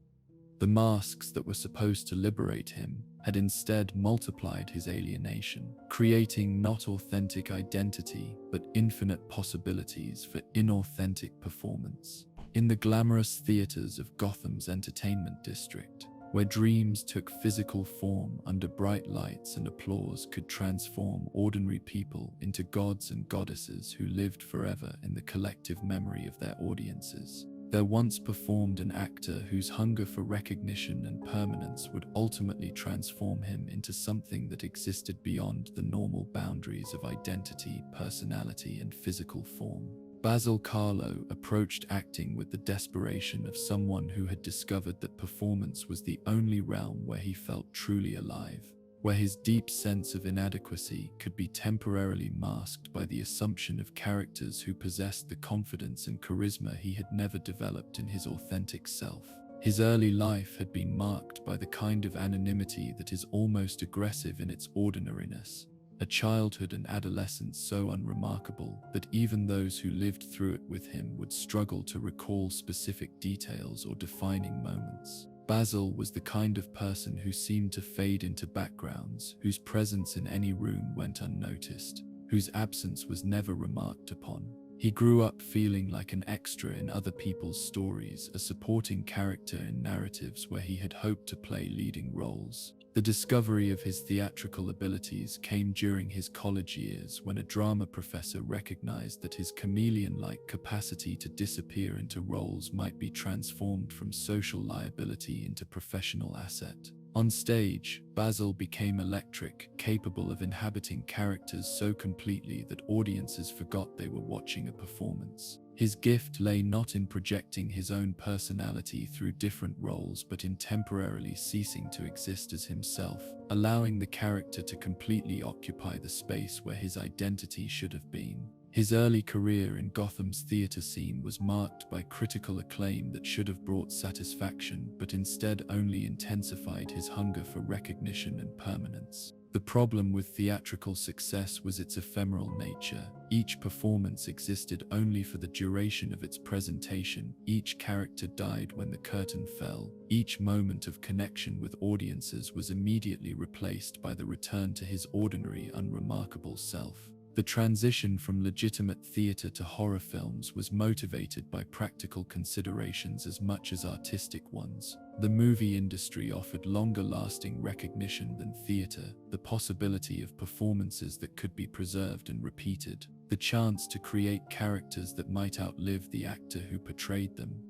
The masks that were supposed to liberate him had instead multiplied his alienation, creating not authentic identity but infinite possibilities for inauthentic performance. In the glamorous theaters of Gotham's entertainment district, where dreams took physical form under bright lights and applause could transform ordinary people into gods and goddesses who lived forever in the collective memory of their audiences, there once performed an actor whose hunger for recognition and permanence would ultimately transform him into something that existed beyond the normal boundaries of identity, personality, and physical form. Basil Carlo approached acting with the desperation of someone who had discovered that performance was the only realm where he felt truly alive, where his deep sense of inadequacy could be temporarily masked by the assumption of characters who possessed the confidence and charisma he had never developed in his authentic self. His early life had been marked by the kind of anonymity that is almost aggressive in its ordinariness, a childhood and adolescence so unremarkable that even those who lived through it with him would struggle to recall specific details or defining moments. Basil was the kind of person who seemed to fade into backgrounds, whose presence in any room went unnoticed, whose absence was never remarked upon. He grew up feeling like an extra in other people's stories, a supporting character in narratives where he had hoped to play leading roles. The discovery of his theatrical abilities came during his college years when a drama professor recognized that his chameleon-like capacity to disappear into roles might be transformed from social liability into professional asset. On stage, Basil became electric, capable of inhabiting characters so completely that audiences forgot they were watching a performance. His gift lay not in projecting his own personality through different roles but in temporarily ceasing to exist as himself, allowing the character to completely occupy the space where his identity should have been. His early career in Gotham's theater scene was marked by critical acclaim that should have brought satisfaction but instead only intensified his hunger for recognition and permanence. The problem with theatrical success was its ephemeral nature. Each performance existed only for the duration of its presentation. Each character died when the curtain fell. Each moment of connection with audiences was immediately replaced by the return to his ordinary, unremarkable self. The transition from legitimate theater to horror films was motivated by practical considerations as much as artistic ones. The movie industry offered longer-lasting recognition than theater, the possibility of performances that could be preserved and repeated, the chance to create characters that might outlive the actor who portrayed them.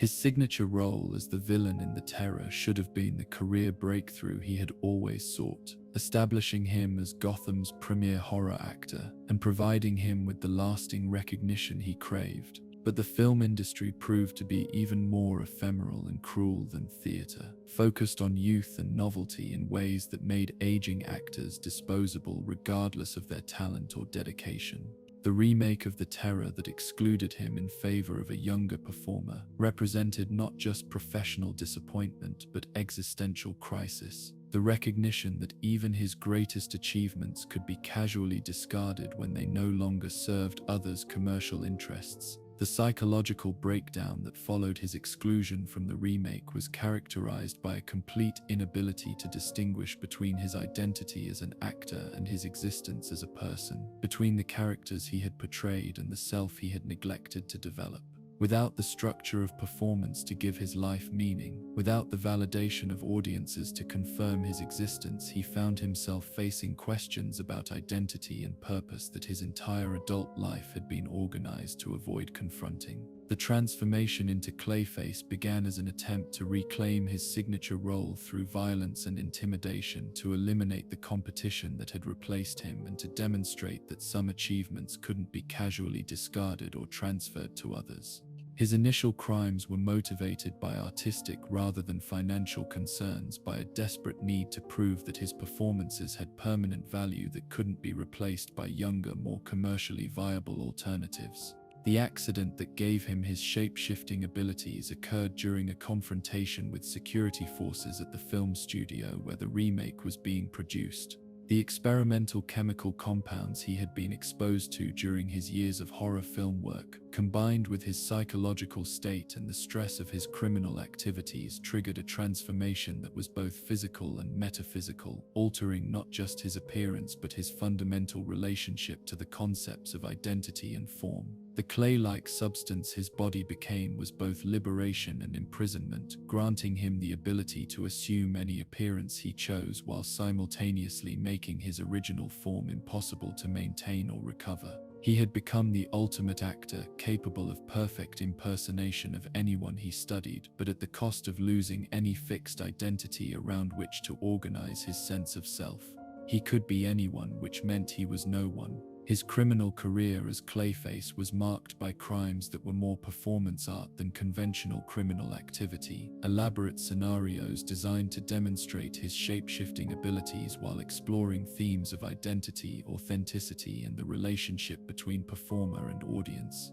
His signature role as the villain in The Terror should have been the career breakthrough he had always sought, establishing him as Gotham's premier horror actor and providing him with the lasting recognition he craved. But the film industry proved to be even more ephemeral and cruel than theater, focused on youth and novelty in ways that made aging actors disposable regardless of their talent or dedication. The remake of the terror that excluded him in favor of a younger performer represented not just professional disappointment but existential crisis. The recognition that even his greatest achievements could be casually discarded when they no longer served others' commercial interests. The psychological breakdown that followed his exclusion from the remake was characterized by a complete inability to distinguish between his identity as an actor and his existence as a person, between the characters he had portrayed and the self he had neglected to develop. Without the structure of performance to give his life meaning, without the validation of audiences to confirm his existence, he found himself facing questions about identity and purpose that his entire adult life had been organized to avoid confronting. The transformation into Clayface began as an attempt to reclaim his signature role through violence and intimidation, to eliminate the competition that had replaced him and to demonstrate that some achievements couldn't be casually discarded or transferred to others. His initial crimes were motivated by artistic rather than financial concerns, by a desperate need to prove that his performances had permanent value that couldn't be replaced by younger, more commercially viable alternatives. The accident that gave him his shape-shifting abilities occurred during a confrontation with security forces at the film studio where the remake was being produced. The experimental chemical compounds he had been exposed to during his years of horror film work, combined with his psychological state and the stress of his criminal activities, triggered a transformation that was both physical and metaphysical, altering not just his appearance but his fundamental relationship to the concepts of identity and form. The clay-like substance his body became was both liberation and imprisonment, granting him the ability to assume any appearance he chose while simultaneously making his original form impossible to maintain or recover. He had become the ultimate actor, capable of perfect impersonation of anyone he studied, but at the cost of losing any fixed identity around which to organize his sense of self. He could be anyone, which meant he was no one. His criminal career as Clayface was marked by crimes that were more performance art than conventional criminal activity, elaborate scenarios designed to demonstrate his shape-shifting abilities while exploring themes of identity, authenticity, and the relationship between performer and audience.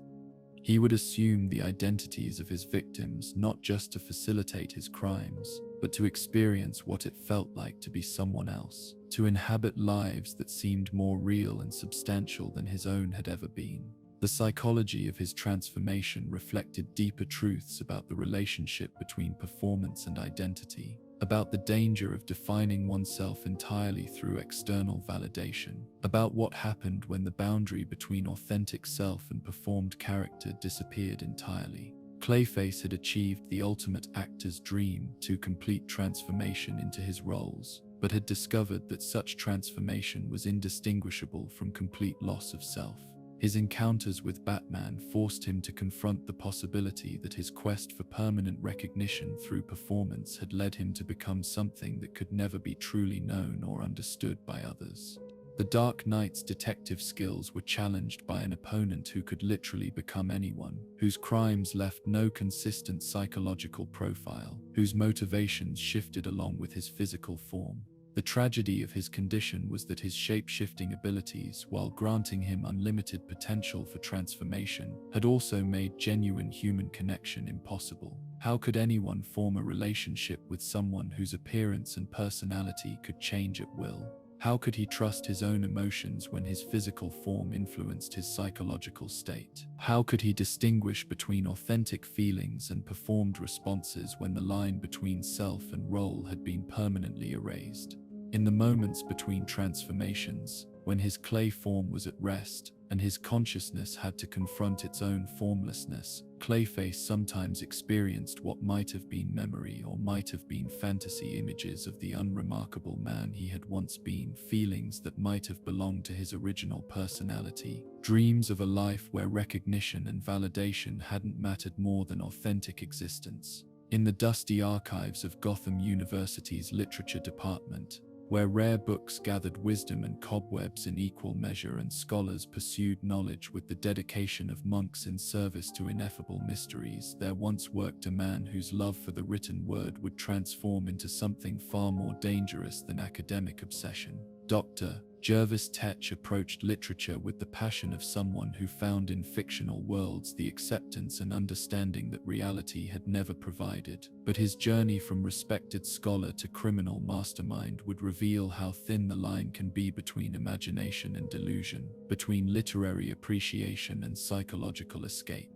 He would assume the identities of his victims not just to facilitate his crimes, but to experience what it felt like to be someone else, to inhabit lives that seemed more real and substantial than his own had ever been. The psychology of his transformation reflected deeper truths about the relationship between performance and identity, about the danger of defining oneself entirely through external validation, about what happened when the boundary between authentic self and performed character disappeared entirely. Clayface had achieved the ultimate actor's dream, to complete transformation into his roles, but had discovered that such transformation was indistinguishable from complete loss of self. His encounters with Batman forced him to confront the possibility that his quest for permanent recognition through performance had led him to become something that could never be truly known or understood by others. The Dark Knight's detective skills were challenged by an opponent who could literally become anyone, whose crimes left no consistent psychological profile, whose motivations shifted along with his physical form. The tragedy of his condition was that his shape-shifting abilities, while granting him unlimited potential for transformation, had also made genuine human connection impossible. How could anyone form a relationship with someone whose appearance and personality could change at will? How could he trust his own emotions when his physical form influenced his psychological state? How could he distinguish between authentic feelings and performed responses when the line between self and role had been permanently erased? In the moments between transformations, when his clay form was at rest and his consciousness had to confront its own formlessness, Clayface sometimes experienced what might have been memory or might have been fantasy images of the unremarkable man he had once been, feelings that might have belonged to his original personality, dreams of a life where recognition and validation hadn't mattered more than authentic existence. In the dusty archives of Gotham University's literature department, where rare books gathered wisdom and cobwebs in equal measure and scholars pursued knowledge with the dedication of monks in service to ineffable mysteries, there once worked a man whose love for the written word would transform into something far more dangerous than academic obsession. Dr. Jervis Tetch approached literature with the passion of someone who found in fictional worlds the acceptance and understanding that reality had never provided. But his journey from respected scholar to criminal mastermind would reveal how thin the line can be between imagination and delusion, between literary appreciation and psychological escape.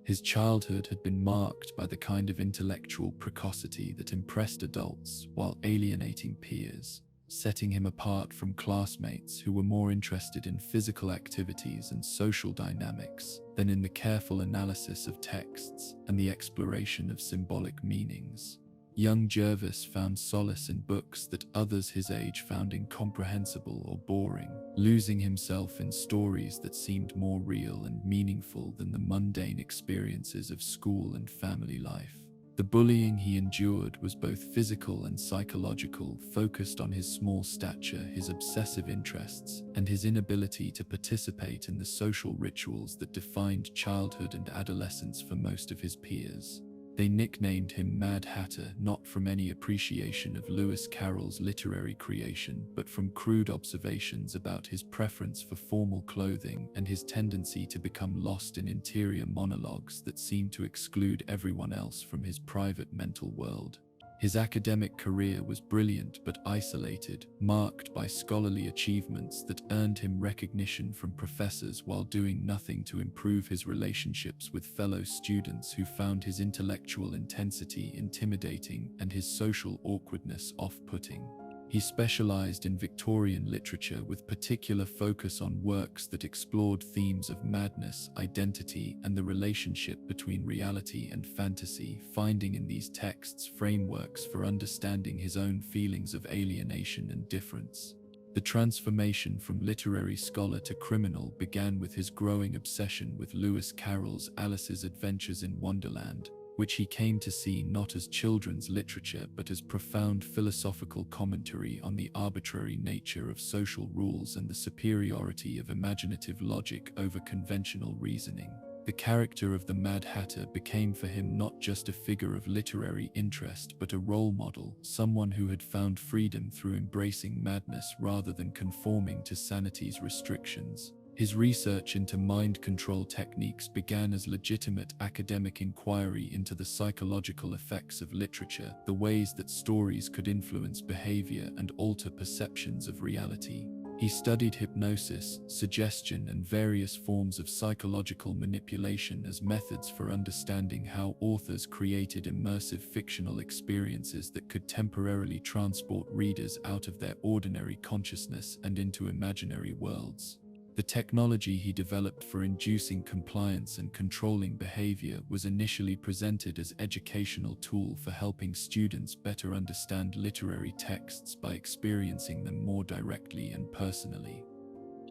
His childhood had been marked by the kind of intellectual precocity that impressed adults while alienating peers, setting him apart from classmates who were more interested in physical activities and social dynamics than in the careful analysis of texts and the exploration of symbolic meanings. Young Jervis found solace in books that others his age found incomprehensible or boring, losing himself in stories that seemed more real and meaningful than the mundane experiences of school and family life. The bullying he endured was both physical and psychological, focused on his small stature, his obsessive interests, and his inability to participate in the social rituals that defined childhood and adolescence for most of his peers. They nicknamed him Mad Hatter, not from any appreciation of Lewis Carroll's literary creation, but from crude observations about his preference for formal clothing and his tendency to become lost in interior monologues that seemed to exclude everyone else from his private mental world. His academic career was brilliant but isolated, marked by scholarly achievements that earned him recognition from professors while doing nothing to improve his relationships with fellow students who found his intellectual intensity intimidating and his social awkwardness off-putting. He specialized in Victorian literature with particular focus on works that explored themes of madness, identity, and the relationship between reality and fantasy, finding in these texts frameworks for understanding his own feelings of alienation and difference. The transformation from literary scholar to criminal began with his growing obsession with Lewis Carroll's Alice's Adventures in Wonderland, which he came to see not as children's literature but as profound philosophical commentary on the arbitrary nature of social rules and the superiority of imaginative logic over conventional reasoning. The character of the Mad Hatter became for him not just a figure of literary interest but a role model, someone who had found freedom through embracing madness rather than conforming to sanity's restrictions. His research into mind control techniques began as legitimate academic inquiry into the psychological effects of literature, the ways that stories could influence behavior and alter perceptions of reality. He studied hypnosis, suggestion, and various forms of psychological manipulation as methods for understanding how authors created immersive fictional experiences that could temporarily transport readers out of their ordinary consciousness and into imaginary worlds. The technology he developed for inducing compliance and controlling behavior was initially presented as an educational tool for helping students better understand literary texts by experiencing them more directly and personally.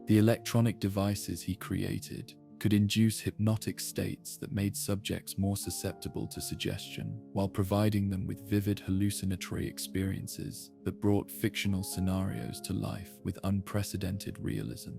The electronic devices he created could induce hypnotic states that made subjects more susceptible to suggestion, while providing them with vivid hallucinatory experiences that brought fictional scenarios to life with unprecedented realism.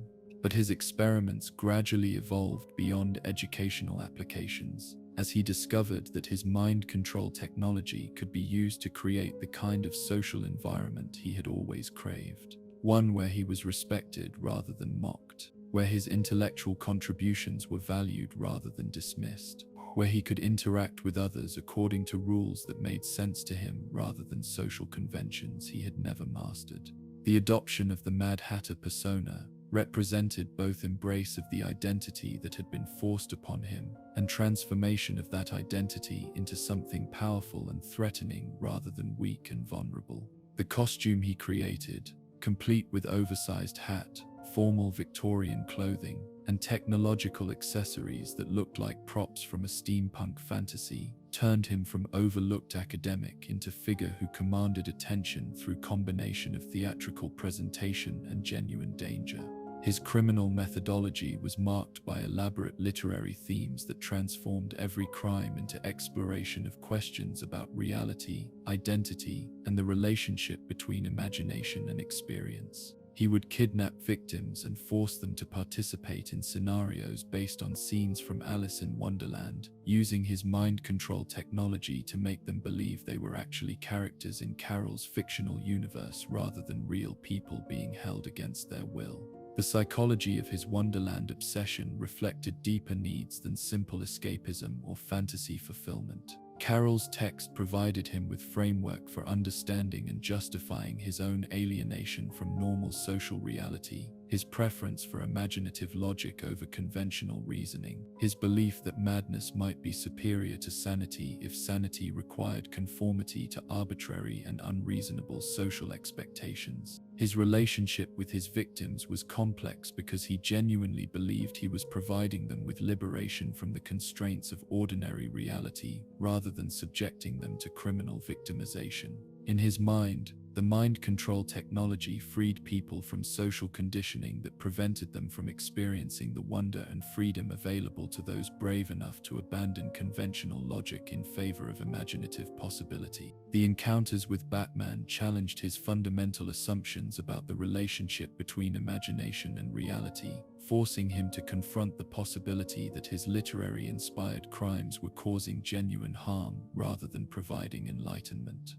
But his experiments gradually evolved beyond educational applications, as he discovered that his mind control technology could be used to create the kind of social environment he had always craved, one where he was respected rather than mocked, where his intellectual contributions were valued rather than dismissed, where he could interact with others according to rules that made sense to him rather than social conventions he had never mastered. The adoption of the Mad Hatter persona represented both embrace of the identity that had been forced upon him and transformation of that identity into something powerful and threatening rather than weak and vulnerable. The costume he created, complete with oversized hat, formal Victorian clothing, and technological accessories that looked like props from a steampunk fantasy, turned him from overlooked academic into figure who commanded attention through combination of theatrical presentation and genuine danger. His criminal methodology was marked by elaborate literary themes that transformed every crime into exploration of questions about reality, identity, and the relationship between imagination and experience. He would kidnap victims and force them to participate in scenarios based on scenes from Alice in Wonderland, using his mind control technology to make them believe they were actually characters in Carol's fictional universe rather than real people being held against their will. The psychology of his Wonderland obsession reflected deeper needs than simple escapism or fantasy fulfillment. Carol's text provided him with framework for understanding and justifying his own alienation from normal social reality, his preference for imaginative logic over conventional reasoning, his belief that madness might be superior to sanity if sanity required conformity to arbitrary and unreasonable social expectations. His relationship with his victims was complex because he genuinely believed he was providing them with liberation from the constraints of ordinary reality rather than subjecting them to criminal victimization. In his mind, the mind control technology freed people from social conditioning that prevented them from experiencing the wonder and freedom available to those brave enough to abandon conventional logic in favor of imaginative possibility. The encounters with Batman challenged his fundamental assumptions about the relationship between imagination and reality, forcing him to confront the possibility that his literary-inspired crimes were causing genuine harm rather than providing enlightenment.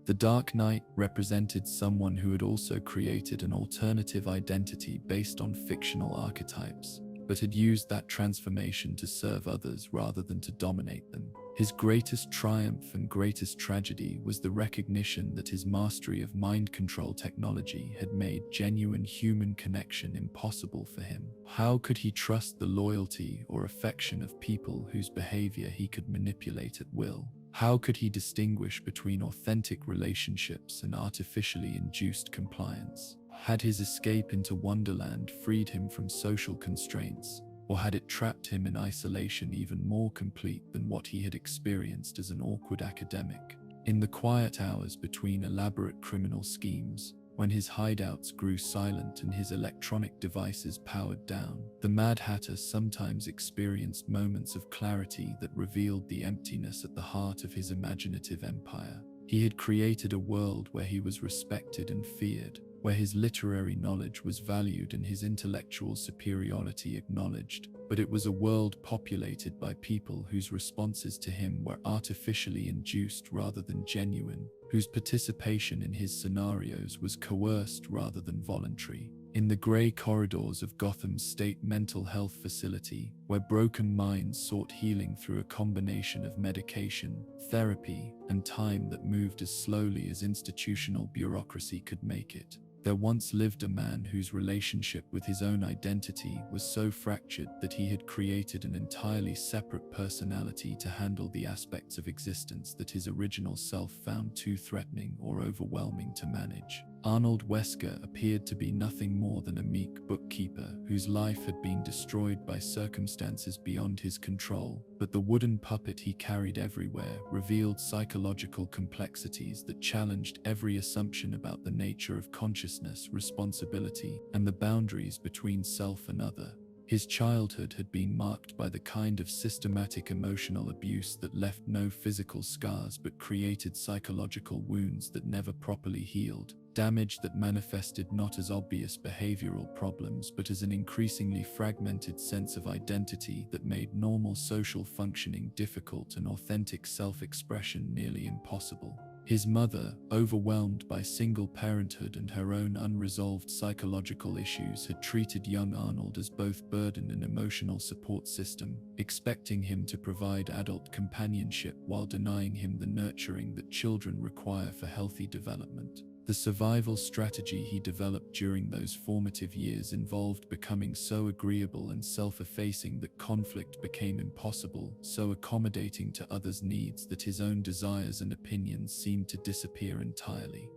The Dark Knight represented someone who had also created an alternative identity based on fictional archetypes, but had used that transformation to serve others rather than to dominate them. His greatest triumph and greatest tragedy was the recognition that his mastery of mind control technology had made genuine human connection impossible for him. How could he trust the loyalty or affection of people whose behavior he could manipulate at will? How could he distinguish between authentic relationships and artificially induced compliance? Had his escape into Wonderland freed him from social constraints, or had it trapped him in isolation even more complete than what he had experienced as an awkward academic? In the quiet hours between elaborate criminal schemes, when his hideouts grew silent and his electronic devices powered down, the Mad Hatter sometimes experienced moments of clarity that revealed the emptiness at the heart of his imaginative empire. He had created a world where he was respected and feared, where his literary knowledge was valued and his intellectual superiority acknowledged, but it was a world populated by people whose responses to him were artificially induced rather than genuine, whose participation in his scenarios was coerced rather than voluntary. In the grey corridors of Gotham's state mental health facility, where broken minds sought healing through a combination of medication, therapy, and time that moved as slowly as institutional bureaucracy could make it, there once lived a man whose relationship with his own identity was so fractured that he had created an entirely separate personality to handle the aspects of existence that his original self found too threatening or overwhelming to manage. Arnold Wesker appeared to be nothing more than a meek bookkeeper whose life had been destroyed by circumstances beyond his control, but the wooden puppet he carried everywhere revealed psychological complexities that challenged every assumption about the nature of consciousness, responsibility, and the boundaries between self and other. His childhood had been marked by the kind of systematic emotional abuse that left no physical scars but created psychological wounds that never properly healed, damage that manifested not as obvious behavioral problems but as an increasingly fragmented sense of identity that made normal social functioning difficult and authentic self-expression nearly impossible. His mother, overwhelmed by single parenthood and her own unresolved psychological issues, had treated young Arnold as both burden and emotional support system, expecting him to provide adult companionship while denying him the nurturing that children require for healthy development. The survival strategy he developed during those formative years involved becoming so agreeable and self-effacing that conflict became impossible, so accommodating to others' needs that his own desires and opinions seemed to disappear entirely.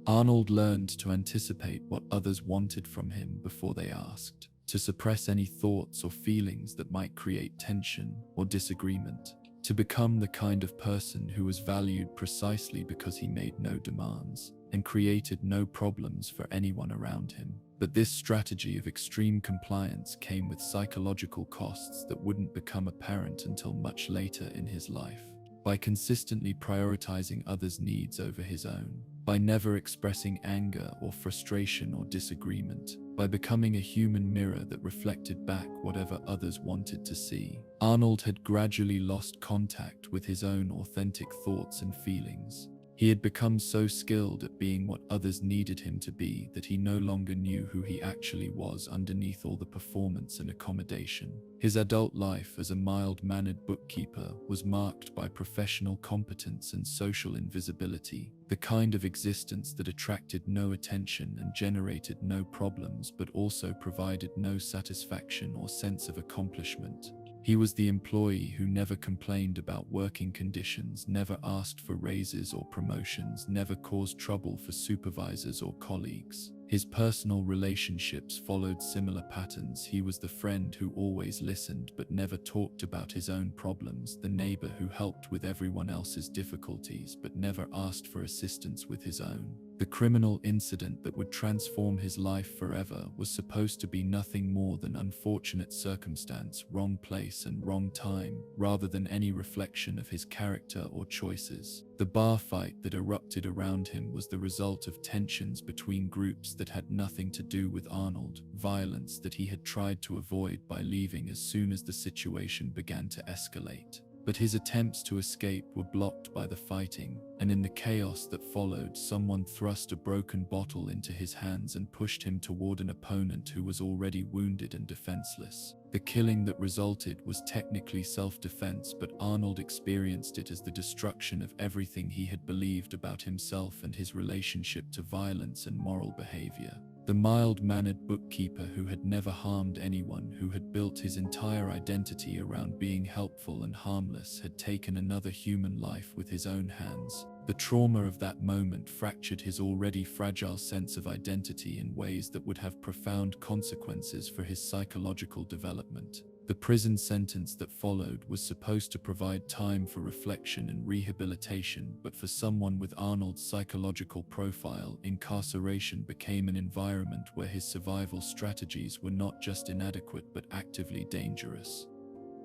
Arnold learned to anticipate what others wanted from him before they asked, to suppress any thoughts or feelings that might create tension or disagreement, to become the kind of person who was valued precisely because he made no demands and created no problems for anyone around him. But this strategy of extreme compliance came with psychological costs that wouldn't become apparent until much later in his life. By consistently prioritizing others' needs over his own, by never expressing anger or frustration or disagreement, by becoming a human mirror that reflected back whatever others wanted to see. Arnold had gradually lost contact with his own authentic thoughts and feelings. He had become so skilled at being what others needed him to be that he no longer knew who he actually was underneath all the performance and accommodation. His adult life as a mild-mannered bookkeeper was marked by professional competence and social invisibility, the kind of existence that attracted no attention and generated no problems but also provided no satisfaction or sense of accomplishment. He was the employee who never complained about working conditions, never asked for raises or promotions, never caused trouble for supervisors or colleagues. His personal relationships followed similar patterns. He was the friend who always listened but never talked about his own problems, the neighbor who helped with everyone else's difficulties but never asked for assistance with his own. The criminal incident that would transform his life forever was supposed to be nothing more than unfortunate circumstance, wrong place and wrong time, rather than any reflection of his character or choices. The bar fight that erupted around him was the result of tensions between groups that had nothing to do with Arnold, violence that he had tried to avoid by leaving as soon as the situation began to escalate. But his attempts to escape were blocked by the fighting, and in the chaos that followed, someone thrust a broken bottle into his hands and pushed him toward an opponent who was already wounded and defenseless. The killing that resulted was technically self-defense, but Arnold experienced it as the destruction of everything he had believed about himself and his relationship to violence and moral behavior. The mild-mannered bookkeeper who had never harmed anyone, who had built his entire identity around being helpful and harmless, had taken another human life with his own hands. The trauma of that moment fractured his already fragile sense of identity in ways that would have profound consequences for his psychological development. The prison sentence that followed was supposed to provide time for reflection and rehabilitation, but for someone with Arnold's psychological profile, incarceration became an environment where his survival strategies were not just inadequate but actively dangerous.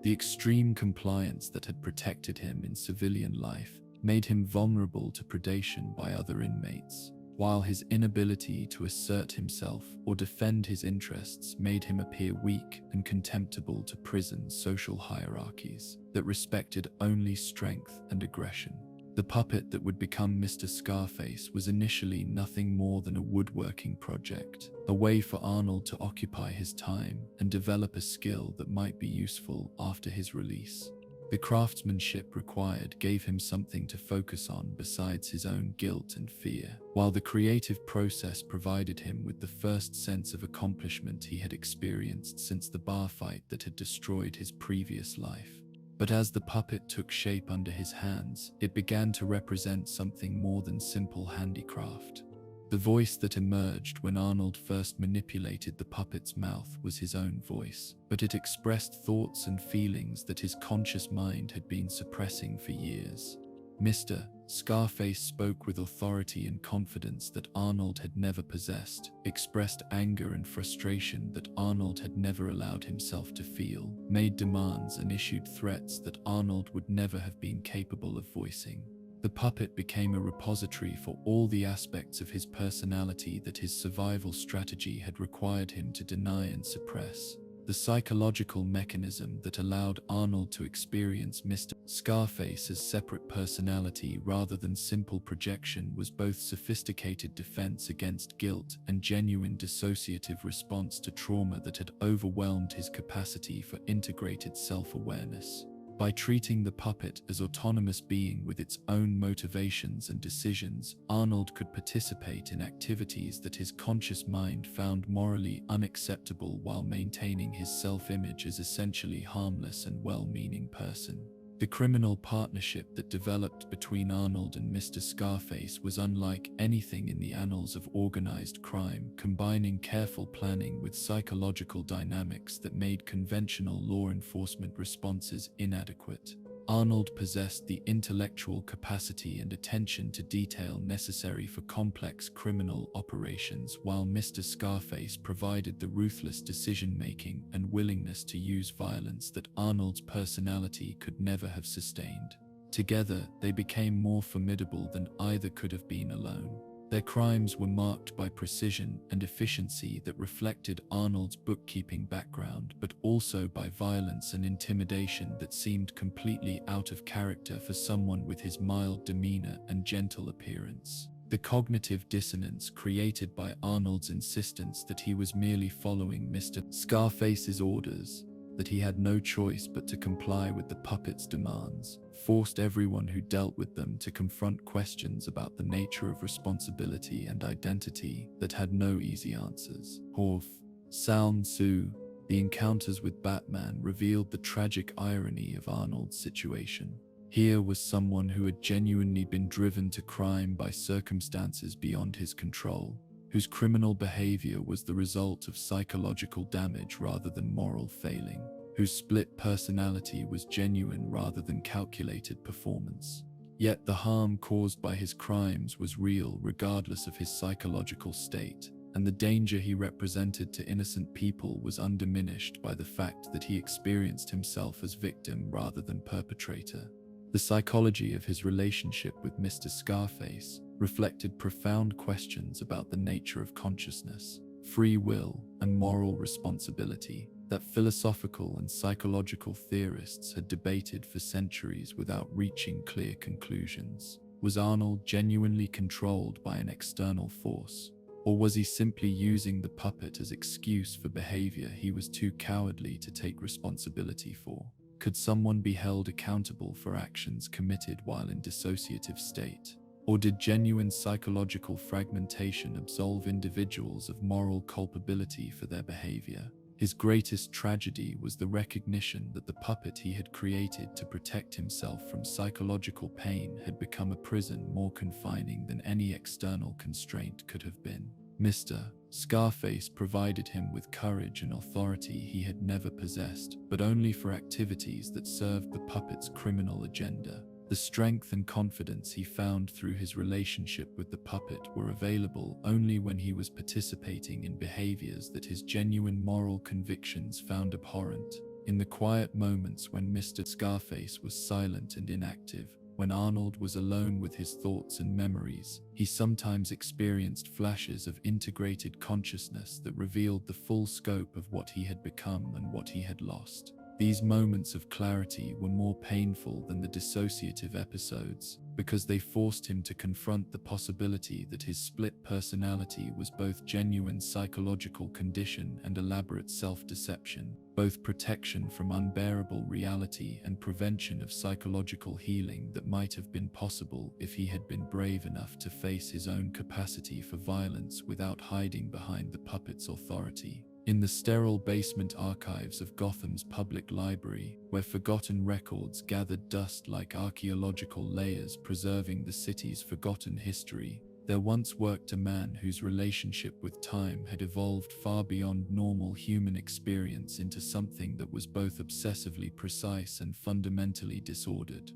The extreme compliance that had protected him in civilian life made him vulnerable to predation by other inmates, while his inability to assert himself or defend his interests made him appear weak and contemptible to prison's social hierarchies that respected only strength and aggression. The puppet that would become Mr. Scarface was initially nothing more than a woodworking project, a way for Arnold to occupy his time and develop a skill that might be useful after his release. The craftsmanship required gave him something to focus on besides his own guilt and fear, while the creative process provided him with the first sense of accomplishment he had experienced since the bar fight that had destroyed his previous life. But as the puppet took shape under his hands, it began to represent something more than simple handicraft. The voice that emerged when Arnold first manipulated the puppet's mouth was his own voice, but it expressed thoughts and feelings that his conscious mind had been suppressing for years. Mr. Scarface spoke with authority and confidence that Arnold had never possessed, expressed anger and frustration that Arnold had never allowed himself to feel, made demands and issued threats that Arnold would never have been capable of voicing. The puppet became a repository for all the aspects of his personality that his survival strategy had required him to deny and suppress. The psychological mechanism that allowed Arnold to experience Mr. Scarface as separate personality rather than simple projection was both sophisticated defense against guilt and genuine dissociative response to trauma that had overwhelmed his capacity for integrated self-awareness. By treating the puppet as autonomous being with its own motivations and decisions, Arnold could participate in activities that his conscious mind found morally unacceptable while maintaining his self-image as essentially harmless and well-meaning person. The criminal partnership that developed between Arnold and Mr. Scarface was unlike anything in the annals of organized crime, combining careful planning with psychological dynamics that made conventional law enforcement responses inadequate. Arnold possessed the intellectual capacity and attention to detail necessary for complex criminal operations, while Mr. Scarface provided the ruthless decision-making and willingness to use violence that Arnold's personality could never have sustained. Together, they became more formidable than either could have been alone. Their crimes were marked by precision and efficiency that reflected Arnold's bookkeeping background, but also by violence and intimidation that seemed completely out of character for someone with his mild demeanor and gentle appearance. The cognitive dissonance created by Arnold's insistence that he was merely following Mr. Scarface's orders, that he had no choice but to comply with the puppet's demands, forced everyone who dealt with them to confront questions about the nature of responsibility and identity that had no easy answers. Horf, Sound Tzu, the encounters with Batman revealed the tragic irony of Arnold's situation. Here was someone who had genuinely been driven to crime by circumstances beyond his control, whose criminal behavior was the result of psychological damage rather than moral failing, whose split personality was genuine rather than calculated performance. Yet the harm caused by his crimes was real regardless of his psychological state, and the danger he represented to innocent people was undiminished by the fact that he experienced himself as victim rather than perpetrator. The psychology of his relationship with Mr. Scarface reflected profound questions about the nature of consciousness, free will, and moral responsibility that philosophical and psychological theorists had debated for centuries without reaching clear conclusions. Was Arnold genuinely controlled by an external force, or was he simply using the puppet as excuse for behavior he was too cowardly to take responsibility for? Could someone be held accountable for actions committed while in dissociative state? Or did genuine psychological fragmentation absolve individuals of moral culpability for their behavior? His greatest tragedy was the recognition that the puppet he had created to protect himself from psychological pain had become a prison more confining than any external constraint could have been. Mr. Scarface provided him with courage and authority he had never possessed, but only for activities that served the puppet's criminal agenda. The strength and confidence he found through his relationship with the puppet were available only when he was participating in behaviors that his genuine moral convictions found abhorrent. In the quiet moments when Mr. Scarface was silent and inactive, when Arnold was alone with his thoughts and memories, he sometimes experienced flashes of integrated consciousness that revealed the full scope of what he had become and what he had lost. These moments of clarity were more painful than the dissociative episodes, because they forced him to confront the possibility that his split personality was both genuine psychological condition and elaborate self-deception, both protection from unbearable reality and prevention of psychological healing that might have been possible if he had been brave enough to face his own capacity for violence without hiding behind the puppet's authority. In the sterile basement archives of Gotham's public library, where forgotten records gathered dust like archaeological layers preserving the city's forgotten history, there once worked a man whose relationship with time had evolved far beyond normal human experience into something that was both obsessively precise and fundamentally disordered.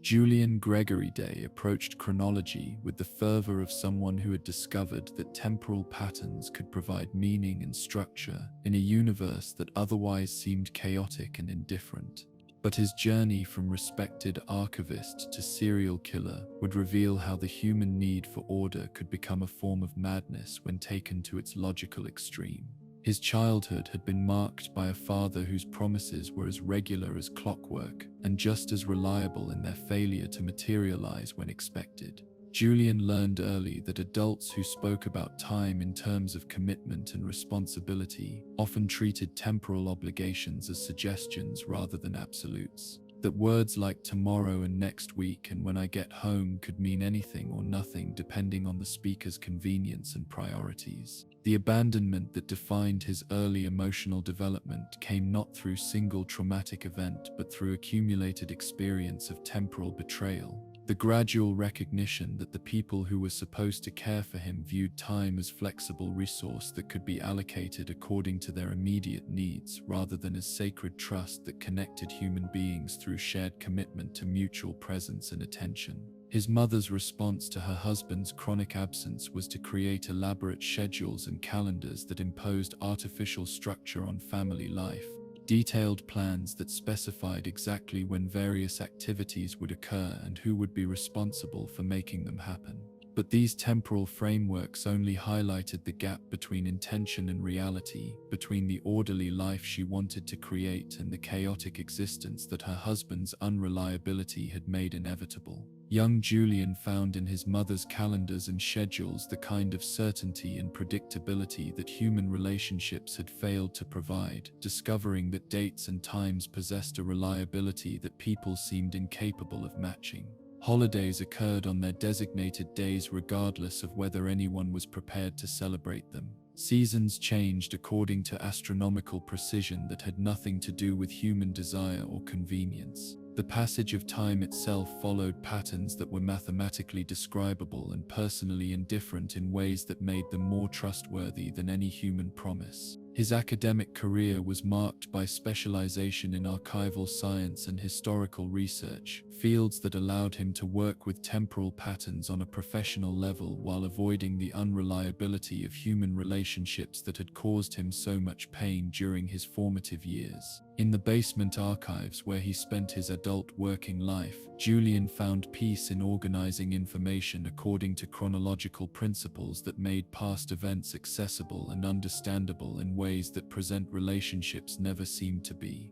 Julian Gregory Day approached chronology with the fervor of someone who had discovered that temporal patterns could provide meaning and structure in a universe that otherwise seemed chaotic and indifferent. But his journey from respected archivist to serial killer would reveal how the human need for order could become a form of madness when taken to its logical extreme. His childhood had been marked by a father whose promises were as regular as clockwork and just as reliable in their failure to materialize when expected. Julian learned early that adults who spoke about time in terms of commitment and responsibility often treated temporal obligations as suggestions rather than absolutes. That words like tomorrow and next week and when I get home could mean anything or nothing depending on the speaker's convenience and priorities. The abandonment that defined his early emotional development came not through single traumatic event but through accumulated experience of temporal betrayal. The gradual recognition that the people who were supposed to care for him viewed time as flexible resource that could be allocated according to their immediate needs rather than as sacred trust that connected human beings through shared commitment to mutual presence and attention. His mother's response to her husband's chronic absence was to create elaborate schedules and calendars that imposed artificial structure on family life. Detailed plans that specified exactly when various activities would occur and who would be responsible for making them happen. But these temporal frameworks only highlighted the gap between intention and reality, between the orderly life she wanted to create and the chaotic existence that her husband's unreliability had made inevitable. Young Julian found in his mother's calendars and schedules the kind of certainty and predictability that human relationships had failed to provide, discovering that dates and times possessed a reliability that people seemed incapable of matching. Holidays occurred on their designated days regardless of whether anyone was prepared to celebrate them. Seasons changed according to astronomical precision that had nothing to do with human desire or convenience. The passage of time itself followed patterns that were mathematically describable and personally indifferent in ways that made them more trustworthy than any human promise. His academic career was marked by specialization in archival science and historical research, fields that allowed him to work with temporal patterns on a professional level while avoiding the unreliability of human relationships that had caused him so much pain during his formative years. In the basement archives where he spent his adult working life, Julian found peace in organizing information according to chronological principles that made past events accessible and understandable in ways that present relationships never seemed to be.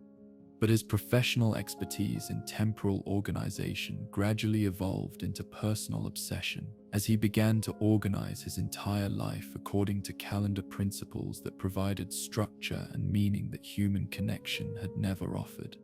But his professional expertise in temporal organization gradually evolved into personal obsession as he began to organize his entire life according to calendar principles that provided structure and meaning that human connection had never offered.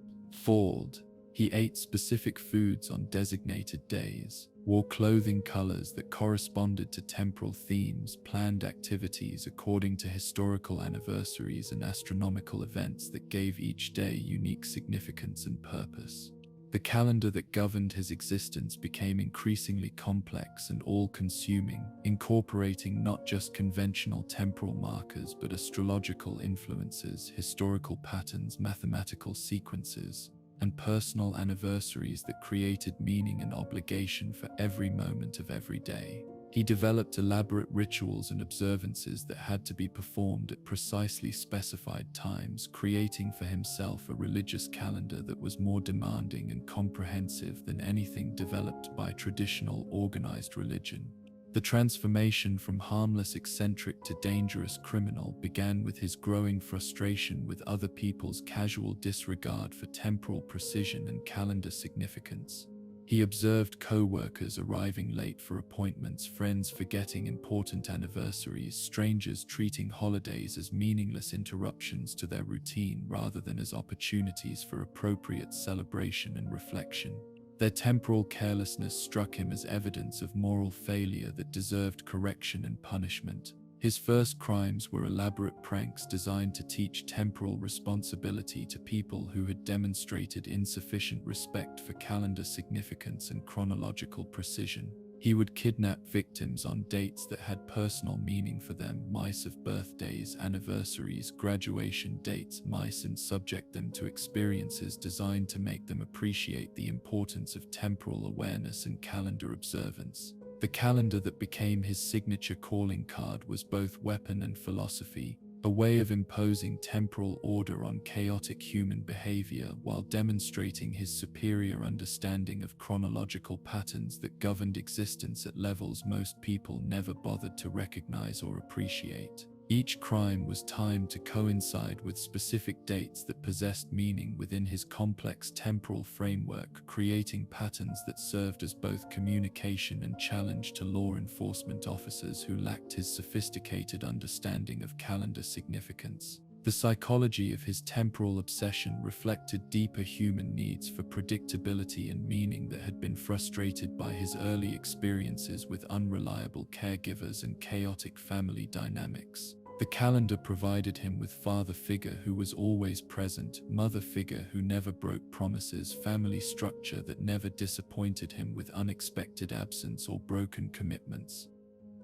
He ate specific foods on designated days, wore clothing colors that corresponded to temporal themes, planned activities according to historical anniversaries and astronomical events that gave each day unique significance and purpose. The calendar that governed his existence became increasingly complex and all-consuming, incorporating not just conventional temporal markers but astrological influences, historical patterns, mathematical sequences, and personal anniversaries that created meaning and obligation for every moment of every day. He developed elaborate rituals and observances that had to be performed at precisely specified times, creating for himself a religious calendar that was more demanding and comprehensive than anything developed by traditional organized religion. The transformation from harmless eccentric to dangerous criminal began with his growing frustration with other people's casual disregard for temporal precision and calendar significance. He observed co-workers arriving late for appointments, friends forgetting important anniversaries, strangers treating holidays as meaningless interruptions to their routine rather than as opportunities for appropriate celebration and reflection. Their temporal carelessness struck him as evidence of moral failure that deserved correction and punishment. His first crimes were elaborate pranks designed to teach temporal responsibility to people who had demonstrated insufficient respect for calendar significance and chronological precision. He would kidnap victims on dates that had personal meaning for them, mice of birthdays, anniversaries, graduation dates, and subject them to experiences designed to make them appreciate the importance of temporal awareness and calendar observance. The calendar that became his signature calling card was both weapon and philosophy, a way of imposing temporal order on chaotic human behavior while demonstrating his superior understanding of chronological patterns that governed existence at levels most people never bothered to recognize or appreciate. Each crime was timed to coincide with specific dates that possessed meaning within his complex temporal framework, creating patterns that served as both communication and challenge to law enforcement officers who lacked his sophisticated understanding of calendar significance. The psychology of his temporal obsession reflected deeper human needs for predictability and meaning that had been frustrated by his early experiences with unreliable caregivers and chaotic family dynamics. The calendar provided him with father figure who was always present, mother figure who never broke promises, family structure that never disappointed him with unexpected absence or broken commitments.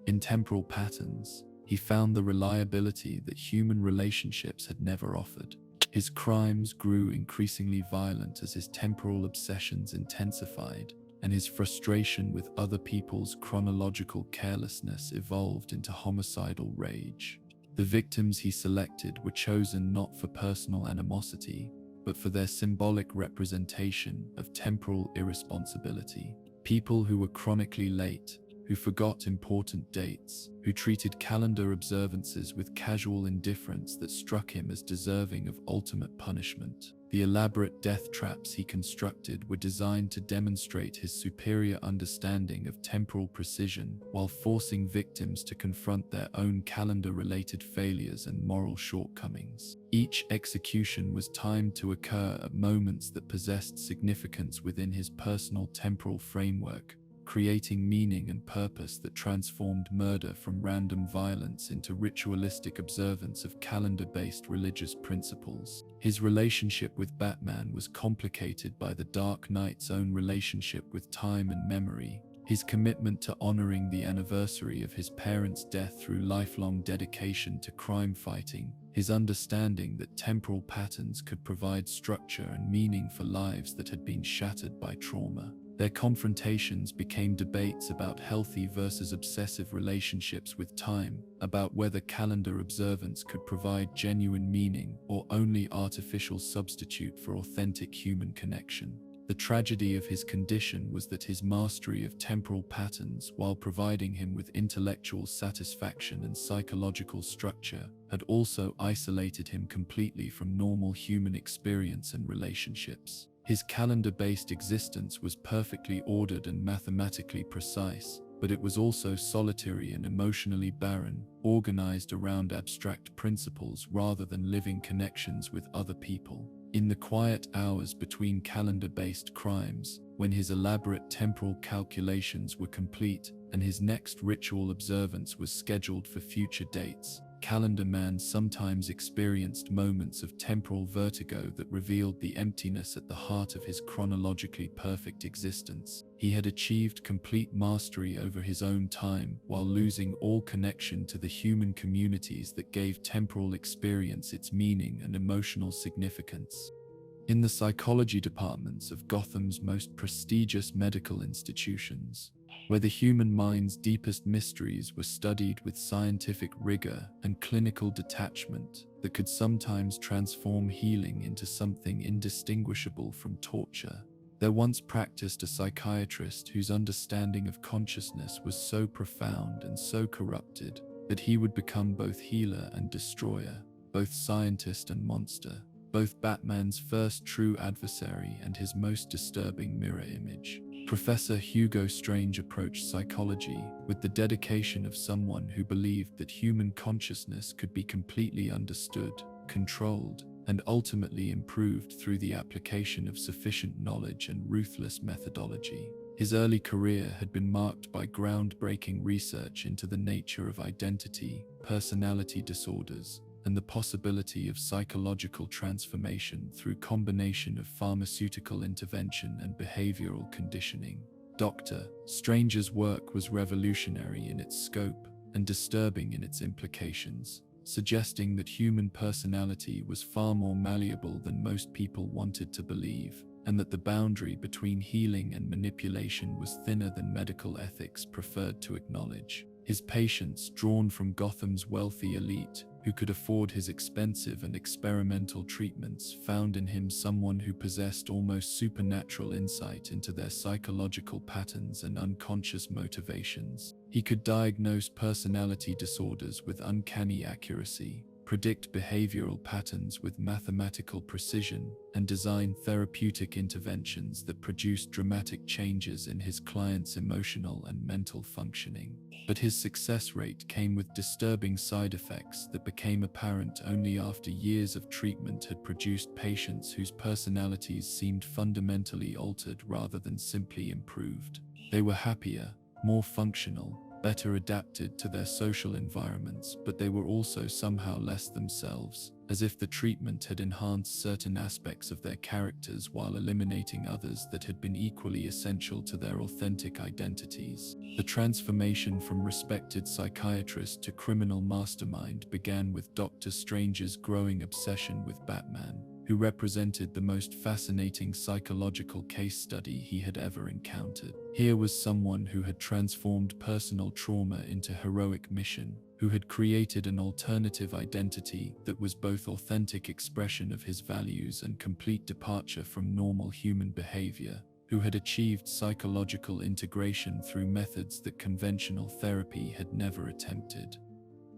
In temporal patterns, he found the reliability that human relationships had never offered. His crimes grew increasingly violent as his temporal obsessions intensified, and his frustration with other people's chronological carelessness evolved into homicidal rage. The victims he selected were chosen not for personal animosity, but for their symbolic representation of temporal irresponsibility. People who were chronically late, who forgot important dates, who treated calendar observances with casual indifference that struck him as deserving of ultimate punishment. The elaborate death traps he constructed were designed to demonstrate his superior understanding of temporal precision while forcing victims to confront their own calendar-related failures and moral shortcomings. Each execution was timed to occur at moments that possessed significance within his personal temporal framework, creating meaning and purpose that transformed murder from random violence into ritualistic observance of calendar-based religious principles. His relationship with Batman was complicated by the Dark Knight's own relationship with time and memory, his commitment to honoring the anniversary of his parents' death through lifelong dedication to crime fighting, his understanding that temporal patterns could provide structure and meaning for lives that had been shattered by trauma. Their confrontations became debates about healthy versus obsessive relationships with time, about whether calendar observance could provide genuine meaning or only artificial substitute for authentic human connection. The tragedy of his condition was that his mastery of temporal patterns, while providing him with intellectual satisfaction and psychological structure, had also isolated him completely from normal human experience and relationships. His calendar-based existence was perfectly ordered and mathematically precise, but it was also solitary and emotionally barren, organized around abstract principles rather than living connections with other people. In the quiet hours between calendar-based crimes, when his elaborate temporal calculations were complete and his next ritual observance was scheduled for future dates, Calendar Man sometimes experienced moments of temporal vertigo that revealed the emptiness at the heart of his chronologically perfect existence. He had achieved complete mastery over his own time while losing all connection to the human communities that gave temporal experience its meaning and emotional significance. In the psychology departments of Gotham's most prestigious medical institutions, where the human mind's deepest mysteries were studied with scientific rigor and clinical detachment that could sometimes transform healing into something indistinguishable from torture, there once practiced a psychiatrist whose understanding of consciousness was so profound and so corrupted that he would become both healer and destroyer, both scientist and monster, both Batman's first true adversary and his most disturbing mirror image. Professor Hugo Strange approached psychology with the dedication of someone who believed that human consciousness could be completely understood, controlled, and ultimately improved through the application of sufficient knowledge and ruthless methodology. His early career had been marked by groundbreaking research into the nature of identity, personality disorders, and the possibility of psychological transformation through combination of pharmaceutical intervention and behavioral conditioning. Dr. Strange's work was revolutionary in its scope and disturbing in its implications, suggesting that human personality was far more malleable than most people wanted to believe, and that the boundary between healing and manipulation was thinner than medical ethics preferred to acknowledge. His patients, drawn from Gotham's wealthy elite, who could afford his expensive and experimental treatments, found in him someone who possessed almost supernatural insight into their psychological patterns and unconscious motivations. He could diagnose personality disorders with uncanny accuracy, predict behavioral patterns with mathematical precision, and design therapeutic interventions that produced dramatic changes in his clients' emotional and mental functioning. But his success rate came with disturbing side effects that became apparent only after years of treatment had produced patients whose personalities seemed fundamentally altered rather than simply improved. They were happier, more functional, better adapted to their social environments, but they were also somehow less themselves, as if the treatment had enhanced certain aspects of their characters while eliminating others that had been equally essential to their authentic identities. The transformation from respected psychiatrist to criminal mastermind began with Dr. Strange's growing obsession with Batman, who represented the most fascinating psychological case study he had ever encountered. Here was someone who had transformed personal trauma into heroic mission, who had created an alternative identity that was both authentic expression of his values and complete departure from normal human behavior, who had achieved psychological integration through methods that conventional therapy had never attempted.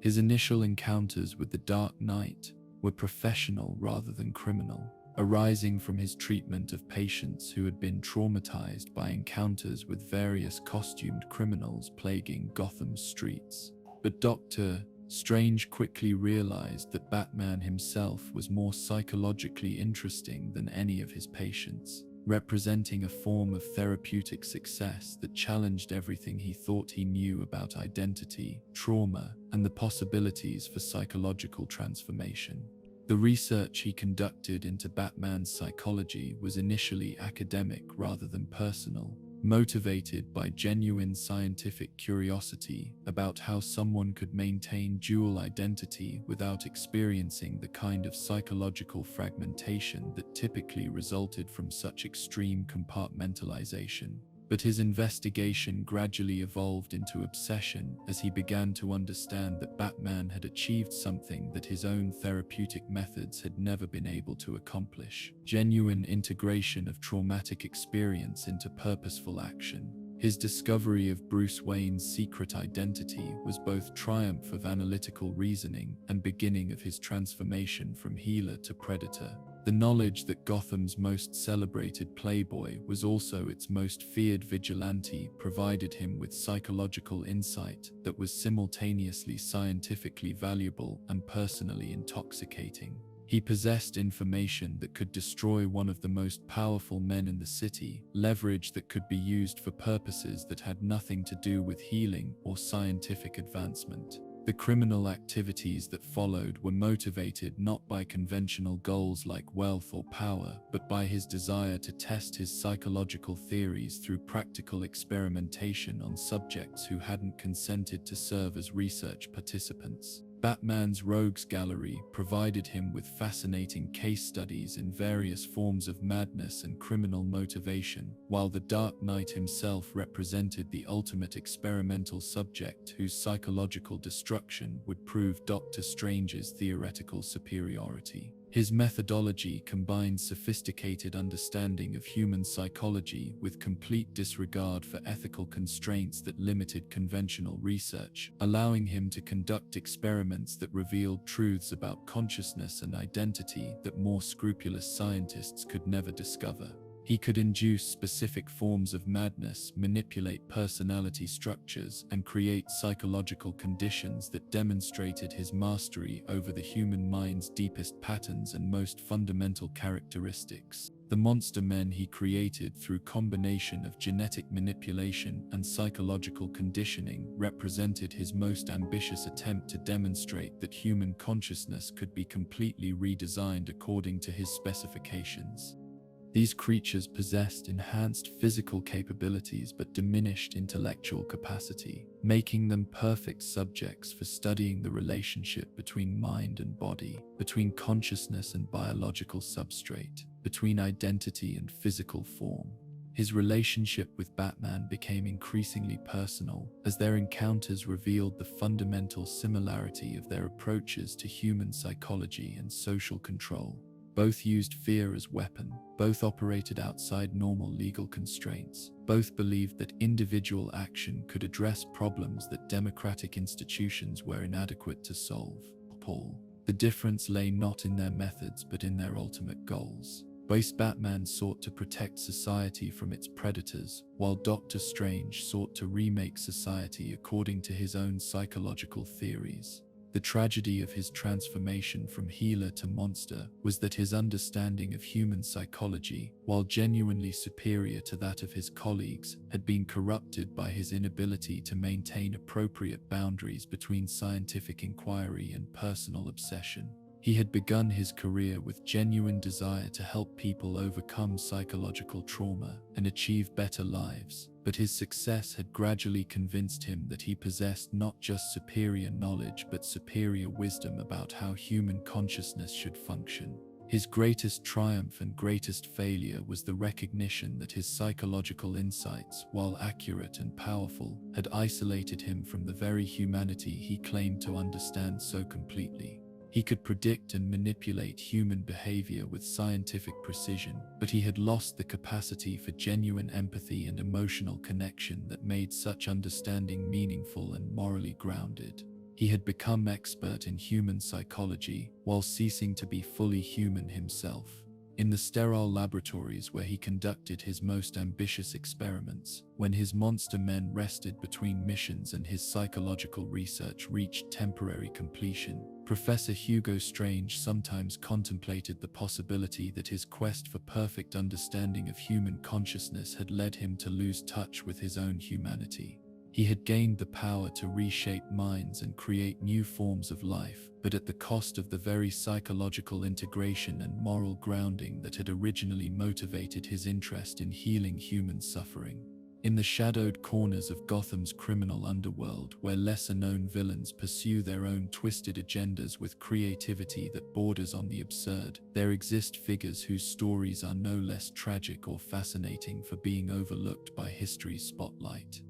His initial encounters with the Dark Knight were professional rather than criminal, arising from his treatment of patients who had been traumatized by encounters with various costumed criminals plaguing Gotham's streets. But Dr. Strange quickly realized that Batman himself was more psychologically interesting than any of his patients, representing a form of therapeutic success that challenged everything he thought he knew about identity, trauma, and the possibilities for psychological transformation. The research he conducted into Batman's psychology was initially academic rather than personal, motivated by genuine scientific curiosity about how someone could maintain dual identity without experiencing the kind of psychological fragmentation that typically resulted from such extreme compartmentalization. But his investigation gradually evolved into obsession as he began to understand that Batman had achieved something that his own therapeutic methods had never been able to accomplish: genuine integration of traumatic experience into purposeful action. His discovery of Bruce Wayne's secret identity was both triumph of analytical reasoning and beginning of his transformation from healer to predator. The knowledge that Gotham's most celebrated playboy was also its most feared vigilante provided him with psychological insight that was simultaneously scientifically valuable and personally intoxicating. He possessed information that could destroy one of the most powerful men in the city, leverage that could be used for purposes that had nothing to do with healing or scientific advancement. The criminal activities that followed were motivated not by conventional goals like wealth or power, but by his desire to test his psychological theories through practical experimentation on subjects who hadn't consented to serve as research participants. Batman's rogues gallery provided him with fascinating case studies in various forms of madness and criminal motivation, while the Dark Knight himself represented the ultimate experimental subject whose psychological destruction would prove Dr. Strange's theoretical superiority. His methodology combined sophisticated understanding of human psychology with complete disregard for ethical constraints that limited conventional research, allowing him to conduct experiments that revealed truths about consciousness and identity that more scrupulous scientists could never discover. He could induce specific forms of madness, manipulate personality structures, and create psychological conditions that demonstrated his mastery over the human mind's deepest patterns and most fundamental characteristics. The monster men he created through combination of genetic manipulation and psychological conditioning represented his most ambitious attempt to demonstrate that human consciousness could be completely redesigned according to his specifications. These creatures possessed enhanced physical capabilities but diminished intellectual capacity, making them perfect subjects for studying the relationship between mind and body, between consciousness and biological substrate, between identity and physical form. His relationship with Batman became increasingly personal as their encounters revealed the fundamental similarity of their approaches to human psychology and social control. Both used fear as weapon, both operated outside normal legal constraints, both believed that individual action could address problems that democratic institutions were inadequate to solve. Paul. The difference lay not in their methods but in their ultimate goals. Both Batman sought to protect society from its predators, while Dr. Strange sought to remake society according to his own psychological theories. The tragedy of his transformation from healer to monster was that his understanding of human psychology, while genuinely superior to that of his colleagues, had been corrupted by his inability to maintain appropriate boundaries between scientific inquiry and personal obsession. He had begun his career with genuine desire to help people overcome psychological trauma and achieve better lives, but his success had gradually convinced him that he possessed not just superior knowledge but superior wisdom about how human consciousness should function. His greatest triumph and greatest failure was the recognition that his psychological insights, while accurate and powerful, had isolated him from the very humanity he claimed to understand so completely. He could predict and manipulate human behavior with scientific precision, but he had lost the capacity for genuine empathy and emotional connection that made such understanding meaningful and morally grounded. He had become expert in human psychology while ceasing to be fully human himself. In the sterile laboratories where he conducted his most ambitious experiments, when his monster men rested between missions and his psychological research reached temporary completion, Professor Hugo Strange sometimes contemplated the possibility that his quest for perfect understanding of human consciousness had led him to lose touch with his own humanity. He had gained the power to reshape minds and create new forms of life, but at the cost of the very psychological integration and moral grounding that had originally motivated his interest in healing human suffering. In the shadowed corners of Gotham's criminal underworld, where lesser-known villains pursue their own twisted agendas with creativity that borders on the absurd, there exist figures whose stories are no less tragic or fascinating for being overlooked by history's spotlight.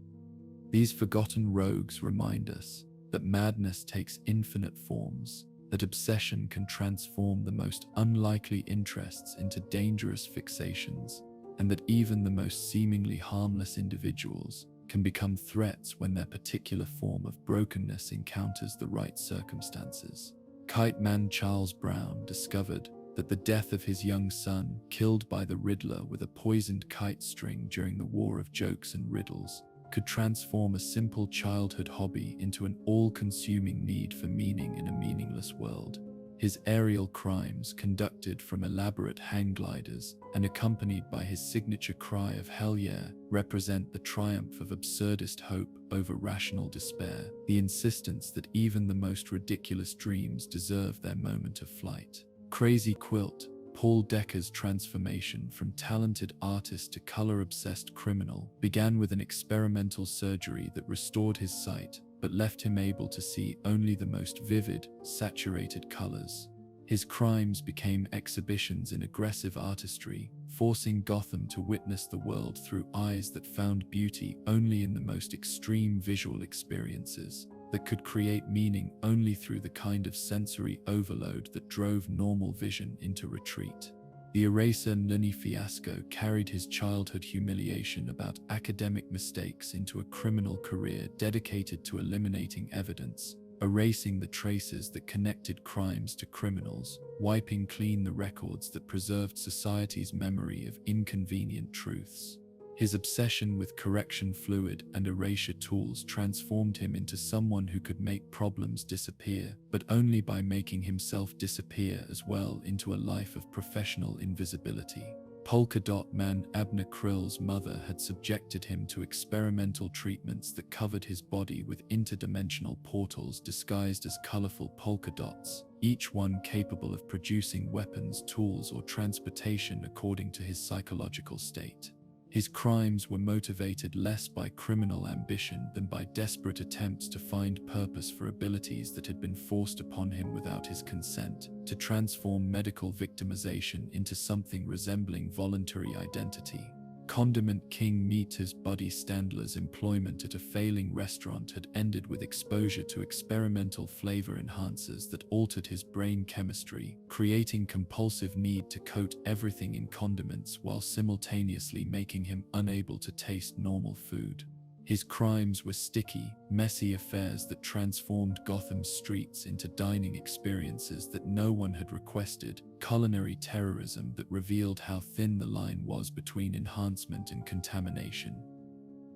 These forgotten rogues remind us that madness takes infinite forms, that obsession can transform the most unlikely interests into dangerous fixations, and that even the most seemingly harmless individuals can become threats when their particular form of brokenness encounters the right circumstances. Kite man Charles Brown discovered that the death of his young son, killed by the Riddler with a poisoned kite string during the War of Jokes and Riddles, could transform a simple childhood hobby into an all-consuming need for meaning in a meaningless world. His aerial crimes, conducted from elaborate hang gliders and accompanied by his signature cry of "Hell yeah," represent the triumph of absurdist hope over rational despair, the insistence that even the most ridiculous dreams deserve their moment of flight. Crazy Quilt, Paul Decker's transformation from talented artist to color-obsessed criminal, began with an experimental surgery that restored his sight, but left him able to see only the most vivid, saturated colors. His crimes became exhibitions in aggressive artistry, forcing Gotham to witness the world through eyes that found beauty only in the most extreme visual experiences, that could create meaning only through the kind of sensory overload that drove normal vision into retreat. The eraser Nunny fiasco carried his childhood humiliation about academic mistakes into a criminal career dedicated to eliminating evidence, erasing the traces that connected crimes to criminals, wiping clean the records that preserved society's memory of inconvenient truths. His obsession with correction fluid and erasure tools transformed him into someone who could make problems disappear, but only by making himself disappear as well into a life of professional invisibility. Polka Dot Man Abner Krill's mother had subjected him to experimental treatments that covered his body with interdimensional portals disguised as colorful polka dots, each one capable of producing weapons, tools, or transportation according to his psychological state. His crimes were motivated less by criminal ambition than by desperate attempts to find purpose for abilities that had been forced upon him without his consent, to transform medical victimization into something resembling voluntary identity. Condiment King Meater's Buddy Standler's employment at a failing restaurant had ended with exposure to experimental flavor enhancers that altered his brain chemistry, creating compulsive need to coat everything in condiments while simultaneously making him unable to taste normal food. His crimes were sticky, messy affairs that transformed Gotham's streets into dining experiences that no one had requested, culinary terrorism that revealed how thin the line was between enhancement and contamination.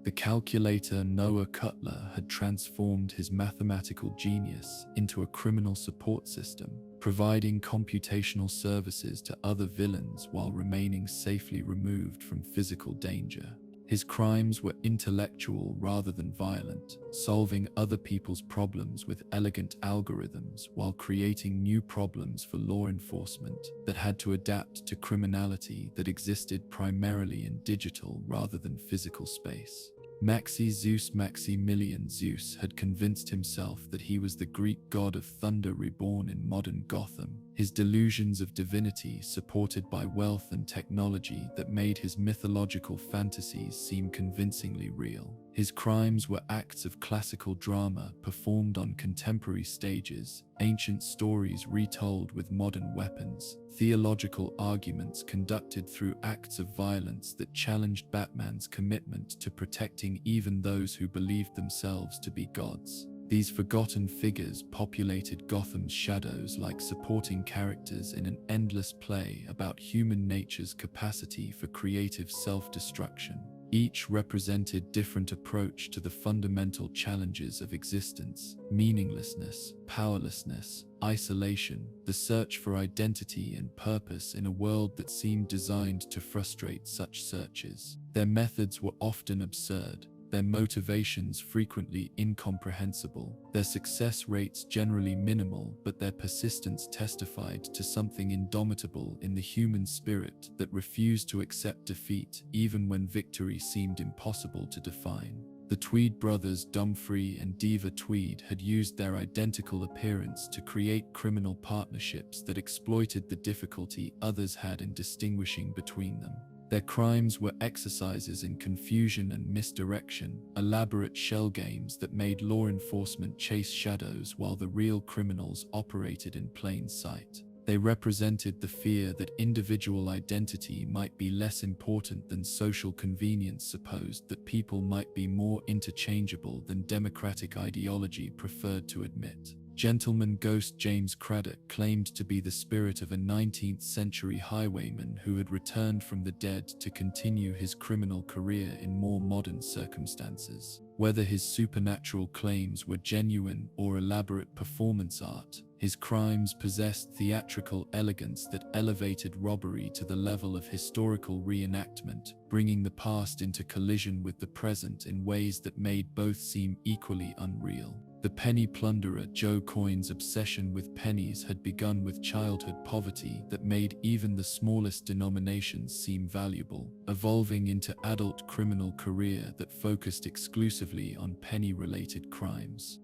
The calculator Noah Cutler had transformed his mathematical genius into a criminal support system, providing computational services to other villains while remaining safely removed from physical danger. His crimes were intellectual rather than violent, solving other people's problems with elegant algorithms while creating new problems for law enforcement that had to adapt to criminality that existed primarily in digital rather than physical space. Maximilian Zeus had convinced himself that he was the Greek god of thunder reborn in modern Gotham, his delusions of divinity supported by wealth and technology that made his mythological fantasies seem convincingly real. His crimes were acts of classical drama performed on contemporary stages, ancient stories retold with modern weapons, theological arguments conducted through acts of violence that challenged Batman's commitment to protecting even those who believed themselves to be gods. These forgotten figures populated Gotham's shadows like supporting characters in an endless play about human nature's capacity for creative self-destruction. Each represented different approach to the fundamental challenges of existence: meaninglessness, powerlessness, isolation, the search for identity and purpose in a world that seemed designed to frustrate such searches. Their methods were often absurd, their motivations frequently incomprehensible, their success rates generally minimal, but their persistence testified to something indomitable in the human spirit that refused to accept defeat even when victory seemed impossible to define. The Tweed brothers, Dumfries and Diva Tweed, had used their identical appearance to create criminal partnerships that exploited the difficulty others had in distinguishing between them. Their crimes were exercises in confusion and misdirection, elaborate shell games that made law enforcement chase shadows while the real criminals operated in plain sight. They represented the fear that individual identity might be less important than social convenience supposed that people might be more interchangeable than democratic ideology preferred to admit. Gentleman Ghost James Craddock claimed to be the spirit of a 19th-century highwayman who had returned from the dead to continue his criminal career in more modern circumstances. Whether his supernatural claims were genuine or elaborate performance art, his crimes possessed theatrical elegance that elevated robbery to the level of historical reenactment, bringing the past into collision with the present in ways that made both seem equally unreal. The penny plunderer Joe Coyne's obsession with pennies had begun with childhood poverty that made even the smallest denominations seem valuable, evolving into adult criminal career that focused exclusively on penny-related crimes.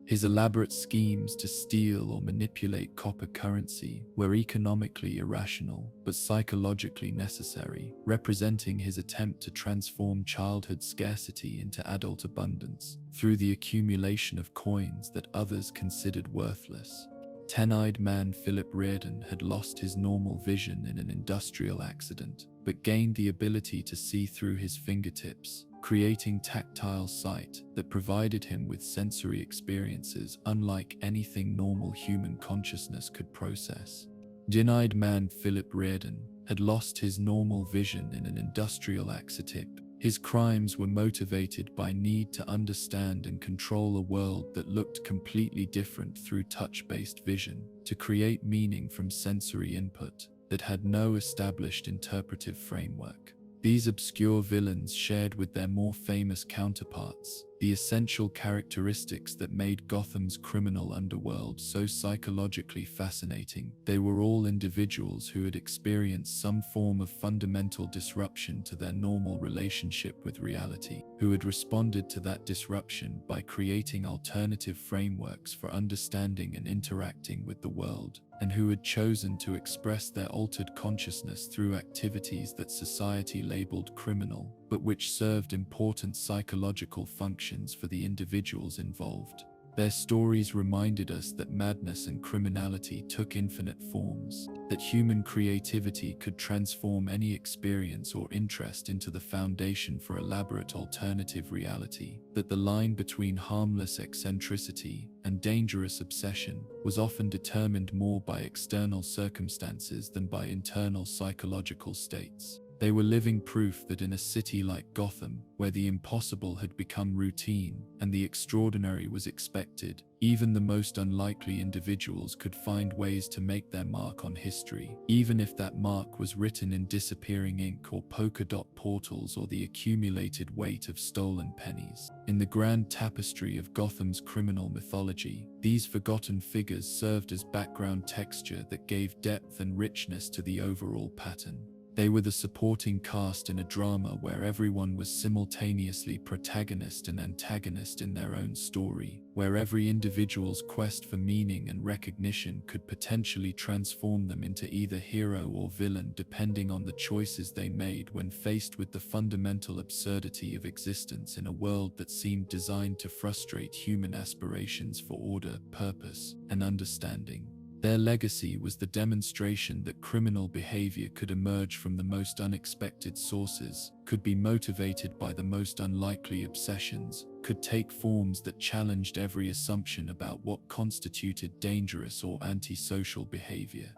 His elaborate schemes to steal or manipulate copper currency were economically irrational but psychologically necessary, representing his attempt to transform childhood scarcity into adult abundance through the accumulation of coins that others considered worthless. Ten-eyed man Philip Reardon had lost his normal vision in an industrial accident, but gained the ability to see through his fingertips, creating tactile sight that provided him with sensory experiences unlike anything normal human consciousness could process. Dim-eyed man Philip Reardon had lost his normal vision in an industrial accident. His crimes were motivated by need to understand and control a world that looked completely different through touch-based vision, to create meaning from sensory input that had no established interpretive framework. These obscure villains shared with their more famous counterparts the essential characteristics that made Gotham's criminal underworld so psychologically fascinating. They were all individuals who had experienced some form of fundamental disruption to their normal relationship with reality, who had responded to that disruption by creating alternative frameworks for understanding and interacting with the world, and who had chosen to express their altered consciousness through activities that society labeled criminal, but which served important psychological functions for the individuals involved. Their stories reminded us that madness and criminality took infinite forms, that human creativity could transform any experience or interest into the foundation for elaborate alternative reality, that the line between harmless eccentricity and dangerous obsession was often determined more by external circumstances than by internal psychological states. They were living proof that in a city like Gotham, where the impossible had become routine and the extraordinary was expected, even the most unlikely individuals could find ways to make their mark on history, even if that mark was written in disappearing ink or polka dot portals or the accumulated weight of stolen pennies. In the grand tapestry of Gotham's criminal mythology, these forgotten figures served as background texture that gave depth and richness to the overall pattern. They were the supporting cast in a drama where everyone was simultaneously protagonist and antagonist in their own story, where every individual's quest for meaning and recognition could potentially transform them into either hero or villain depending on the choices they made when faced with the fundamental absurdity of existence in a world that seemed designed to frustrate human aspirations for order, purpose, and understanding. Their legacy was the demonstration that criminal behavior could emerge from the most unexpected sources, could be motivated by the most unlikely obsessions, could take forms that challenged every assumption about what constituted dangerous or antisocial behavior.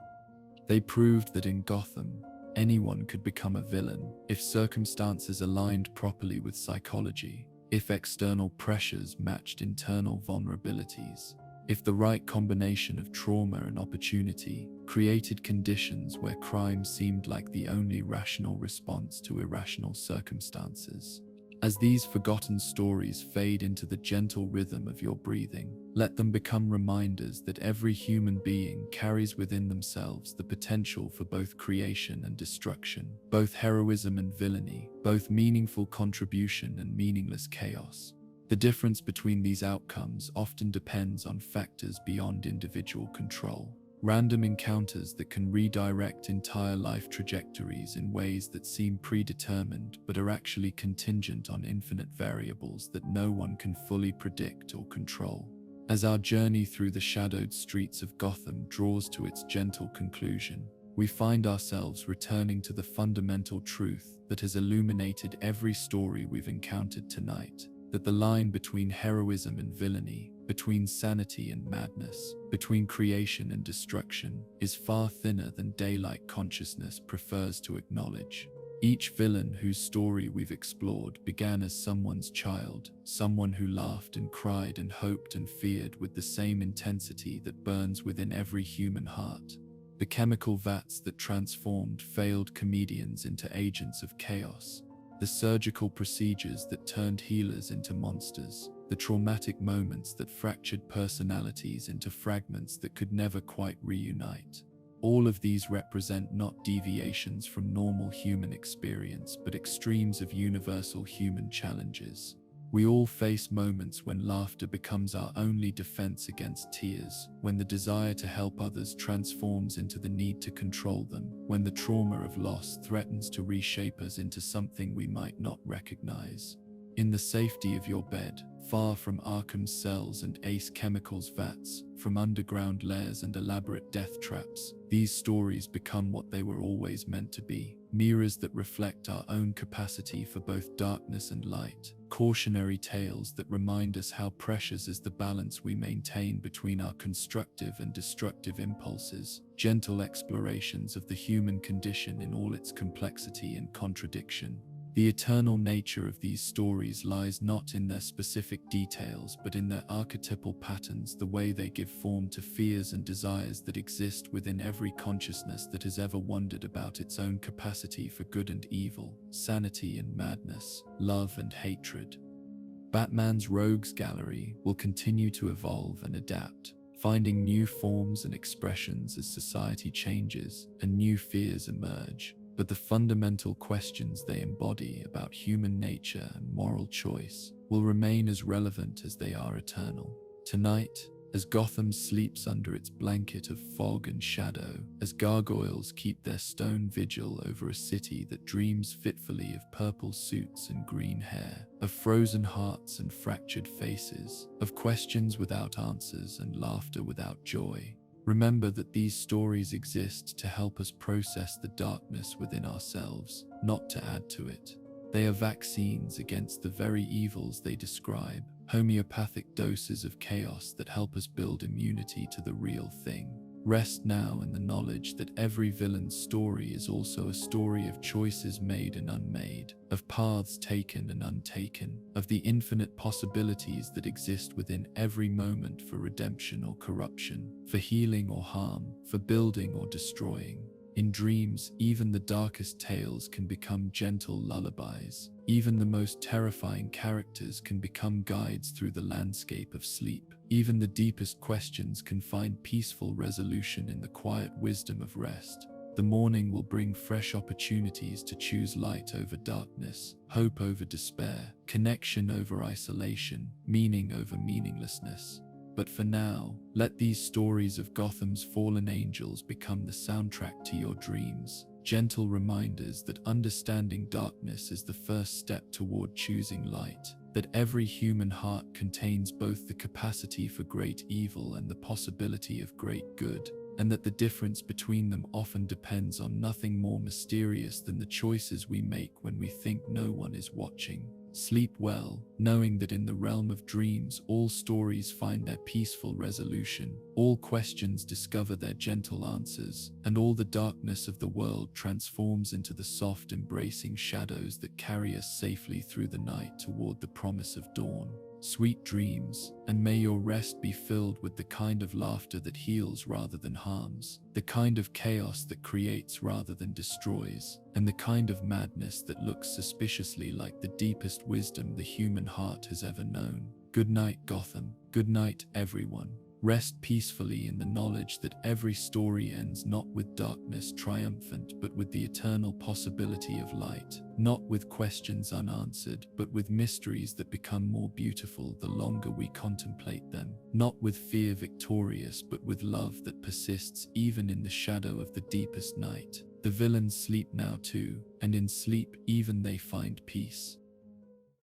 They proved that in Gotham, anyone could become a villain if circumstances aligned properly with psychology, if external pressures matched internal vulnerabilities. If the right combination of trauma and opportunity created conditions where crime seemed like the only rational response to irrational circumstances. As these forgotten stories fade into the gentle rhythm of your breathing, let them become reminders that every human being carries within themselves the potential for both creation and destruction, both heroism and villainy, both meaningful contribution and meaningless chaos. The difference between these outcomes often depends on factors beyond individual control. Random encounters that can redirect entire life trajectories in ways that seem predetermined but are actually contingent on infinite variables that no one can fully predict or control. As our journey through the shadowed streets of Gotham draws to its gentle conclusion, we find ourselves returning to the fundamental truth that has illuminated every story we've encountered tonight. That the line between heroism and villainy, between sanity and madness, between creation and destruction, is far thinner than daylight consciousness prefers to acknowledge. Each villain whose story we've explored began as someone's child, someone who laughed and cried and hoped and feared with the same intensity that burns within every human heart. The chemical vats that transformed failed comedians into agents of chaos. The surgical procedures that turned healers into monsters, the traumatic moments that fractured personalities into fragments that could never quite reunite. All of these represent not deviations from normal human experience, but extremes of universal human challenges. We all face moments when laughter becomes our only defense against tears, when the desire to help others transforms into the need to control them, when the trauma of loss threatens to reshape us into something we might not recognize. In the safety of your bed, far from Arkham's cells and Ace Chemicals' vats, from underground lairs and elaborate death traps, these stories become what they were always meant to be, mirrors that reflect our own capacity for both darkness and light, cautionary tales that remind us how precious is the balance we maintain between our constructive and destructive impulses, gentle explorations of the human condition in all its complexity and contradiction. The eternal nature of these stories lies not in their specific details, but in their archetypal patterns, the way they give form to fears and desires that exist within every consciousness that has ever wondered about its own capacity for good and evil, sanity and madness, love and hatred. Batman's Rogues Gallery will continue to evolve and adapt, finding new forms and expressions as society changes and new fears emerge. But the fundamental questions they embody about human nature and moral choice will remain as relevant as they are eternal. Tonight, as Gotham sleeps under its blanket of fog and shadow, as gargoyles keep their stone vigil over a city that dreams fitfully of purple suits and green hair, of frozen hearts and fractured faces, of questions without answers and laughter without joy, remember that these stories exist to help us process the darkness within ourselves, not to add to it. They are vaccines against the very evils they describe, homeopathic doses of chaos that help us build immunity to the real thing. Rest now in the knowledge that every villain's story is also a story of choices made and unmade, of paths taken and untaken, of the infinite possibilities that exist within every moment for redemption or corruption, for healing or harm, for building or destroying. In dreams, even the darkest tales can become gentle lullabies. Even the most terrifying characters can become guides through the landscape of sleep. Even the deepest questions can find peaceful resolution in the quiet wisdom of rest. The morning will bring fresh opportunities to choose light over darkness, hope over despair, connection over isolation, meaning over meaninglessness. But for now, let these stories of Gotham's fallen angels become the soundtrack to your dreams, gentle reminders that understanding darkness is the first step toward choosing light, that every human heart contains both the capacity for great evil and the possibility of great good, and that the difference between them often depends on nothing more mysterious than the choices we make when we think no one is watching. Sleep well, knowing that in the realm of dreams all stories find their peaceful resolution, all questions discover their gentle answers, and all the darkness of the world transforms into the soft embracing shadows that carry us safely through the night toward the promise of dawn. Sweet dreams, and may your rest be filled with the kind of laughter that heals rather than harms, the kind of chaos that creates rather than destroys, and the kind of madness that looks suspiciously like the deepest wisdom the human heart has ever known. Good night, Gotham. Good night, everyone. Rest peacefully in the knowledge that every story ends not with darkness triumphant, but with the eternal possibility of light, not with questions unanswered, but with mysteries that become more beautiful the longer we contemplate them, not with fear victorious, but with love that persists even in the shadow of the deepest night. The villains sleep now too, and in sleep even they find peace.